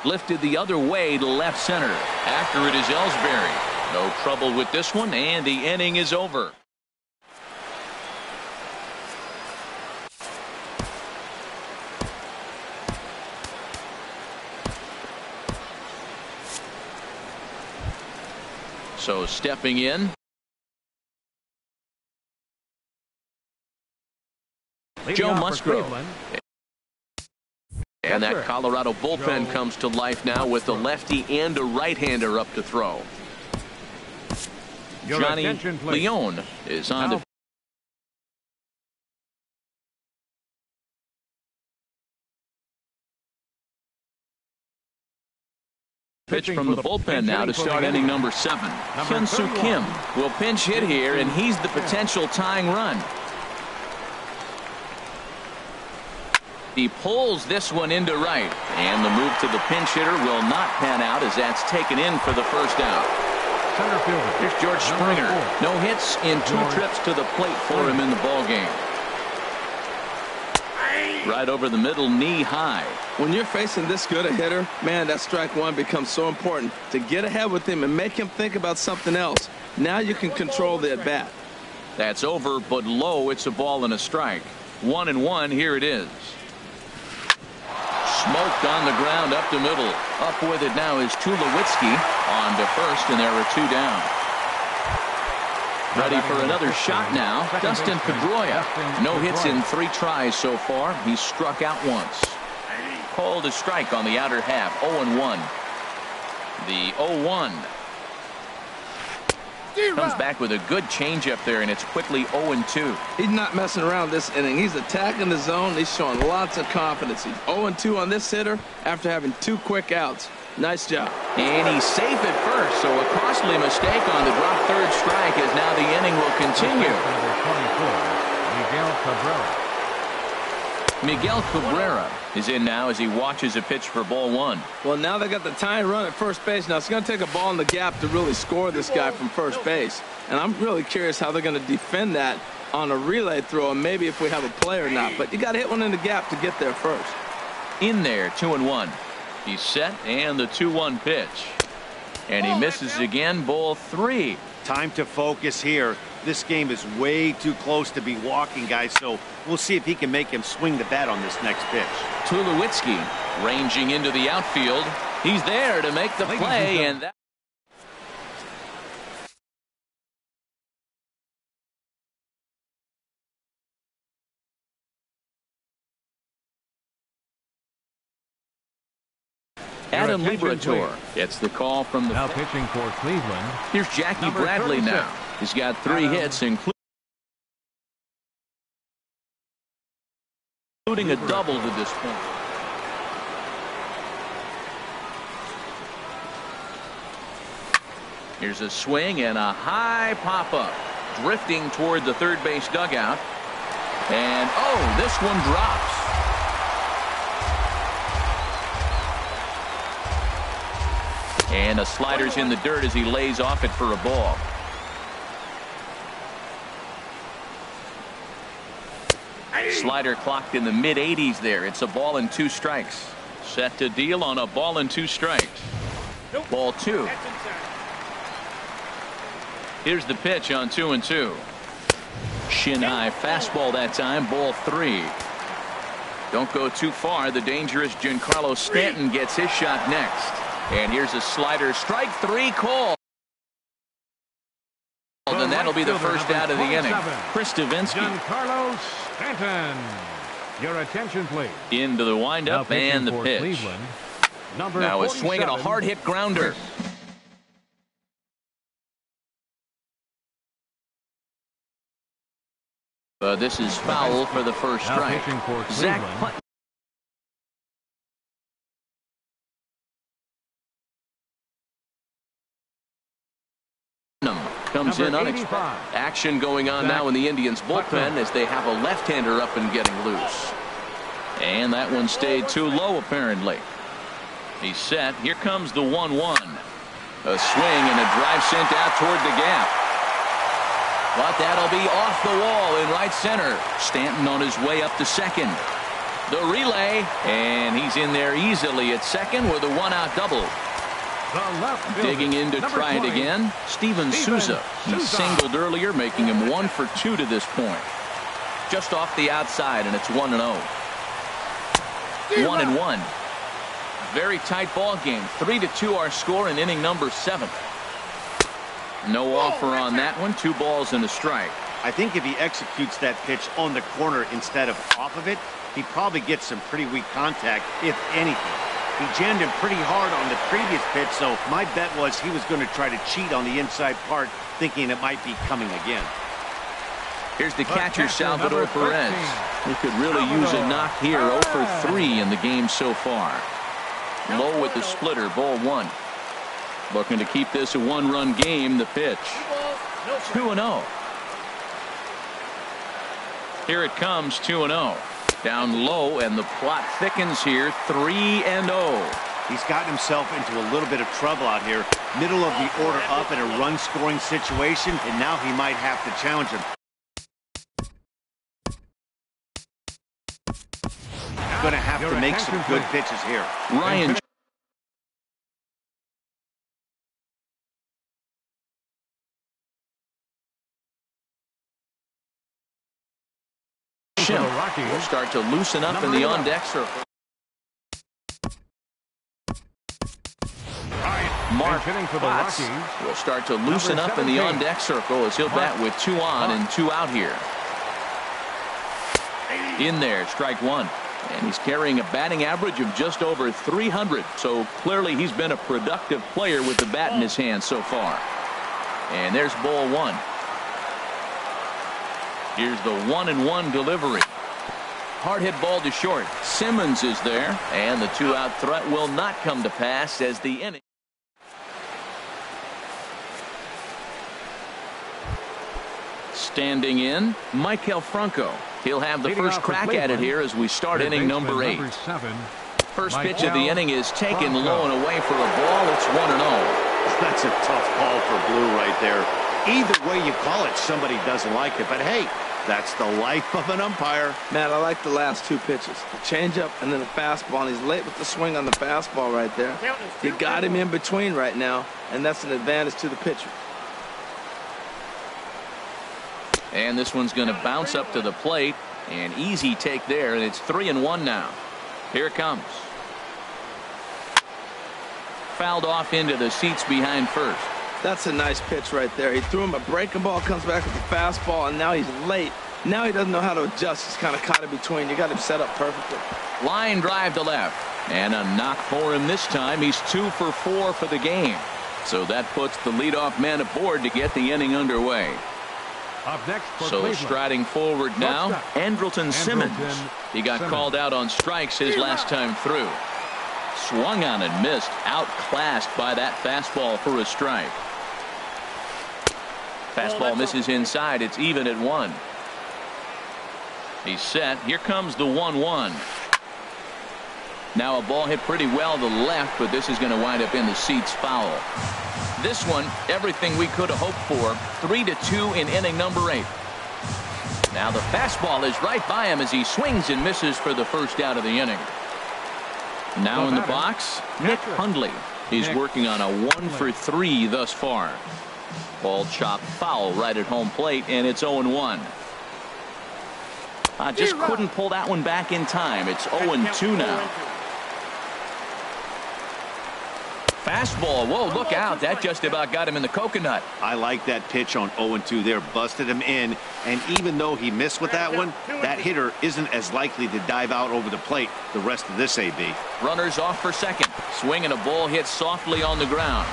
Lifted the other way to left center. After it is Ellsbury. No trouble with this one, and the inning is over. So stepping in. Joe Musgrove. And that Colorado bullpen comes to life now with a lefty and a right-hander up to throw. Johnny Leone is on to pitch from the bullpen now to start inning number 7. Hyun-Soo Kim will pinch hit here, and he's the potential tying run. He pulls this one into right, and the move to the pinch hitter will not pan out as that's taken in for the first out. Center fielder. Here's George Springer. No hits in 2 trips to the plate for him in the ball game. Right over the middle, knee high. When you're facing this good a hitter, man, that strike 1 becomes so important to get ahead with him and make him think about something else. Now you can control the at bat. That's over, but low. It's a ball and a strike. 1-1. Here it is. Smoked on the ground up the middle. Up with it now is Tulowitzki on to first, and there are 2 down. Ready for another shot now. Dustin Pedroia. No hits in 3 tries so far. He's struck out once. Called a strike on the outer half. 0-1. The 0-1. Comes back with a good changeup there, and it's quickly 0-2. He's not messing around this inning. He's attacking the zone. He's showing lots of confidence. He's 0-2 on this hitter after having 2 quick outs. Nice job. And he's safe at first, so a costly mistake on the drop third strike as now the inning will continue. Miguel Cabrera is in now as he watches a pitch for ball 1. Well, now they got the tying run at first base. Now it's going to take a ball in the gap to really score this guy from first base. And I'm really curious how they're going to defend that on a relay throw, and maybe if we have a play or not. But you got to hit one in the gap to get there first. In there, 2-1. He's set, and the 2-1 pitch. And he misses again, ball 3. Time to focus here. This game is way too close to be walking, guys, so we'll see if he can make him swing the bat on this next pitch. Tulowitzki ranging into the outfield. He's there to make the play, and that Adam Liberatore gets the call from the now pitching for Cleveland. Here's Jackie Bradley 36. Now. He's got 3 hits, including a double to this point. Here's a swing and a high pop-up. Drifting toward the third base dugout. And, oh, this one drops. And a slider's in the dirt as he lays off it for a ball. Slider clocked in the mid-80s there. It's a ball and 2 strikes. Set to deal on a ball and 2 strikes. Ball 2. Here's the pitch on 2-2. Shin high fastball that time. Ball 3. Don't go too far. The dangerous Giancarlo Stanton gets his shot next. And here's a slider. Strike 3 call. And that'll be the first out of the inning. Chris Davinsky. Giancarlo Stanton. Your attention, please. Into the windup and the pitch. Cleveland, now a swing and a hard hit grounder. This is foul for the first strike. Zach Putnam comes in unexpected. Action going on now in the Indians bullpen as they have a left-hander up and getting loose. And that one stayed too low apparently. He's set. Here comes the 1-1. A swing and a drive sent out toward the gap. But that'll be off the wall in right center. Stanton on his way up to second. The relay, and he's in there easily at second with a 1-out double. Digging in to try it again, Steven Souza. He singled earlier, making him 1 for 2 to this point. Just off the outside, and it's 1-0. 1-1. Very tight ball game. 3-2 our score in inning number 7. No offer on that one. 2 balls and a strike. I think if he executes that pitch on the corner instead of off of it, he probably gets some pretty weak contact, if anything. He jammed him pretty hard on the previous pitch, so my bet was he was going to try to cheat on the inside part, thinking it might be coming again. Here's the catcher, Salvador Perez. He could really use a knock here. 0 for 3 in the game so far. Low with the splitter, ball 1. Looking to keep this a 1-run game. The pitch. 2-0. Here it comes, 2-0. Down low, and the plot thickens here. 3-0. He's gotten himself into a little bit of trouble out here. Middle of the order up in a run-scoring situation, and now he might have to challenge him. Going to have to make some good pitches here. Ryan will start to loosen up in the on-deck circle. Mark Potts will start to loosen up in the on-deck circle as he'll bat with 2 on and 2 out here. In there, strike 1. And he's carrying a batting average of just over 300. So clearly he's been a productive player with the bat in his hand so far. And there's ball 1. Here's the 1-1 delivery. Hard hit ball to short. Simmons is there. And the 2-out threat will not come to pass as the inning. Standing in, Maikel Franco. He'll have the first crack at it here as we start inning number 8. First pitch of the inning is taken low and away for a ball. It's 1-0. That's a tough call for Blue right there. Either way you call it, somebody doesn't like it. But hey, that's the life of an umpire. Matt, I like the last 2 pitches. The changeup and then the fastball. And he's late with the swing on the fastball right there. You got him in between right now, and that's an advantage to the pitcher. And this one's going to bounce up to the plate. An easy take there, and it's 3-1 now. Here it comes. Fouled off into the seats behind first. That's a nice pitch right there. He threw him a breaking ball, comes back with the fastball, and now he's late. Now he doesn't know how to adjust. He's kind of caught in between. You got him set up perfectly. Line drive to left. And a knock for him this time. He's 2 for 4 for the game. So that puts the leadoff man aboard to get the inning underway. Up next for so Cleveland. Striding forward now, Andrelton Simmons. He got called out on strikes his last time through. Swung on and missed. Outclassed by that fastball for a strike. Fastball misses inside. It's even at 1. He's set. Here comes the 1-1. Now a ball hit pretty well to the left, but this is going to wind up in the seats foul. This one, everything we could have hoped for. 3-2 in inning number 8. Now the fastball is right by him as he swings and misses for the first out of the inning. Now in the box, Nick Hundley. He's working on a 1 for 3 thus far. Ball chopped foul right at home plate, and it's 0-1. Just couldn't pull that one back in time. It's 0-2 now. Fastball. Whoa, look out. That just about got him in the coconut. I like that pitch on 0-2 there. Busted him in. And even though he missed with that one, that hitter isn't as likely to dive out over the plate the rest of this AB. Runners off for second. Swing and a ball hit softly on the ground.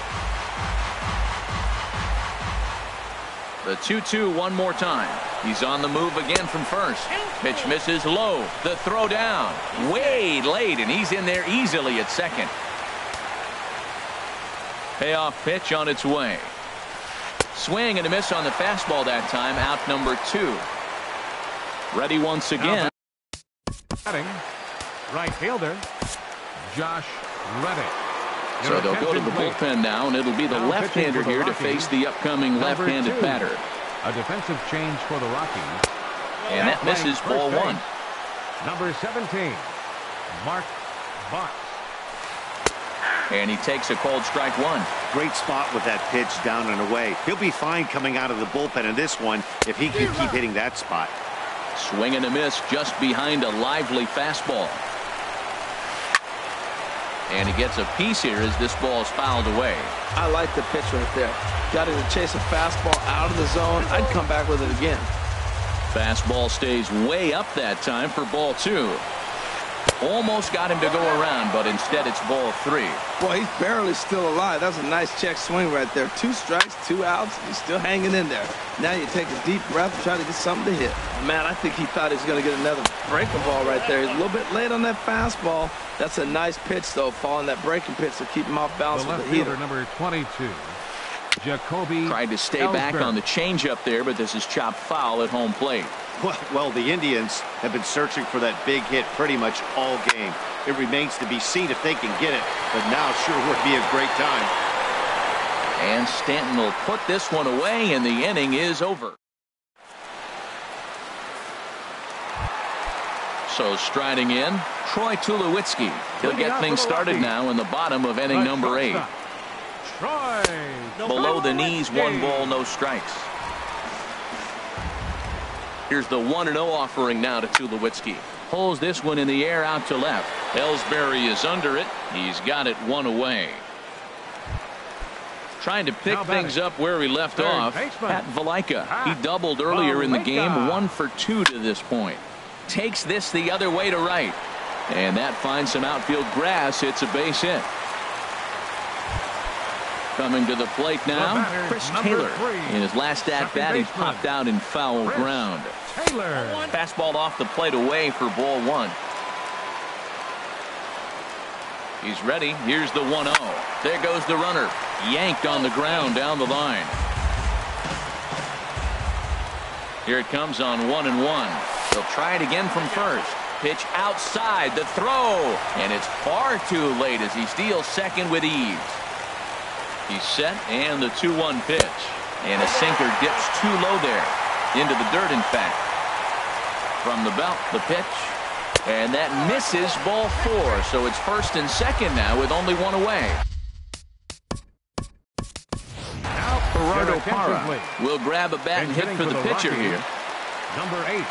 The 2-2 one more time. He's on the move again from first. Pitch misses low. The throw down. Way late, and he's in there easily at second. Payoff pitch on its way. Swing and a miss on the fastball that time. Out number 2. Ready once again. Right fielder, Josh Reddick. So they'll go to the bullpen now, and it'll be the left-hander here to face the upcoming left-handed batter. A defensive change for the Rockies. And that misses ball 1. Number 17, Mark Buck. And he takes a cold strike 1. Great spot with that pitch down and away. He'll be fine coming out of the bullpen in this one if he can keep hitting that spot. Swing and a miss just behind a lively fastball. And he gets a piece here as this ball is fouled away. I like the pitch right there. Got him to chase a fastball out of the zone. I'd come back with it again. Fastball stays way up that time for ball 2. Almost got him to go around, but instead it's ball 3. Boy, he's barely still alive. That's a nice check swing right there. 2 strikes, 2 outs. He's still hanging in there. Now you take a deep breath and try to get something to hit. Man, I think he thought he was going to get another breaking ball right there. He's a little bit late on that fastball. That's a nice pitch, though, following that breaking pitch to keep him off balance with the heater. Number 22, Jacoby. Tried to stay back on the changeup there, but this is chopped foul at home plate. Well, the Indians have been searching for that big hit pretty much all game. It remains to be seen if they can get it, but now sure would be a great time. And Stanton will put this one away, and the inning is over. So striding in, Troy Tulowitzki. He'll get things started now in the bottom of inning number 8. Below the knees, 1 ball, no strikes. Here's the 1-0 offering now to Tulowitzki. Pulls this one in the air out to left. Ellsbury is under it. He's got it 1 away. Trying to pick things up where he left off. Pat Valaika. He doubled earlier in the game. 1 for 2 to this point. Takes this the other way to right. And that finds some outfield grass. It's a base hit. Coming to the plate now, Chris Taylor. In his last at-bat, he popped out in foul ground. Fastball off the plate away for ball 1. He's ready. Here's the 1-0. There goes the runner. Yanked on the ground down the line. Here it comes on 1-1. They'll try it again from first. Pitch outside, the throw. And it's far too late as he steals second with ease. He's set, and the 2-1 pitch. And a sinker dips too low there. Into the dirt, in fact. From the belt, the pitch. And that misses ball 4. So it's first and second now with only 1 away. Gerardo Parra will grab a bat and hit for the pitcher here. Number 8,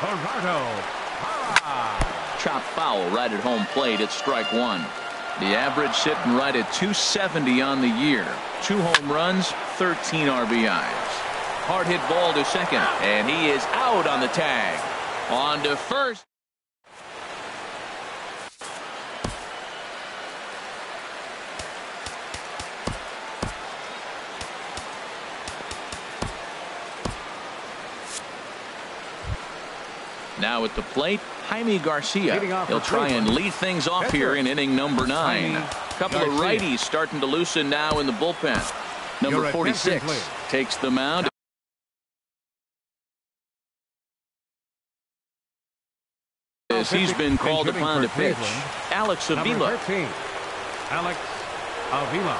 Gerardo Parra. Chopped foul right at home plate. It's strike 1. The average sitting right at 270 on the year. 2 home runs, 13 RBIs. Hard hit ball to second, and he is out on the tag. On to first. Now at the plate, Jaime Garcia. He'll try and lead things off here in inning number 9. A couple of righties starting to loosen now in the bullpen. Number 46 takes the mound. As he's been called upon to pitch, Alex Avila. Alex Avila.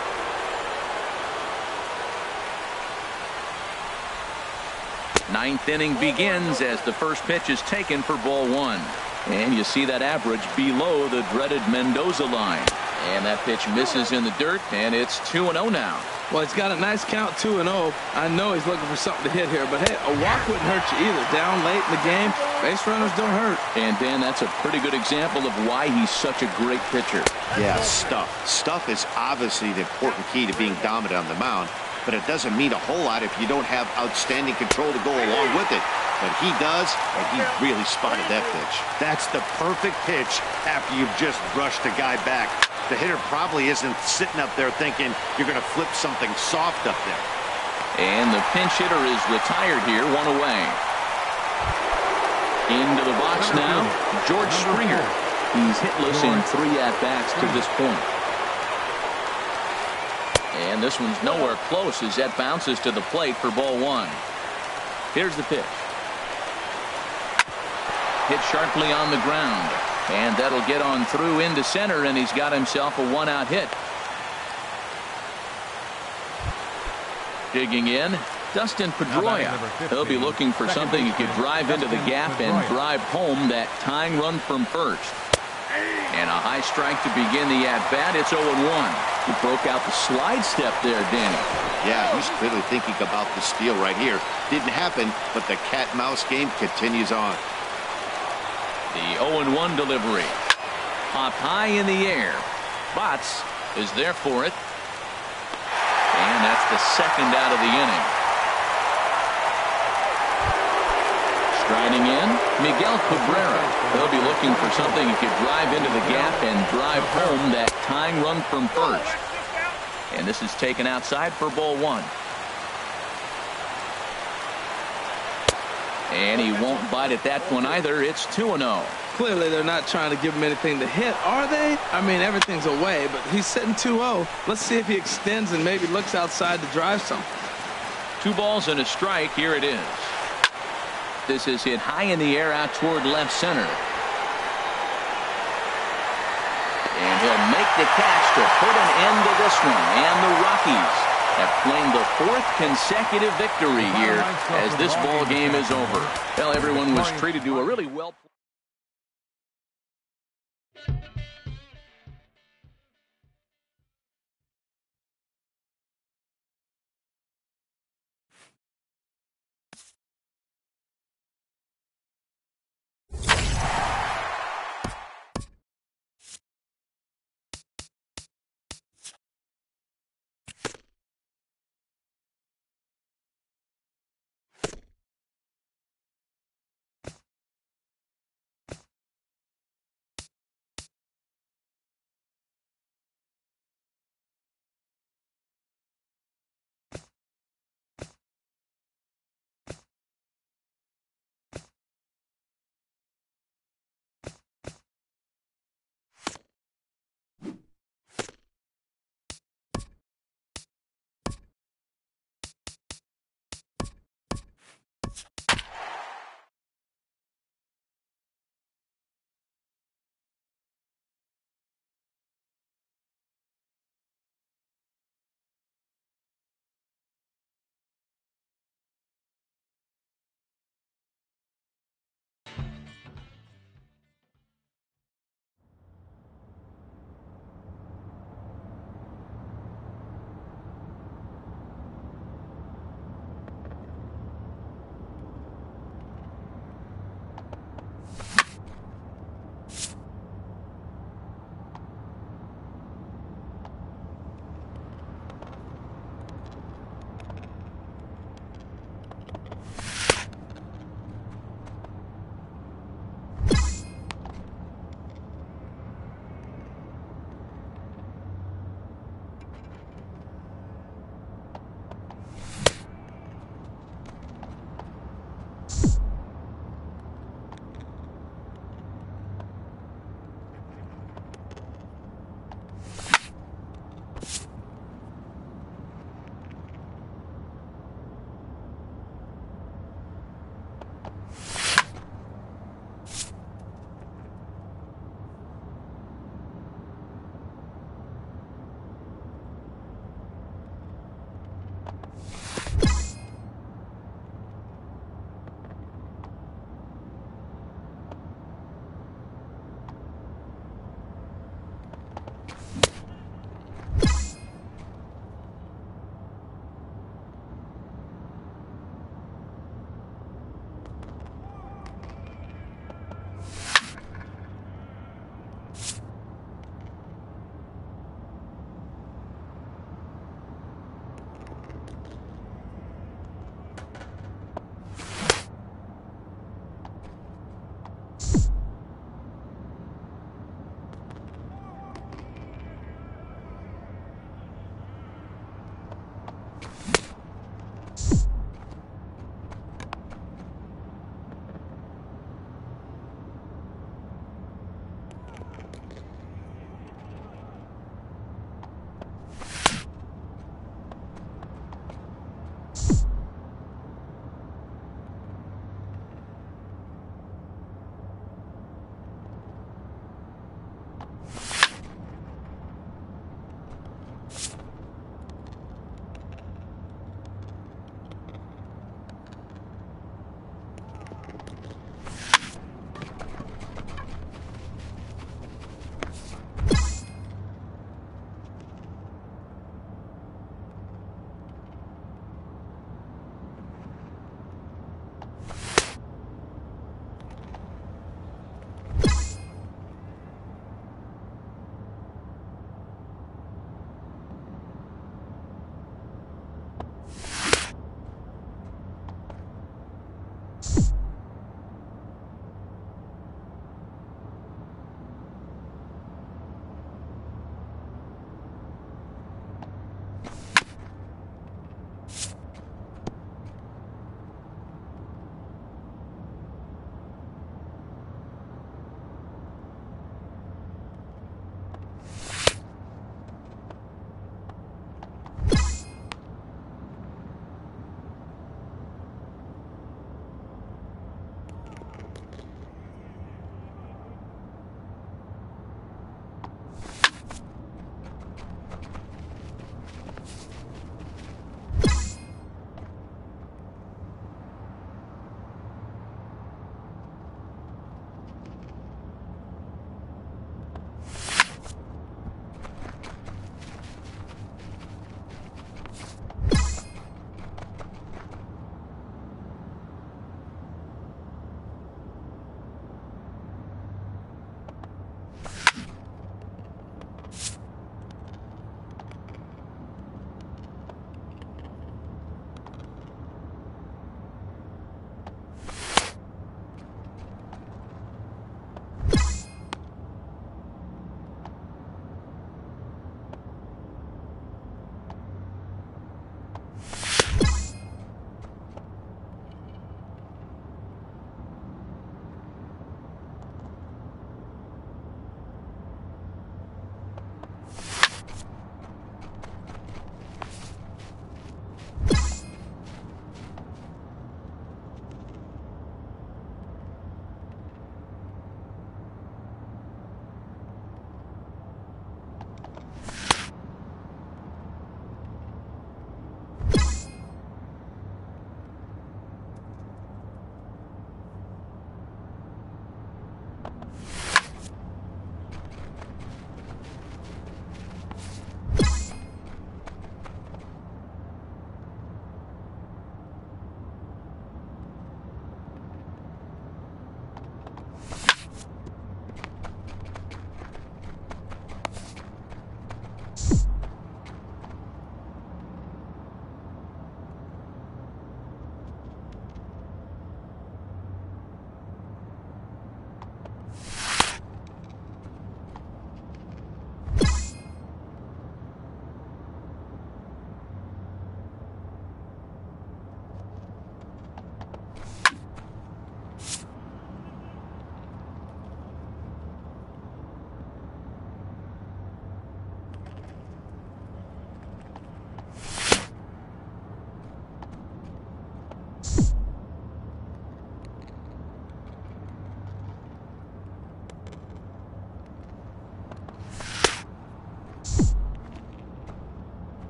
Ninth inning begins as the first pitch is taken for ball one. And you see that average below the dreaded Mendoza line. And that pitch misses in the dirt, and it's 2-0 now. Well, he's got a nice count, 2-0. I know he's looking for something to hit here, but hey, a walk wouldn't hurt you either. Down late in the game, base runners don't hurt. And Dan, that's a pretty good example of why he's such a great pitcher. Yeah, stuff. Stuff is obviously the important key to being dominant on the mound, but it doesn't mean a whole lot if you don't have outstanding control to go along with it. But he does, and he really spotted that pitch. That's the perfect pitch after you've just brushed a guy back. The hitter probably isn't sitting up there thinking you're going to flip something soft up there. And the pinch hitter is retired here, one away. Into the box now, George Springer. He's hitless in 3 at-bats to this point. And this one's nowhere close as that bounces to the plate for ball one. Here's the pitch. Hit sharply on the ground. And that'll get on through into center, and he's got himself a 1-out hit. Digging in, Dustin Pedroia. He'll be looking for something he could drive into the gap and drive home that tying run from first. And a high strike to begin the at-bat. It's 0-1. He broke out the slide step there, Danny. Yeah, he's clearly thinking about the steal right here. Didn't happen, but the cat-mouse game continues on. The 0-1 delivery. Popped high in the air. Botts is there for it. And that's the second out of the inning. Striding in, Miguel Cabrera. He'll be looking for something he could drive into the gap and drive home that tying run from first. And this is taken outside for ball one. And he won't bite at that one either. It's 2-0. Clearly, they're not trying to give him anything to hit, are they? I mean, everything's away, but he's sitting 2-0. Let's see if he extends and maybe looks outside to drive something. 2 balls and a strike. Here it is. This is hit high in the air out toward left center. And he'll make the catch to put an end to this one. And the Rockies have claimed the 4th consecutive victory here as this ball game is over. Well, everyone was treated to a really well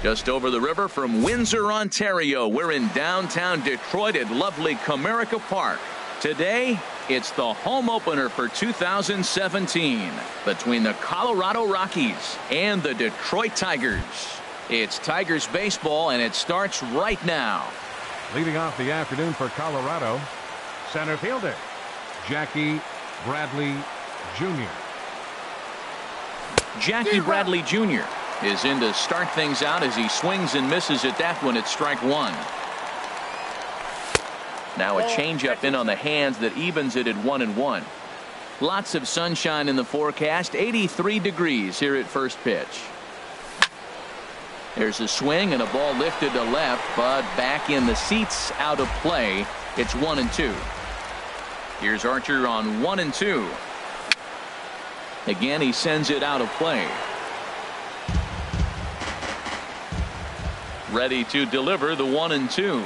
Just over the river from Windsor, Ontario, we're in downtown Detroit at lovely Comerica Park. Today, it's the home opener for 2017 between the Colorado Rockies and the Detroit Tigers. It's Tigers baseball, and it starts right now. Leading off the afternoon for Colorado, center fielder Jackie Bradley Jr. Jackie Bradley Jr. is in to start things out as he swings and misses at that one at strike one. Now a changeup in on the hands that evens it at 1-1. Lots of sunshine in the forecast. 83 degrees here at first pitch. There's a swing and a ball lifted to left, but back in the seats, out of play. It's 1-2. Here's Archer on 1-2. Again, he sends it out of play. Ready to deliver the 1-2.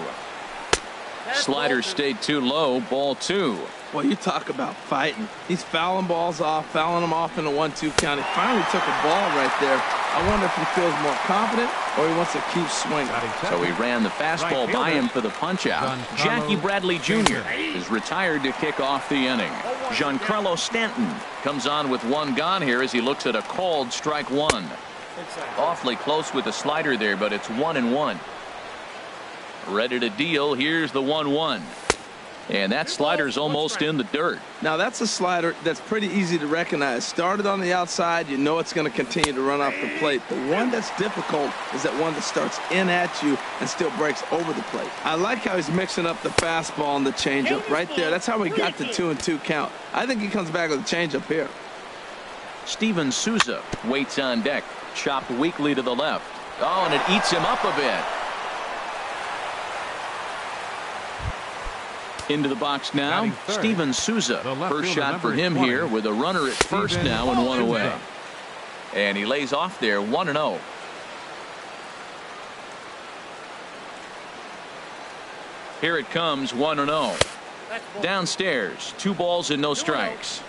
Slider stayed too low. Ball 2. Well, you talk about fighting. He's fouling balls off, fouling them off in a 1-2 count. He finally took a ball right there. I wonder if he feels more confident or he wants to keep swinging. So he ran the fastball by him for the punch-out. Jackie Bradley Jr. is retired to kick off the inning. Giancarlo Stanton comes on with one gone here as he looks at a called strike one. Awfully close with the slider there, but it's 1-1. Ready to deal. Here's the 1-1. And that slider's almost in the dirt. Now that's a slider that's pretty easy to recognize. Started on the outside, you know it's going to continue to run off the plate. The one that's difficult is that one that starts in at you and still breaks over the plate. I like how he's mixing up the fastball and the changeup right there. That's how we got the 2-2 count. I think he comes back with a changeup here. Steven Souza waits on deck. Chopped weakly to the left. Oh, and it eats him up a bit. Into the box now, Steven Souza. First shot for him here with a runner at first now and one away. And he lays off there, 1-0. Here it comes, 1-0. Downstairs, 2 balls and no strikes.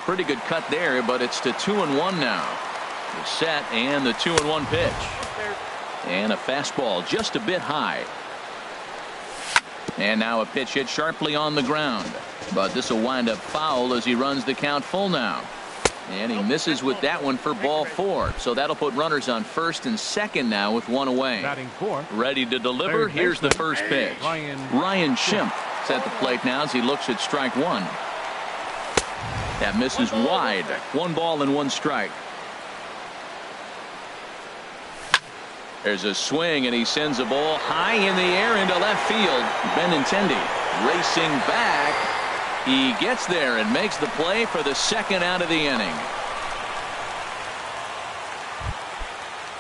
Pretty good cut there, but it's to 2-1 now. The set and the 2-1 pitch. And a fastball just a bit high. And now a pitch hit sharply on the ground. But this will wind up foul as he runs the count full now. And he misses with that one for ball 4. So that'll put runners on first and second now with one away. Ready to deliver. Here's the first pitch. Ryan Schimpf at the plate now as he looks at strike one. That misses wide. 1 ball and 1 strike. There's a swing, and he sends a ball high in the air into left field. Benintendi racing back. He gets there and makes the play for the second out of the inning.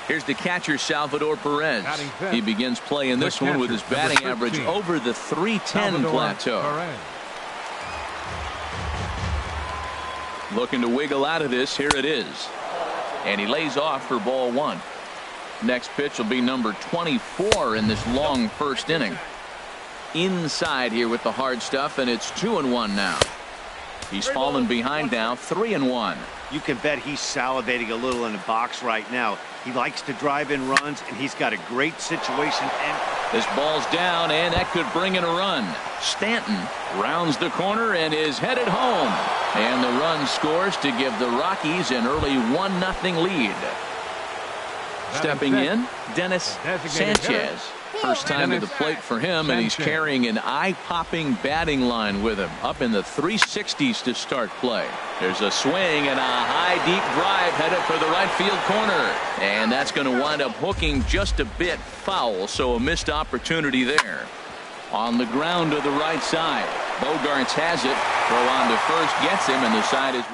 Here's the catcher, Salvador Perez. He begins play in this one with his batting average over the .310 plateau. Looking to wiggle out of this. Here it is. And he lays off for ball 1. Next pitch will be number 24 in this long first inning. Inside here with the hard stuff, and it's 2-1 now. He's fallen behind now, 3-1. You can bet he's salivating a little in the box right now. He likes to drive in runs, and he's got a great situation. And this ball's down, and that could bring in a run. Stanton rounds the corner and is headed home. And the run scores to give the Rockies an early 1-0 lead. Stepping in, Dennis Sanchez. First time to the plate for him, and he's carrying an eye-popping batting line with him. Up in the 360s to start play. There's a swing and a high, deep drive headed for the right field corner. And that's going to wind up hooking just a bit foul, so a missed opportunity there. On the ground to the right side. Bogarts has it. Throw on to first, gets him, and the side is...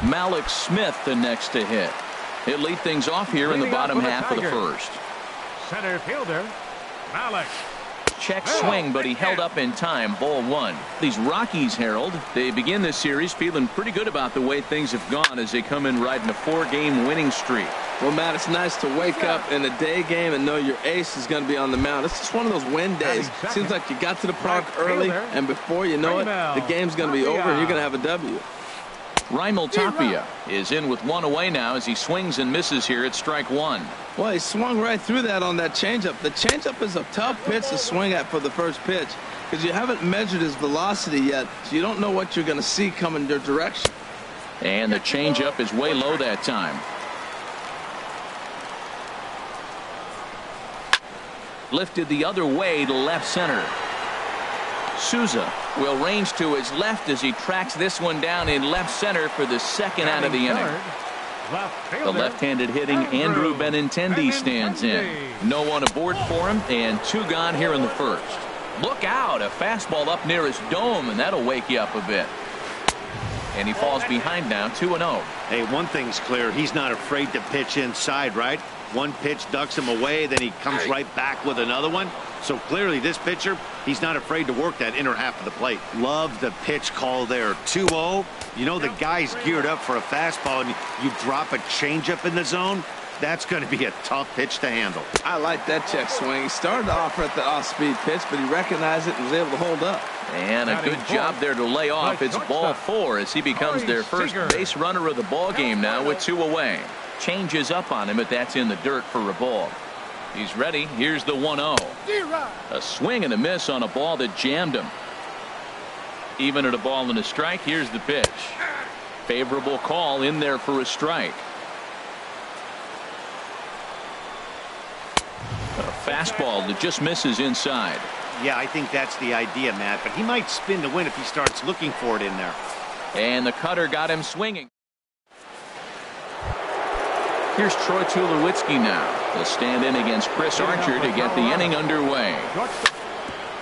Malik Smith the next to hit. He'll lead things off here in the bottom half of the first. Center fielder, Malik. Check swing, but he held up in time. Ball 1. These Rockies, Harold, they begin this series feeling pretty good about the way things have gone as they come in riding a 4-game winning streak. Well, Matt, it's nice to wake up in a day game and know your ace is going to be on the mound. It's just one of those win days. Seems like you got to the park early, and before you know it, the game's going to be over and you're going to have a W. Raimel Tapia is in with one away now as he swings and misses here at strike one. Well, he swung right through that on that changeup. The changeup is a tough pitch to swing at for the first pitch because you haven't measured his velocity yet, so you don't know what you're going to see coming your direction. And the changeup is way low that time. Lifted the other way to left center. Souza will range to his left as he tracks this one down in left center for the second out of the inning. The left-handed hitting Andrew Benintendi stands in. No one aboard for him, and two gone here in the first. Look out, a fastball up near his dome, and that'll wake you up a bit. And he falls behind now, 2-0. Hey, one thing's clear. He's not afraid to pitch inside, right? One pitch ducks him away, then he comes right back with another one. So clearly this pitcher, he's not afraid to work that inner half of the plate. Love the pitch call there. 2-0. You know the guy's geared up for a fastball, and you drop a changeup in the zone. That's going to be a tough pitch to handle. I like that check swing. He started off at the off-speed pitch, but he recognized it and was able to hold up. And a good job there to lay off. It's ball four as he becomes their first base runner of the ball game now with two away. Changes up on him, but that's in the dirt for a ball. He's ready. Here's the 1-0. A swing and a miss on a ball that jammed him. Even at a ball and a strike, here's the pitch. Favorable call in there for a strike. A fastball that just misses inside. Yeah, I think that's the idea, Matt, but he might spin to win if he starts looking for it in there. And the cutter got him swinging. Here's Troy Tulowitzki now. He'll stand in against Chris Archer to get the inning underway.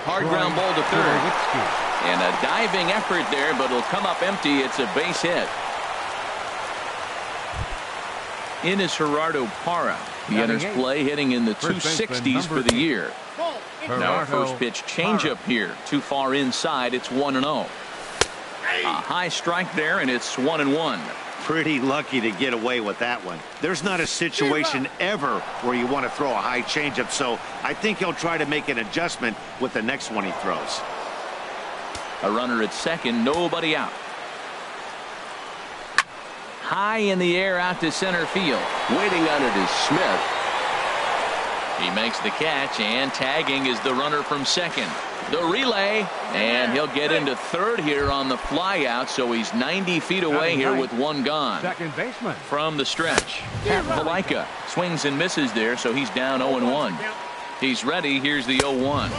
Hard ground ball to third. And a diving effort there, but it'll come up empty. It's a base hit. In is Gerardo Parra. He enters play hitting in the 260s for the year. Now a first pitch changeup here. Too far inside. It's 1-0. A high strike there, and it's 1-1. Pretty lucky to get away with that one. There's not a situation ever where you want to throw a high changeup, so I think he'll try to make an adjustment with the next one he throws. A runner at second, nobody out. High in the air out to center field. Waiting on it is Smith. He makes the catch, and tagging is the runner from second. The relay, and he'll get into third here on the fly out, so he's 90 feet away here with one gone. Second baseman. From the stretch, Valaika swings and misses there, so he's down 0-1. He's ready. Here's the 0-1.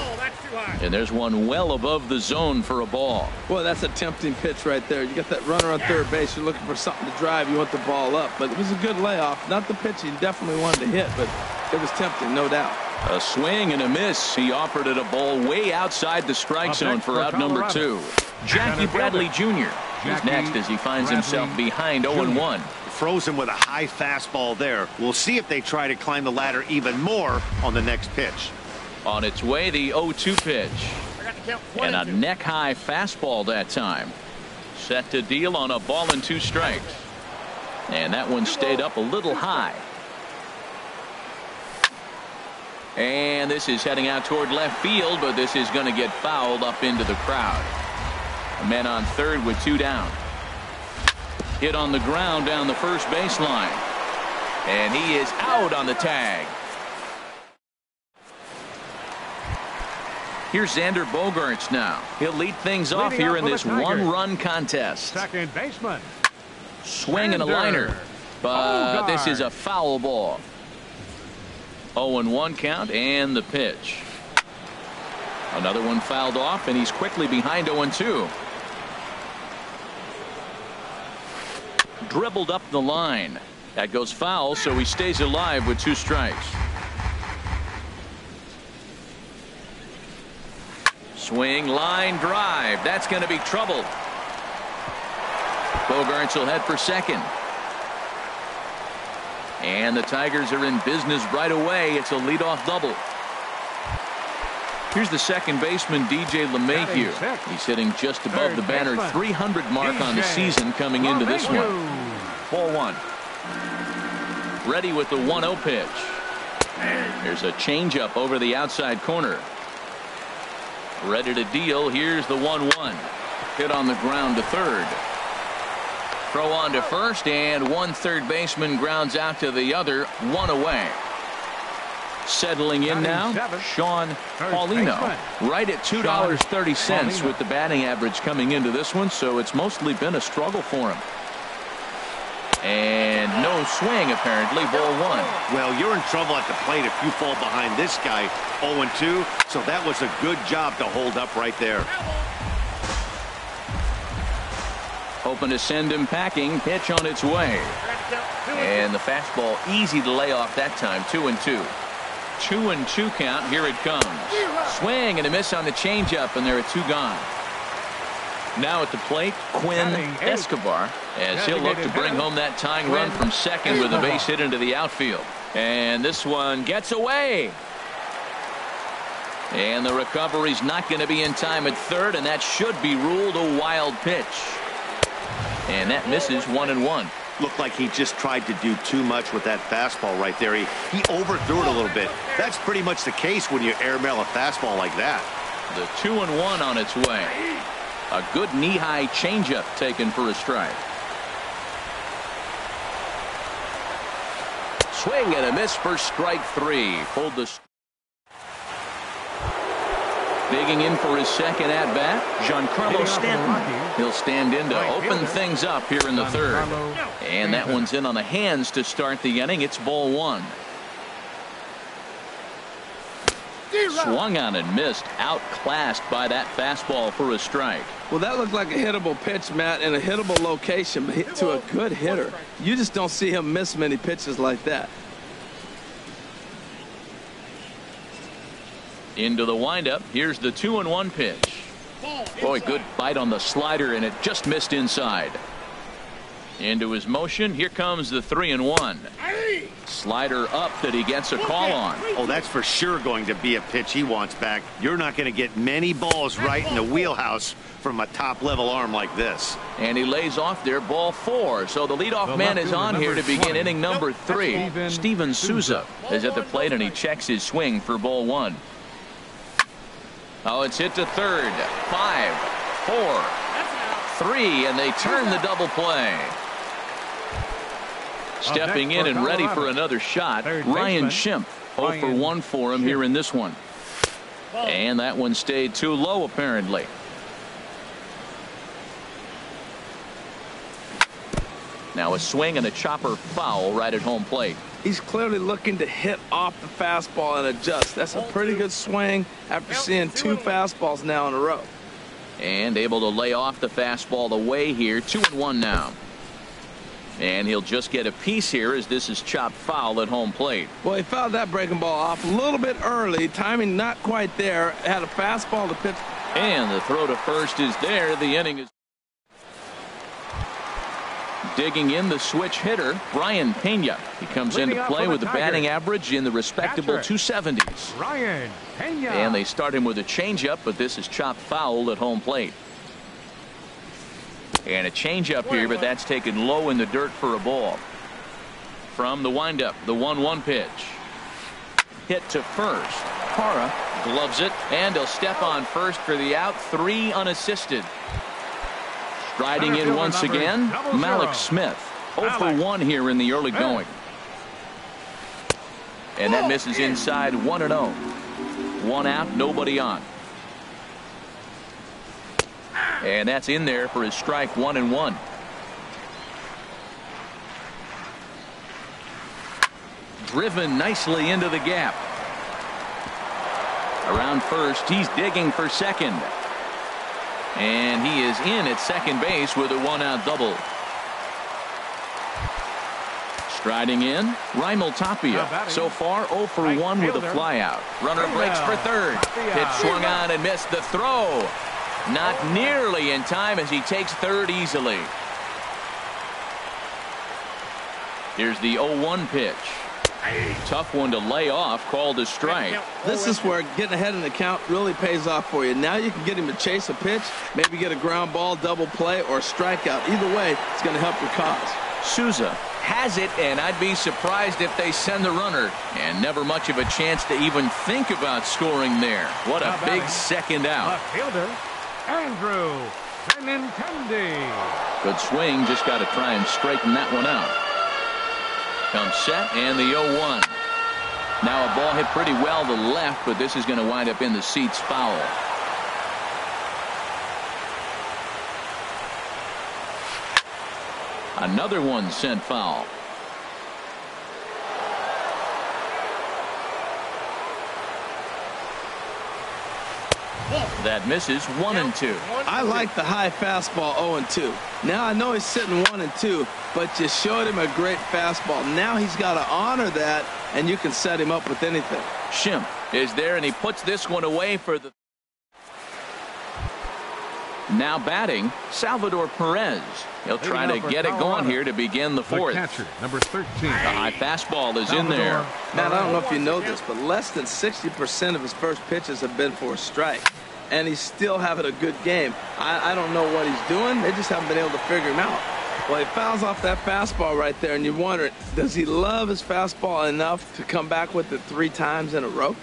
And there's one well above the zone for a ball. Boy, that's a tempting pitch right there. You got that runner on third base. You're looking for something to drive. You want the ball up. But it was a good layoff. Not the pitch he definitely wanted to hit, but it was tempting, no doubt. A swing and a miss. He offered it a ball way outside the strike zone for out number 2. Jackie Bradley Jr. is next as he finds himself behind 0-1. Frozen with a high fastball there. We'll see if they try to climb the ladder even more on the next pitch. On its way, the 0-2 pitch. And a neck-high fastball that time. Set to deal on a ball and 2 strikes. And that one stayed up a little high. And this is heading out toward left field, but this is going to get fouled up into the crowd. A man on third with 2 down. Hit on the ground down the first baseline. And he is out on the tag. Here's Xander Bogaerts now. He'll lead things off here in this one-run contest. Second baseman. Swing and a liner. But this is a foul ball. 0-1 count and the pitch. Another one fouled off, and he's quickly behind 0-2. Dribbled up the line. That goes foul, so he stays alive with 2 strikes. Swing, line, drive. That's going to be trouble. Bogaerts will head for second. And the Tigers are in business right away. It's a leadoff double. Here's the second baseman, DJ LeMahieu. He's hitting just above the banner 300 mark on the season coming into this one. 4-1. Ready with the 1-0 pitch. There's a changeup over the outside corner. Ready to deal. Here's the 1-1. Hit on the ground to third. Throw on to first, and one third baseman grounds out to the other, one away. Settling in now, Sean Paulino, right at $2.30 with the batting average coming into this one, so it's mostly been a struggle for him. And no swing, apparently, ball one. Well, you're in trouble at the plate if you fall behind this guy 0-2, so that was a good job to hold up right there. Hoping to send him packing. Pitch on its way. And the fastball easy to lay off that time. 2-2. 2-2 count. Here it comes. Swing and a miss on the changeup, and there are two gone. Now at the plate, Quinn Escobar, as he'll look to bring home that tying run from second with a base hit into the outfield. And this one gets away. And the recovery's not going to be in time at third, and that should be ruled a wild pitch. And that misses 1-1. Looked like he just tried to do too much with that fastball right there. He overthrew it a little bit. That's pretty much the case when you airmail a fastball like that. The 2-1 on its way. A good knee-high changeup taken for a strike. Swing and a miss for strike three. Pulled the. Digging in for his second at-bat, Giancarlo Stanton. He'll stand in to open things up here in the third. And that one's in on the hands to start the inning. It's ball one. Swung on and missed. Outclassed by that fastball for a strike. Well, that looked like a hittable pitch, Matt, in a hittable location to a good hitter. You just don't see him miss many pitches like that. Into the windup. Here's the 2-1 pitch. Boy, good bite on the slider, and it just missed inside. Into his motion. Here comes the 3-1. Slider up that he gets a call on. Oh, that's for sure going to be a pitch he wants back. You're not going to get many balls right in the wheelhouse from a top-level arm like this. And he lays off there, ball four. So the leadoth man is on here to begin inning number 3. Steven Souza is at the plate, and he checks his swing for ball one. Oh, it's hit to third. 5, 4, 3, and they turn the double play. Stepping in and ready for another shot, Ryan Schimpf. 0 for 1 for him here in this one. And that one stayed too low, apparently. Now a swing and a chopper foul right at home plate. He's clearly looking to hit off the fastball and adjust. That's a pretty good swing after seeing 2 fastballs now in a row. And able to lay off the fastball away here. 2-1 now. And he'll just get a piece here as this is chopped foul at home plate. Well, he fouled that breaking ball off a little bit early. Timing not quite there. Had a fastball to pitch. And the throw to first is there. The inning is. Digging in the switch hitter, Brian Pena. He comes into play with a batting average in the respectable 270s. Brian Pena. And they start him with a changeup, but this is chopped foul at home plate. And a changeup here, but that's taken low in the dirt for a ball. From the windup, the 1-1 pitch. Hit to first. Parra gloves it, and he'll step on first for the out. 3 unassisted. Striding in once again, Malik Smith. 0 for 1 here in the early going. And that misses inside. 1-0. 1 out, nobody on. And that's in there for his strike. 1-1. Driven nicely into the gap. Around first, he's digging for second. And he is in at second base with a 1-out double. Striding in, Raimel Tapia. So far 0 for 1 with a flyout. Runner breaks for third. Pitch swung on and missed the throw. Not nearly in time as he takes third easily. Here's the 0-1 pitch. Tough one to lay off, called a strike. This is where getting ahead in the count really pays off for you. Now you can get him to chase a pitch, maybe get a ground ball, double play, or a strikeout. Either way, it's going to help your cause. Souza has it, and I'd be surprised if they send the runner. And never much of a chance to even think about scoring there. What a big second out. Left fielder, Andrew Good swing, just got to try and straighten that one out. Comes set and the 0-1. Now a ball hit pretty well to the left, but this is going to wind up in the seats foul. Another one sent foul. That misses 1-2. I like the high fastball 0-2. Now I know he's sitting 1-2, but you showed him a great fastball. Now he's got to honor that, and you can set him up with anything. Schimpf is there, and he puts this one away for the. Now batting, Salvador Perez. He'll try to get it going here to begin the fourth. The catcher, number 13. The high fastball is in there. Matt, I don't know if you know this, but less than 60% of his first pitches have been for a strike. And he's still having a good game. I don't know what he's doing. They just haven't been able to figure him out. Well, he fouls off that fastball right there, and you wonder, does he love his fastball enough to come back with it 3 times in a row?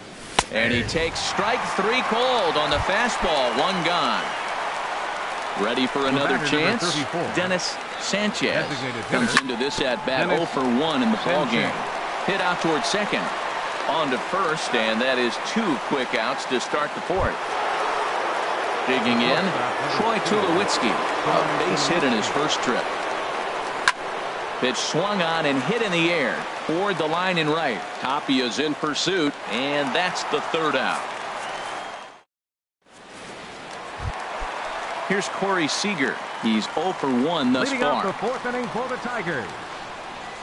And he takes strike 3 cold on the fastball. 1 gone. Ready for another chance. Dennis Sanchez comes into this at bat 0 for 1 in the ball game. Hit out towards second. On to first, and that is 2 quick outs to start the fourth. Digging in, Troy Tulowitzki, a base hit in his first trip. Pitch swung on and hit in the air toward the line in right. Tapia in pursuit, and that's the 3rd out. Here's Corey Seager. He's 0 for 1 thus Leading far. up the 4th inning for the Tigers,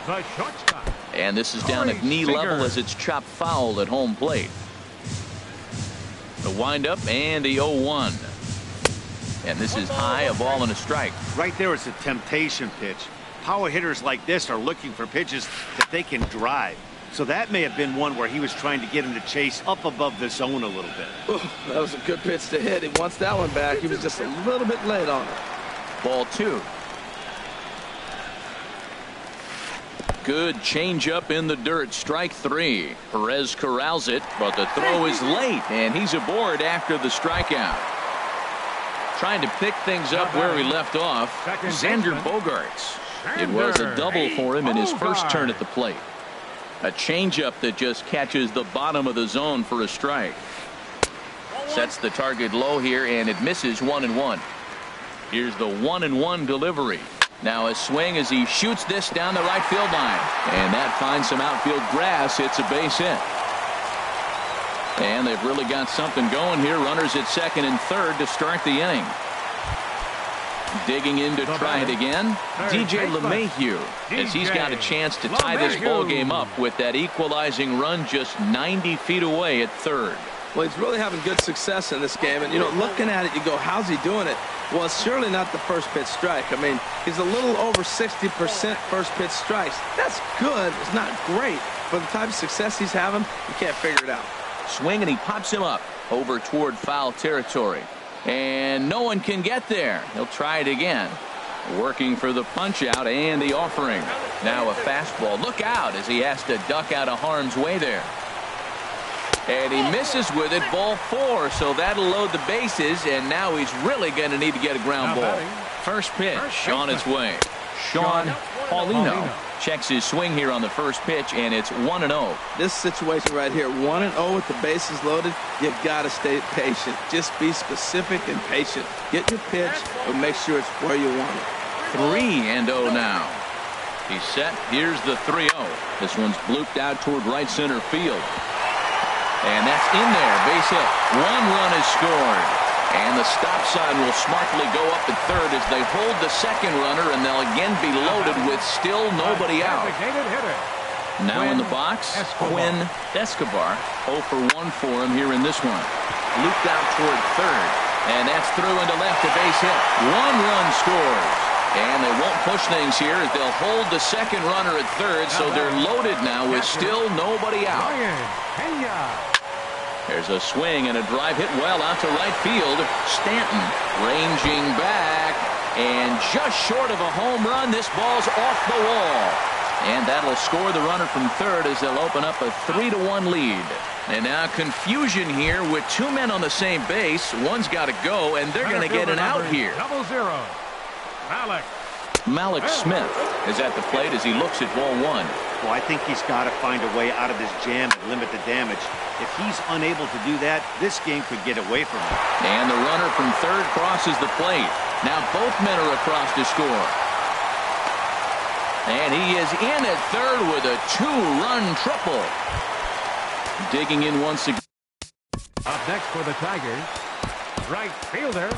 the shortstop. And this is down at knee level as it's chopped foul at home plate. The windup and the 0-1. And this is high, a ball and a strike. Right there is a temptation pitch. Power hitters like this are looking for pitches that they can drive. So that may have been one where he was trying to get him to chase up above the zone a little bit. Ooh, that was a good pitch to hit. He wants that one back. He was just a little bit late on it. Ball 2. Good changeup in the dirt. Strike 3. Perez corrals it, but the throw is late, and he's aboard after the strikeout. Trying to pick things up where he left off, Xander Bogaerts. It was a double for him in his first turn at the plate. A changeup that just catches the bottom of the zone for a strike. Sets the target low here, and it misses 1-1. Here's the 1-1 delivery. Now a swing as he shoots this down the right field line. And that finds some outfield grass. It's a base hit. And they've really got something going here. Runners at second and third to start the inning. Digging in to try it again, DJ LeMahieu, as he's got a chance to tie this ball game up with that equalizing run just 90 feet away at third. Well, he's really having good success in this game. And, you know, looking at it, you go, how's he doing it? Well, it's surely not the first pitch strike. I mean, he's a little over 60% first pitch strikes. That's good. It's not great. For the type of success he's having, you can't figure it out. Swing, and he pops him up over toward foul territory. And no one can get there. He'll try it again. Working for the punch out and the offering. Now a fastball. Look out as he has to duck out of harm's way there. And he misses with it, ball 4, so that'll load the bases, and now he's really going to need to get a ground ball. First pitch on its way. Sean Paulino checks his swing here on the first pitch, and it's 1-0. This situation right here, 1-0 with the bases loaded, you got to stay patient. Just be specific and patient. Get your pitch, but make sure it's where you want it. 3-0 now. He's set. Here's the 3-0. This one's blooped out toward right center field. And that's in there, base hit. 1 run is scored. And the stop sign will smartly go up at third as they hold the second runner, and they'll again be loaded with still nobody out. Now in the box, Quinn Escobar. 0 for 1 for him here in this one. Looped out toward third. And that's through into left, a base hit. 1 run scores. And they won't push things here as they'll hold the second runner at third, so they're loaded now with still nobody out. There's a swing and a drive hit well out to right field. Stanton ranging back, and just short of a home run, this ball's off the wall. And that'll score the runner from third as they'll open up a 3-1 lead. And now confusion here with two men on the same base. One's got to go, and they're going to get an out here. 0-0. Malik Smith is at the plate as he looks at ball one. Well, I think he's got to find a way out of this jam and limit the damage. If he's unable to do that, this game could get away from him. And the runner from third crosses the plate. Now both men are across to score. And he is in at third with a two-run triple. Digging in once again. Up next for the Tigers, right fielder,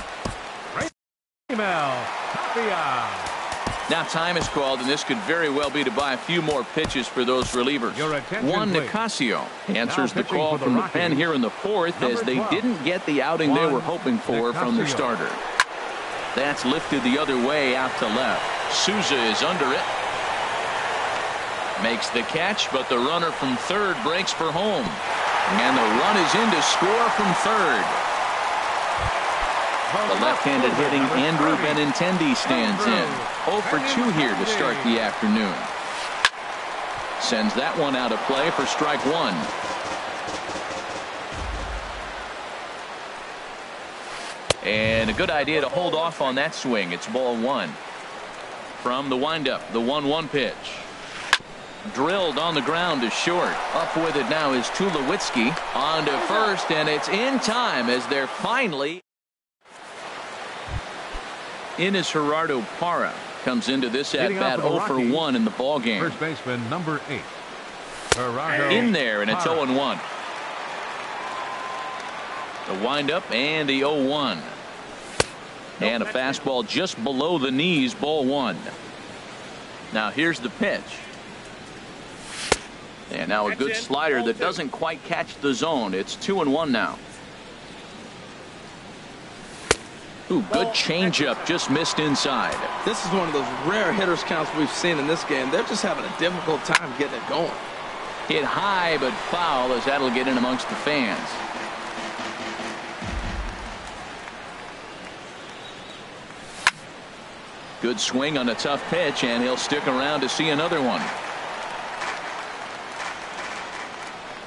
Raimel Tapia. Now time is called, and this could very well be to buy a few more pitches for those relievers. Juan Nicasio answers the call from the pen here in the fourth as they didn't get the outing they were hoping for from their starter. That's lifted the other way out to left. Souza is under it. Makes the catch, but the runner from third breaks for home. And the run is in to score from third. The left-handed hitting Andrew Benintendi stands in. 0 for 2 here to start the afternoon. Sends that one out of play for strike one. And a good idea to hold off on that swing. It's ball one. From the windup, the 1-1 pitch. Drilled on the ground to short. Up with it now is Tulowitzki. On to first, and it's in time as they're finally. In is Gerardo Parra. Comes into this at-bat 0 for 1 in the ballgame. First baseman, number 8. Gerardo in there, and it's Parra. 0-1. The windup and the 0-1. And a fastball just below the knees, ball one. Now here's the pitch. And now a good slider that doesn't quite catch the zone. It's 2-1 now. Ooh, good changeup, just missed inside. This is one of those rare hitters counts we've seen in this game. They're just having a difficult time getting it going. Hit high but foul as that'll get in amongst the fans. Good swing on a tough pitch, and he'll stick around to see another one.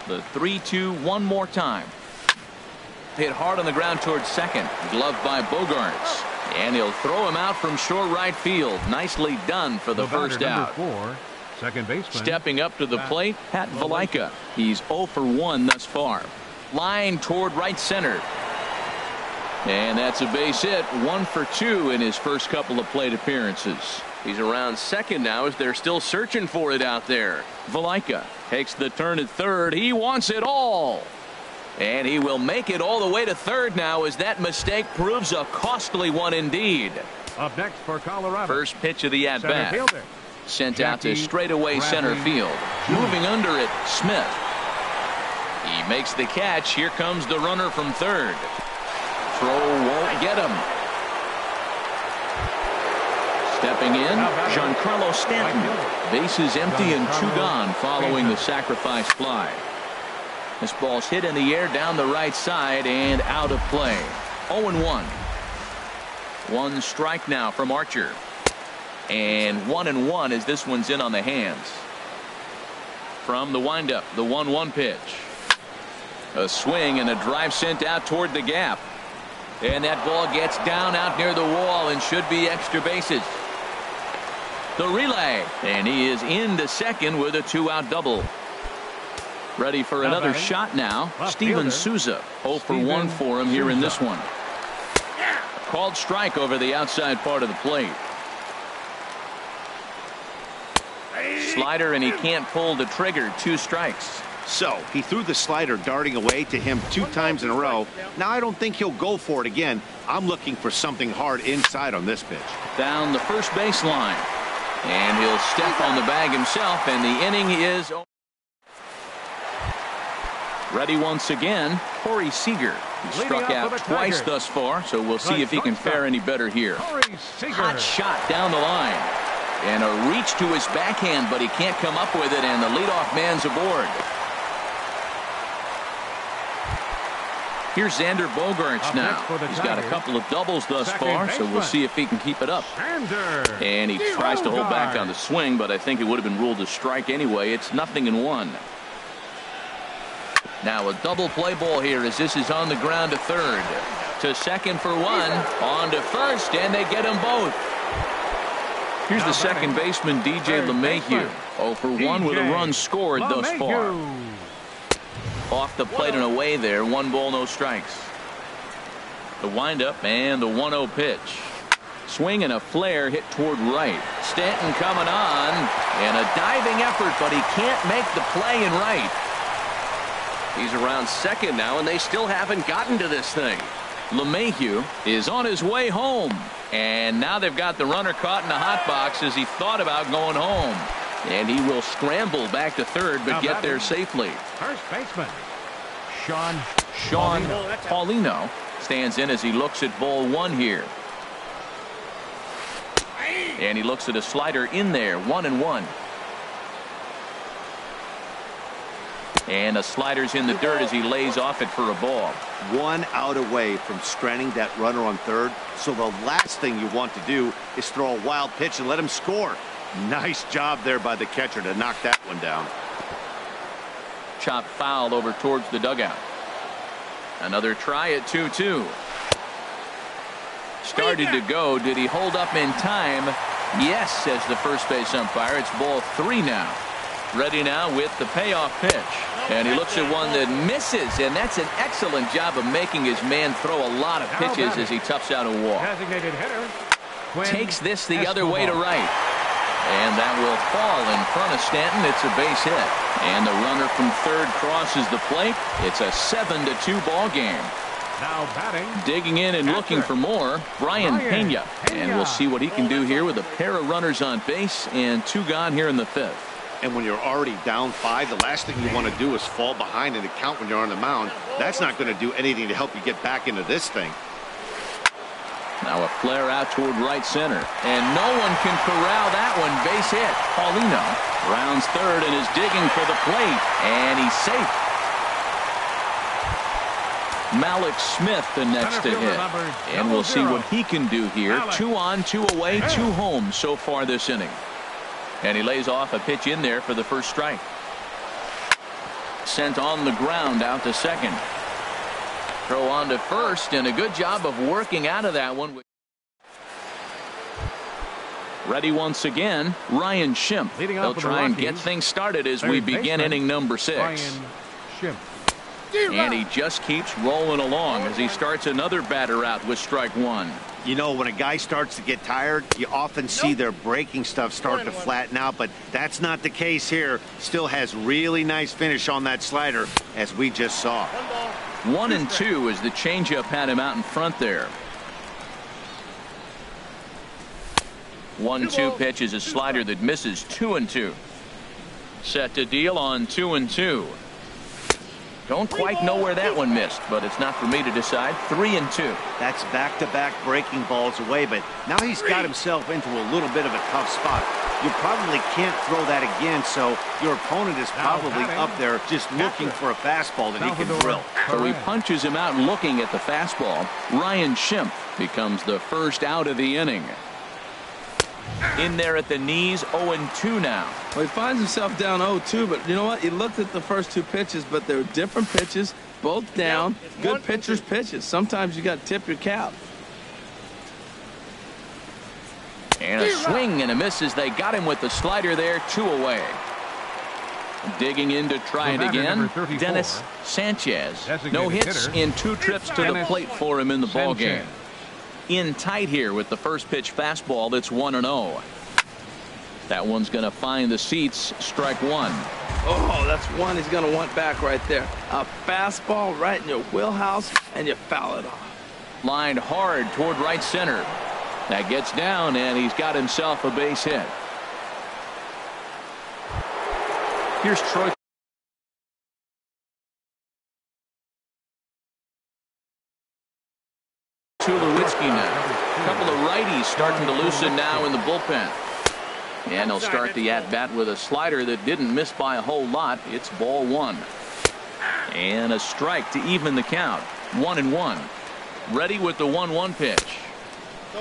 The 3-2 one more time. Hit hard on the ground towards second. Gloved by Bogarts. And he'll throw him out from short right field. Nicely done for the first out. Number 4, second baseman. Stepping up to the plate, Pat Valaika. He's 0 for 1 thus far. Line toward right center. And that's a base hit. 1 for 2 in his first couple of plate appearances. He's around second now as they're still searching for it out there. Valaika takes the turn at third. He wants it all. And he will make it all the way to third now as that mistake proves a costly one indeed. Up next for Colorado. First pitch of the at-bat. Sent out to straightaway center field. Moving under it, Smith. He makes the catch. Here comes the runner from third. Throw won't get him. Stepping in, Giancarlo Stanton. Bases empty and 2 gone following the sacrifice fly. This ball's hit in the air down the right side and out of play. 0-1. 1 strike now from Archer. And 1-1 as this one's in on the hands. From the windup, the 1-1 pitch. A swing and a drive sent out toward the gap. And that ball gets down out near the wall and should be extra bases. The relay, and he is into second with a 2-out double. Ready for another shot now. Steven Souza. 0 for 1 for him here in this one. Called strike over the outside part of the plate. Slider, and he can't pull the trigger. 2 strikes. So he threw the slider darting away to him 2 times in a row. Now I don't think he'll go for it again. I'm looking for something hard inside on this pitch. Down the first baseline. And he'll step on the bag himself, and the inning is ready once again. Corey Seager. He struck out twice thus far, so we'll see if he can fare any better here. Hot shot down the line. And a reach to his backhand, but he can't come up with it, and the leadoff man's aboard. Here's Xander Bogaerts now. He's got a couple of doubles thus far, so we'll see if he can keep it up. And he tries to hold back on the swing, but I think it would have been ruled a strike anyway. It's 0-1. Now a double play ball here as this is on the ground to third. To second for one. On to first, and they get them both. Here's the second baseman, DJ LeMahieu. 0 for 1 with a run scored thus far. Off the plate and away there. 1 ball, no strikes. The windup and the 1-0 pitch. Swing and a flare hit toward right. Stanton coming on. And a diving effort, but he can't make the play in right. He's around second now, and they still haven't gotten to this thing. LeMahieu is on his way home. And now they've got the runner caught in the hot box as he thought about going home. And he will scramble back to third, but get there safely. First baseman, Sean Paulino stands in as he looks at ball 1 here. And he looks at a slider in there. 1-1. And a slider's in the dirt as he lays off it for a ball. 1 out away from stranding that runner on third. So the last thing you want to do is throw a wild pitch and let him score. Nice job there by the catcher to knock that one down. Chop foul over towards the dugout. Another try at 2-2. Started to go. Did he hold up in time? Yes, says the first base umpire. It's ball 3 now. Ready now with the payoff pitch. And he looks at one that misses, and that's an excellent job of making his man throw a lot of pitches as he toughs out a walk. designated hitter, Takes this the other way to right. And that will fall in front of Stanton. It's a base hit. And the runner from third crosses the plate. It's a 7-2 ball game. now batting. Digging in and looking for more, Brian Pena. And we'll see what he can do here with a pair of runners on base and 2 gone here in the 5th. And when you're already down 5, the last thing you want to do is fall behind in the count when you're on the mound. That's not going to do anything to help you get back into this thing. Now a flare out toward right center. And no one can corral that one. Base hit. Paulino rounds third and is digging for the plate. And he's safe. Malik Smith the next to hit. And we'll see what he can do here. 2 on, 2 away, 2 home so far this inning. And he lays off a pitch in there for the first strike. Sent on the ground out to second. Throw on to first, and a good job of working out of that one. Ready once again, Ryan Schimpf. They'll try and get things started as we begin inning number 6. Ryan Schimpf. And he just keeps rolling along as he starts another batter out with strike 1. You know, when a guy starts to get tired, you often see their breaking stuff start to flatten out, but that's not the case here. Still has really nice finish on that slider, as we just saw. 1-2 as the changeup had him out in front there. 1-2 pitch is a slider that misses. 2-2. Set to deal on 2-2. Don't quite know where that one missed, but it's not for me to decide. 3-2. That's back-to-back breaking balls away, but now he's got himself into a little bit of a tough spot. You probably can't throw that again, so your opponent is probably up there just looking for a fastball that he can drill. So he punches him out looking at the fastball. Ryan Schimpf becomes the first out of the inning. In there at the knees, 0-2 now. Well, he finds himself down 0-2, but you know what? He looked at the first 2 pitches, but they were different pitches, both down. Good pitchers' pitches. Sometimes you got to tip your cap. And a swing and a miss as they got him with the slider there. 2 away. Digging in to try it again. Dennis Sanchez. No hits in 2 trips to the plate for him in the ball game. In tight here with the first pitch fastball. That's 1-0. That one's going to find the seats. Strike 1. Oh, that's one he's going to want back right there. A fastball right in your wheelhouse, and you foul it off. Lined hard toward right center. That gets down, and he's got himself a base hit. Here's Troy. Tulowitzki now. A couple of righties starting to loosen now in the bullpen. And they'll start the at-bat with a slider that didn't miss by a whole lot. It's ball 1. And a strike to even the count. 1-1. Ready with the 1-1 pitch.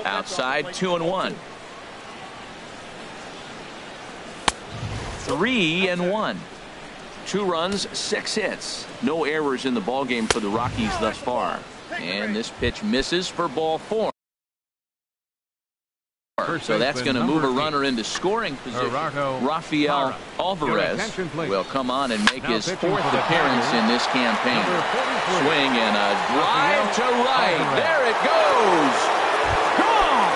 Outside, 2-1. 3-1. 2 runs, 6 hits. No errors in the ballgame for the Rockies thus far. And this pitch misses for ball 4. So that's going to move a runner into scoring position. Rafael Alvarez will come on and make his 4th appearance in this campaign. Swing and a drive to right. There it goes. Gone.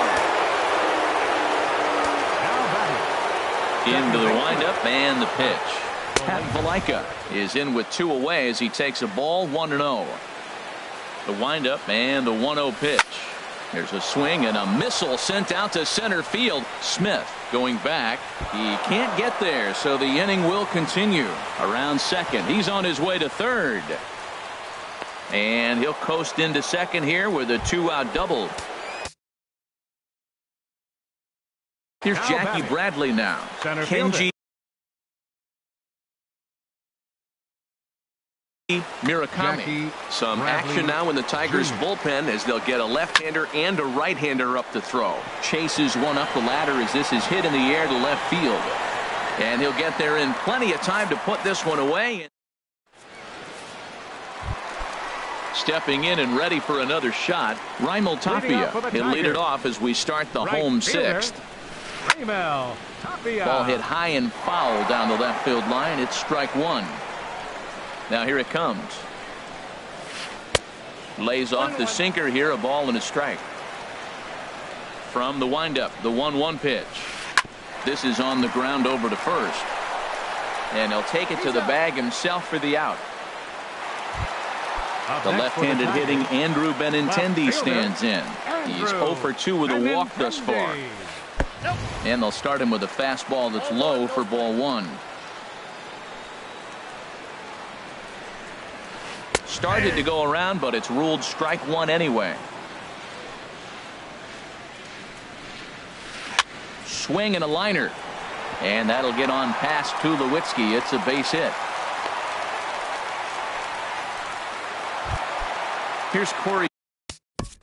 Into the windup and the pitch. Pat Valaika is in with 2 away as he takes a ball 1-0. The windup and the 1-0 pitch. There's a swing and a missile sent out to center field. Smith going back. He can't get there, so the inning will continue. Around second. He's on his way to third. And he'll coast into second here with a 2-out double. Here's Jackie Bradley now. Kenji Murakami. Some action now in the Tigers bullpen as they'll get a left-hander and a right-hander up to throw. Chases one up the ladder as this is hit in the air to left field. And he'll get there in plenty of time to put this one away. Stepping in and ready for another shot, Raimel Tapia. He'll lead it off as we start the home 6th. Ball hit high and foul down the left field line. It's strike 1. Now here it comes. Lays off the sinker here, a ball and a strike. From the windup, the 1-1 pitch. This is on the ground over to first. And he'll take it to the bag himself for the out. The left-handed hitting Andrew Benintendi stands in. He's 0 for 2 with a walk thus far. And they'll start him with a fastball that's low for ball 1. Started to go around, but it's ruled strike 1 anyway. Swing and a liner. And that'll get on past Tulowitzki. It's a base hit. Here's Corey.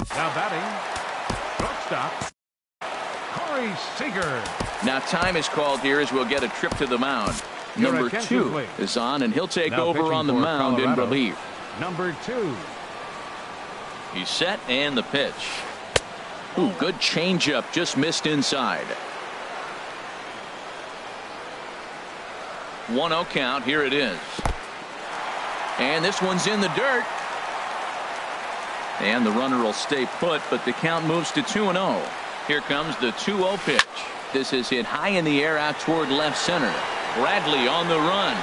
Now batting. Shortstop. Corey Seager. Now time is called here as we'll get a trip to the mound. Number 2 is on, and he'll take over on the mound in relief. Number 2. He's set and the pitch. Ooh, good changeup, just missed inside. 1-0 count. Here it is. And this one's in the dirt. And the runner will stay put, but the count moves to 2-0. Here comes the 2-0 pitch. This is hit high in the air out toward left center. Bradley on the run.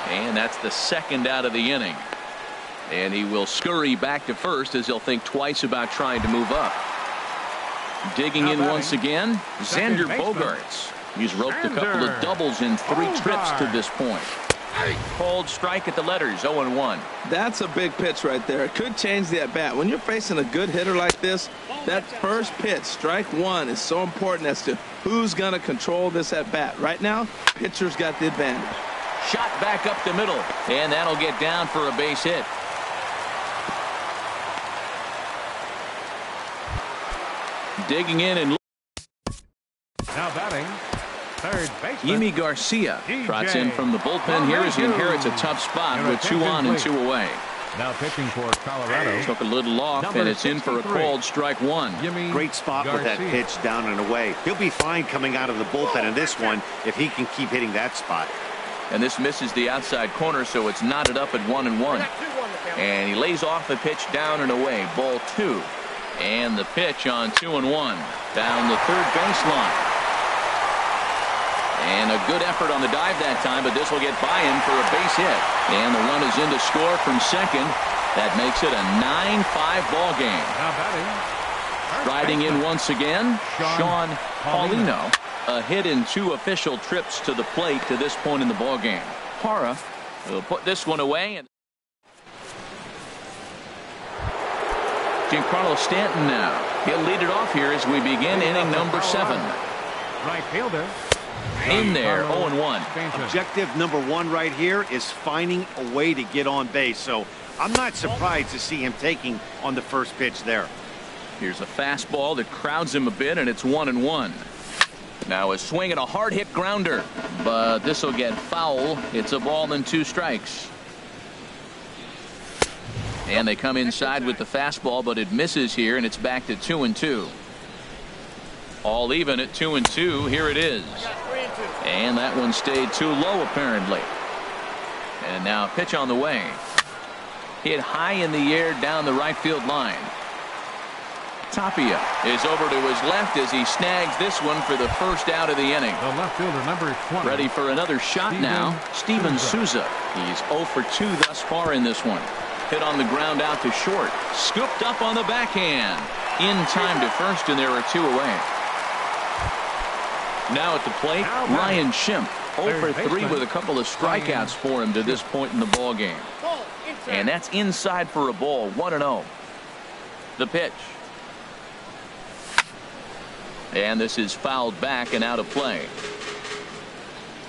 And that's the 2nd out of the inning. And he will scurry back to first as he'll think twice about trying to move up. Digging in once again, Xander Bogaerts. He's roped a couple of doubles in 3 trips to this point. Cold strike at the letters, 0-1. That's a big pitch right there. It could change the at-bat. When you're facing a good hitter like this, that first pitch, strike 1, is so important as to who's going to control this at-bat. Right now, pitcher's got the advantage. Shot back up the middle, and that'll get down for a base hit. Digging in and now batting. Third baseman. Yimi Garcia trots in from the bullpen here as he inherits a tough spot with 2 on and 2 away. Now pitching for Colorado. Took a little off, and it's in for a called strike 1. Great spot with that pitch down and away. He'll be fine coming out of the bullpen in this one if he can keep hitting that spot. And this misses the outside corner, so it's knotted up at 1-1. And he lays off the pitch down and away. Ball 2. And the pitch on 2-1 down the third baseline. And a good effort on the dive that time, but this will get by him for a base hit. And the run is in to score from second. That makes it a 9-5 ball game. Riding in once again, Sean Paulino. A hit in 2 official trips to the plate to this point in the ball game. Parra will put this one away. And Giancarlo Stanton now. He'll lead it off here as we begin inning number 7. Right fielder. In there, 0-1. Objective number 1 right here is finding a way to get on base. So I'm not surprised to see him taking on the first pitch there. Here's a fastball that crowds him a bit, and it's 1-1. Now a swing and a hard hit grounder, but this will get foul. It's a ball and 2 strikes. And they come inside with the fastball, but it misses here, and it's back to 2-2. All even at 2-2. Here it is. And that one stayed too low, apparently. And now a pitch on the way. Hit high in the air down the right field line. Tapia is over to his left as he snags this one for the first out of the inning. The left fielder, number 20. Ready for another shot now. Steven Souza. He's 0 for 2 thus far in this one. Hit on the ground out to short. Scooped up on the backhand. In time to first, and there are 2 away. Now at the plate, Ryan Schimpf. 0 for 3 with a couple of strikeouts for him to this point in the ball game. And that's inside for a ball. 1-0. The pitch. And this is fouled back and out of play.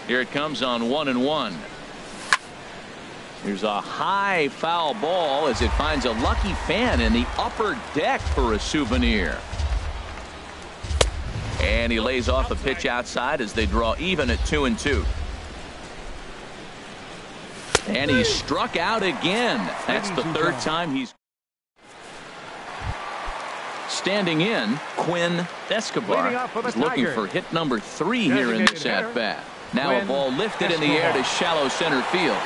Here it comes on 1-1. Here's a high foul ball as it finds a lucky fan in the upper deck for a souvenir. And he lays off a pitch outside as they draw even at 2-2. And he struck out again. That's the 3rd time he's standing in. Quinn Escobar is looking for hit number 3 here in this at-bat. Now a ball lifted in the air to shallow center field.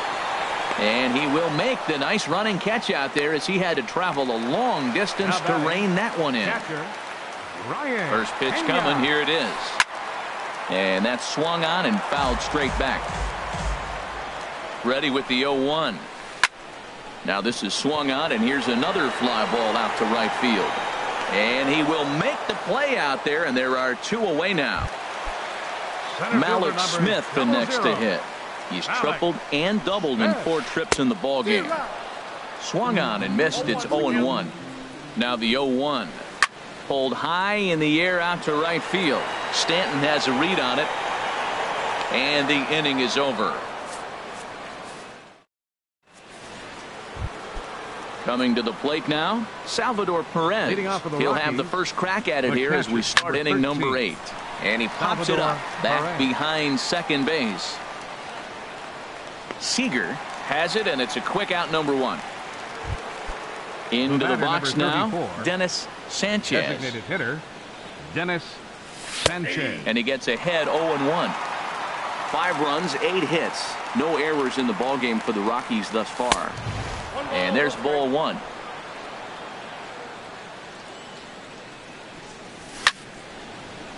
And he will make the nice running catch out there as he had to travel a long distance to rein that one in. First pitch coming. Here it is. And that's swung on and fouled straight back. Ready with the 0-1. Now this is swung on, and here's another fly ball out to right field. And he will make the play out there, and there are 2 away now. Malik Smith the next to hit. He's tripled and doubled in 4 trips in the ball game. Swung on and missed. It's 0-1. Now the 0-1. Pulled high in the air out to right field. Stanton has a read on it. And the inning is over. Coming to the plate now, Salvador Perez. He'll have the first crack at it here as we start inning number 8. And he pops it up back behind second base. Seager has it, and it's a quick out, number 1. Into the box now, Dennis Sanchez. Designated hitter, Dennis Sanchez. And he gets ahead 0-1. 5 runs, 8 hits. No errors in the ballgame for the Rockies thus far. And there's ball 1.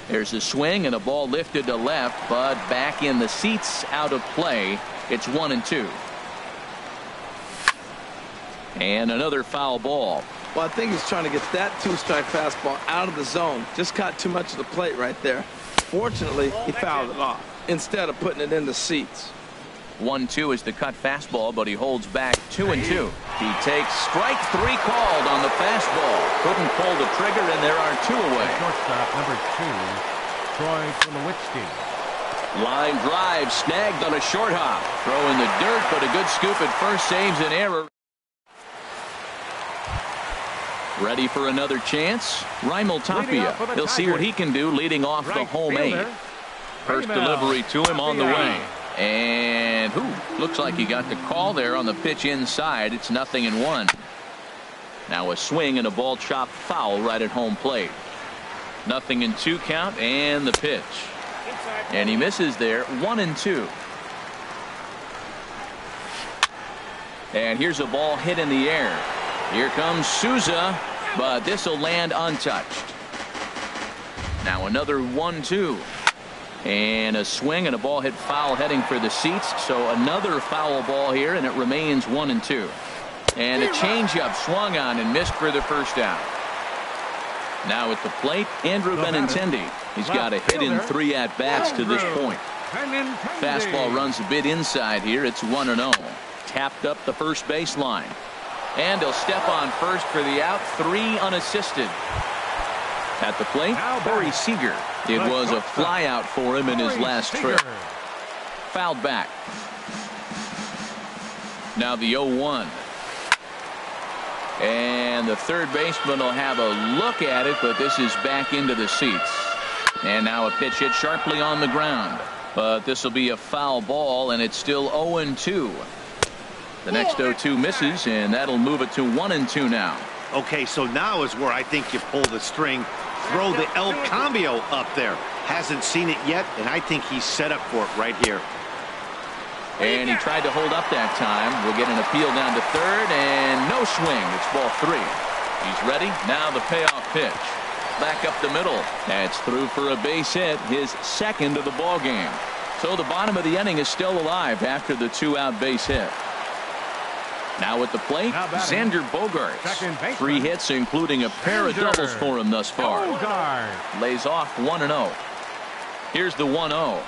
There's a swing and a ball lifted to left, but back in the seats, out of play. It's 1-2. And another foul ball. Well, I think he's trying to get that 2-strike fastball out of the zone. Just caught too much of the plate right there. Fortunately, he fouled it off instead of putting it in the seats. 1-2 is the cut fastball, but he holds back 2-2. He takes strike 3 called on the fastball. Couldn't pull the trigger, and there are 2 away. Shortstop number 2, Troy Tulowitzki. Line drive snagged on a short hop. Throw in the dirt, but a good scoop at first saves an error. Ready for another chance. Raimel Tapia. He'll see what he can do leading off the home 8. First delivery to him on the way. And looks like he got the call there on the pitch inside. It's 0-1. Now a swing and a ball chopped foul right at home plate. 0-2 count, and the pitch. And he misses there. 1-2. And here's a ball hit in the air. Here comes Souza, but this will land untouched. Now another 1-2. And a swing and a ball hit foul heading for the seats. So another foul ball here, and it remains 1-2. And a changeup swung on and missed for the first out. Now at the plate, Andrew Benintendi. He's got a hit in 3 at-bats to this point. Fastball runs a bit inside here. It's 1-0. Tapped up the first baseline. And he'll step on first for the out. 3 unassisted. At the plate, Corey Seager. It was a fly out for him in his last trip. Fouled back. Now the 0-1. And the third baseman will have a look at it, but this is back into the seats. And now a pitch hit sharply on the ground. But this will be a foul ball, and it's still 0-2. The next 0-2 misses, and that'll move it to 1-2 now. Okay, so now is where I think you pull the string. Throw the El Cambio up there. Hasn't seen it yet, and I think he's set up for it right here. And he tried to hold up that time. We'll get an appeal down to third, and no swing. It's ball 3. He's ready. Now the payoff pitch. Back up the middle. That's through for a base hit, his second of the ball game. So the bottom of the inning is still alive after the 2-out base hit. Now at the plate, Xander Bogaerts. 3 hits, including a pair of doubles for him thus far. Lays off 1-0. Here's the 1-0.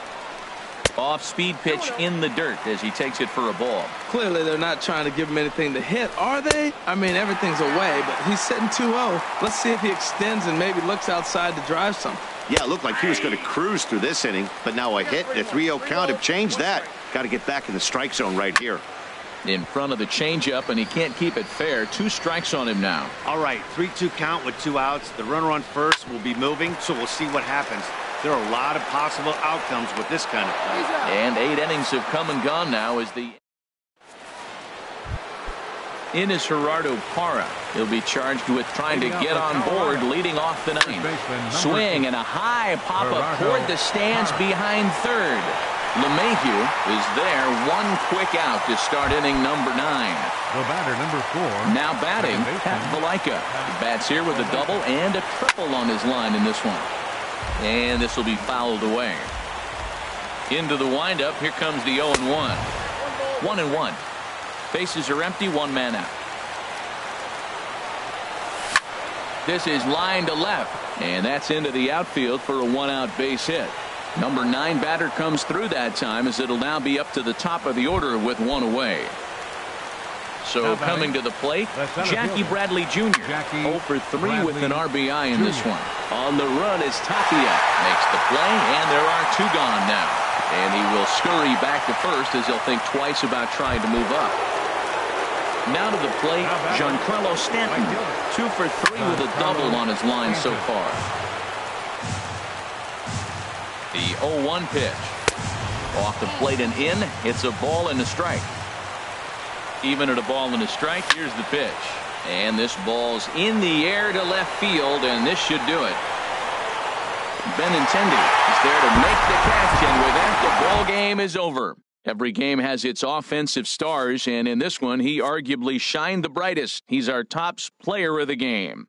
Off-speed pitch in the dirt as he takes it for a ball. Clearly, they're not trying to give him anything to hit, are they? I mean, everything's away, but he's sitting 2-0. Let's see if he extends and maybe looks outside to drive some. Yeah, it looked like he was going to cruise through this inning, but now a hit and a 3-0 count have changed that. Got to get back in the strike zone right here. In front of the changeup, and he can't keep it fair. 2 strikes on him now. All right, 3-2 count with 2 outs. The runner on first will be moving, so we'll see what happens. There are a lot of possible outcomes with this kind of play. And 8 innings have come and gone now as the in is Gerardo Parra. He'll be charged with trying to get on board leading off the 9th. Swing and a high pop-up toward the stands behind third. LeMahieu is there. 1 quick out to start inning number 9. The batter, number 4. Now batting, Pat Valaika. He bats here with a double and a triple on his line in this one. And this will be fouled away. Into the windup. Here comes the 0-1. 1-1. Bases are empty. 1 man out. This is line to left. And that's into the outfield for a 1-out base hit. Number 9 batter comes through that time as it'll now be up to the top of the order with 1 away. So coming to the plate, Jackie Bradley Jr. 0 for 3 with an RBI in this one. On the run is Tapia. Makes the play, and there are 2 gone now. And he will scurry back to first as he'll think twice about trying to move up. Now to the plate, Giancarlo Stanton. 2 for 3 with a double on his line so far. The 0-1 pitch. Off the plate and in. It's a ball and a strike. Even at a ball and a strike, here's the pitch. And this ball's in the air to left field, and this should do it. Benintendi is there to make the catch, and with that, the ball game is over. Every game has its offensive stars, and in this one, he arguably shined the brightest. He's our top player of the game.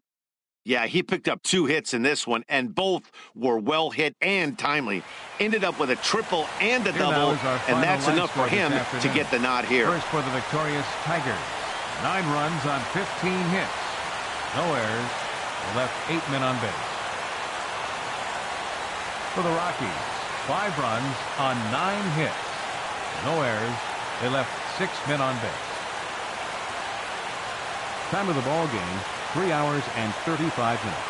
Yeah, he picked up 2 hits in this one, and both were well hit and timely. Ended up with a triple and a double, and that's enough for him to get the nod here. First for the victorious Tigers. 9 runs on 15 hits. No errors. They left 8 men on base. For the Rockies, 5 runs on 9 hits. No errors. They left 6 men on base. Time of the ball game, 3 hours and 35 minutes.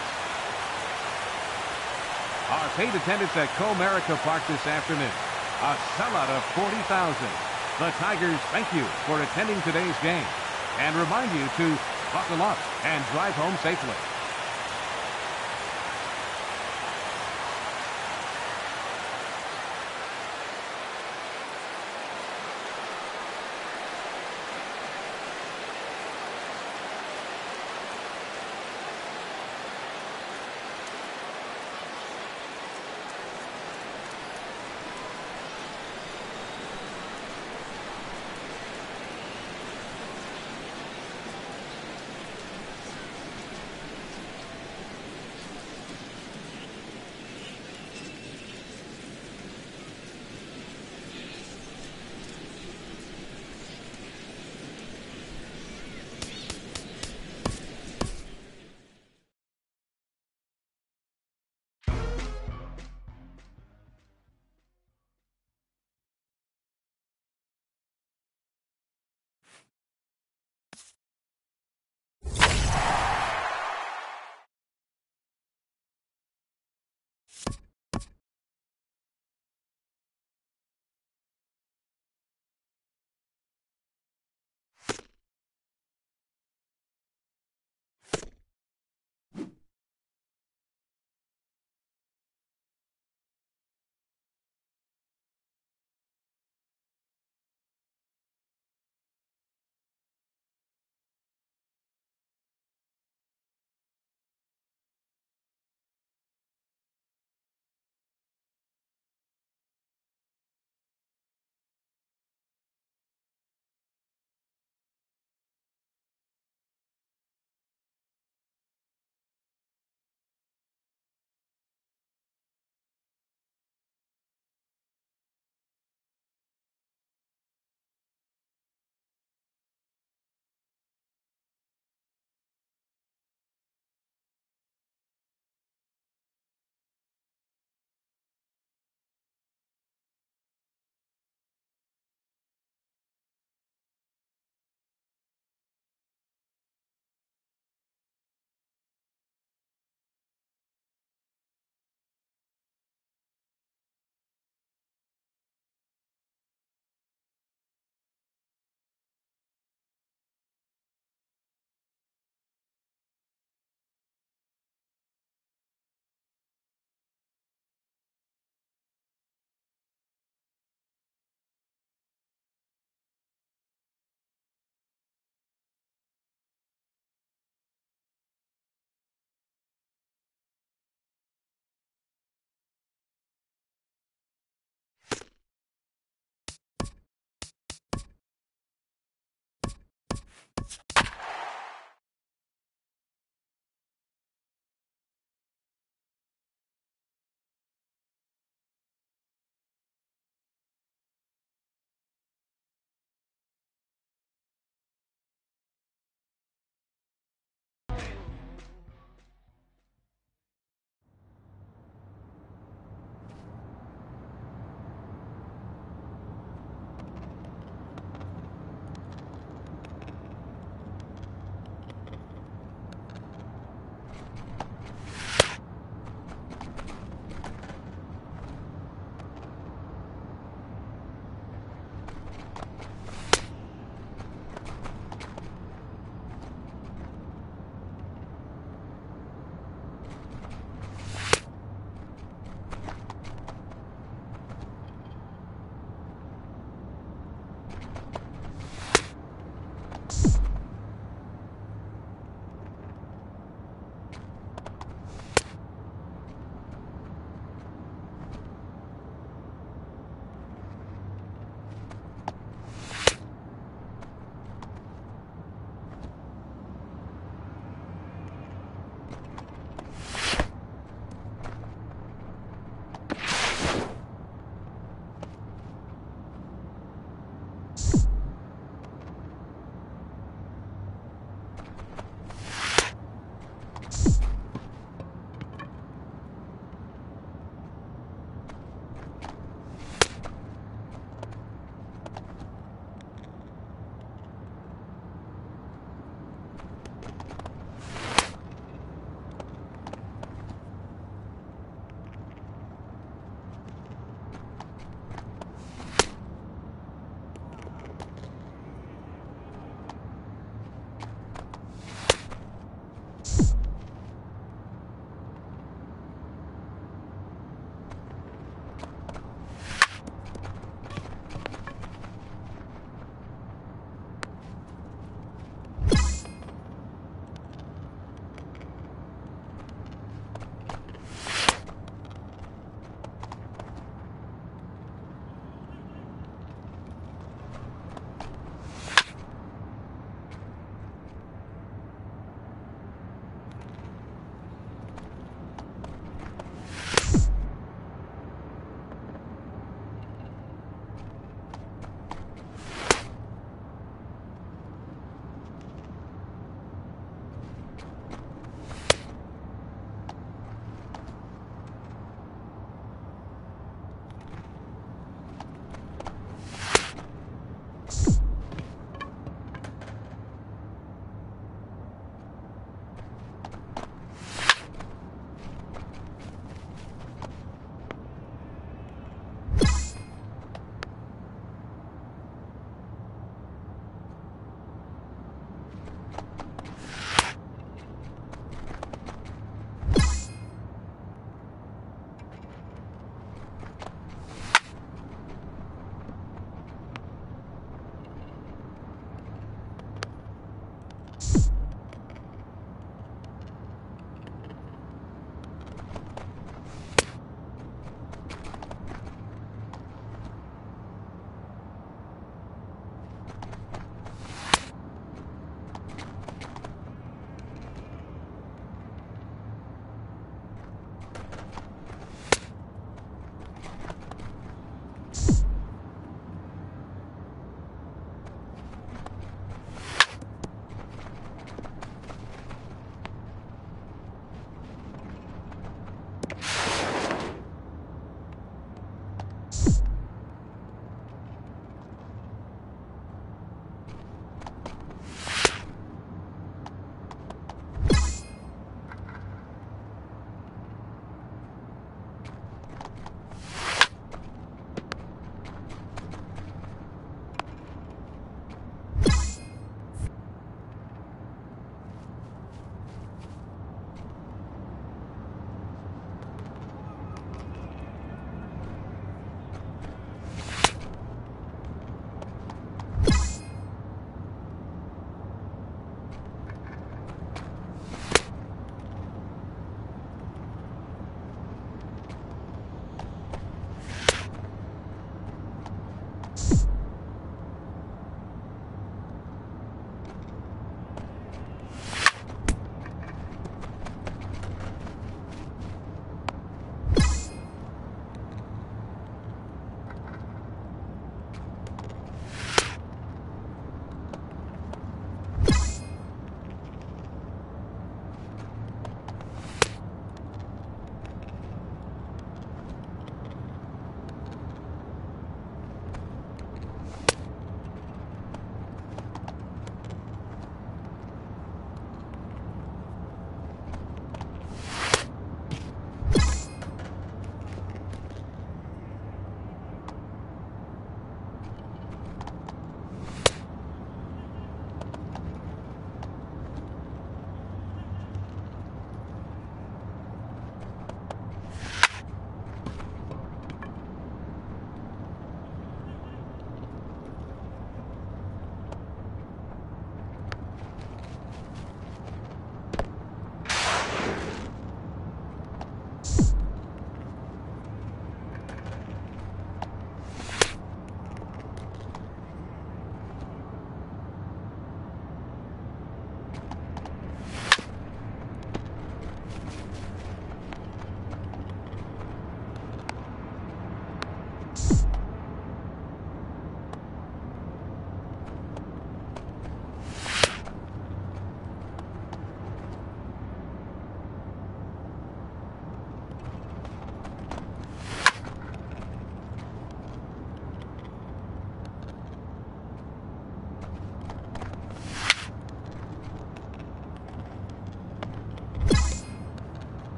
Our paid attendance at Comerica Park this afternoon. A sellout of 40,000. The Tigers thank you for attending today's game and remind you to buckle up and drive home safely.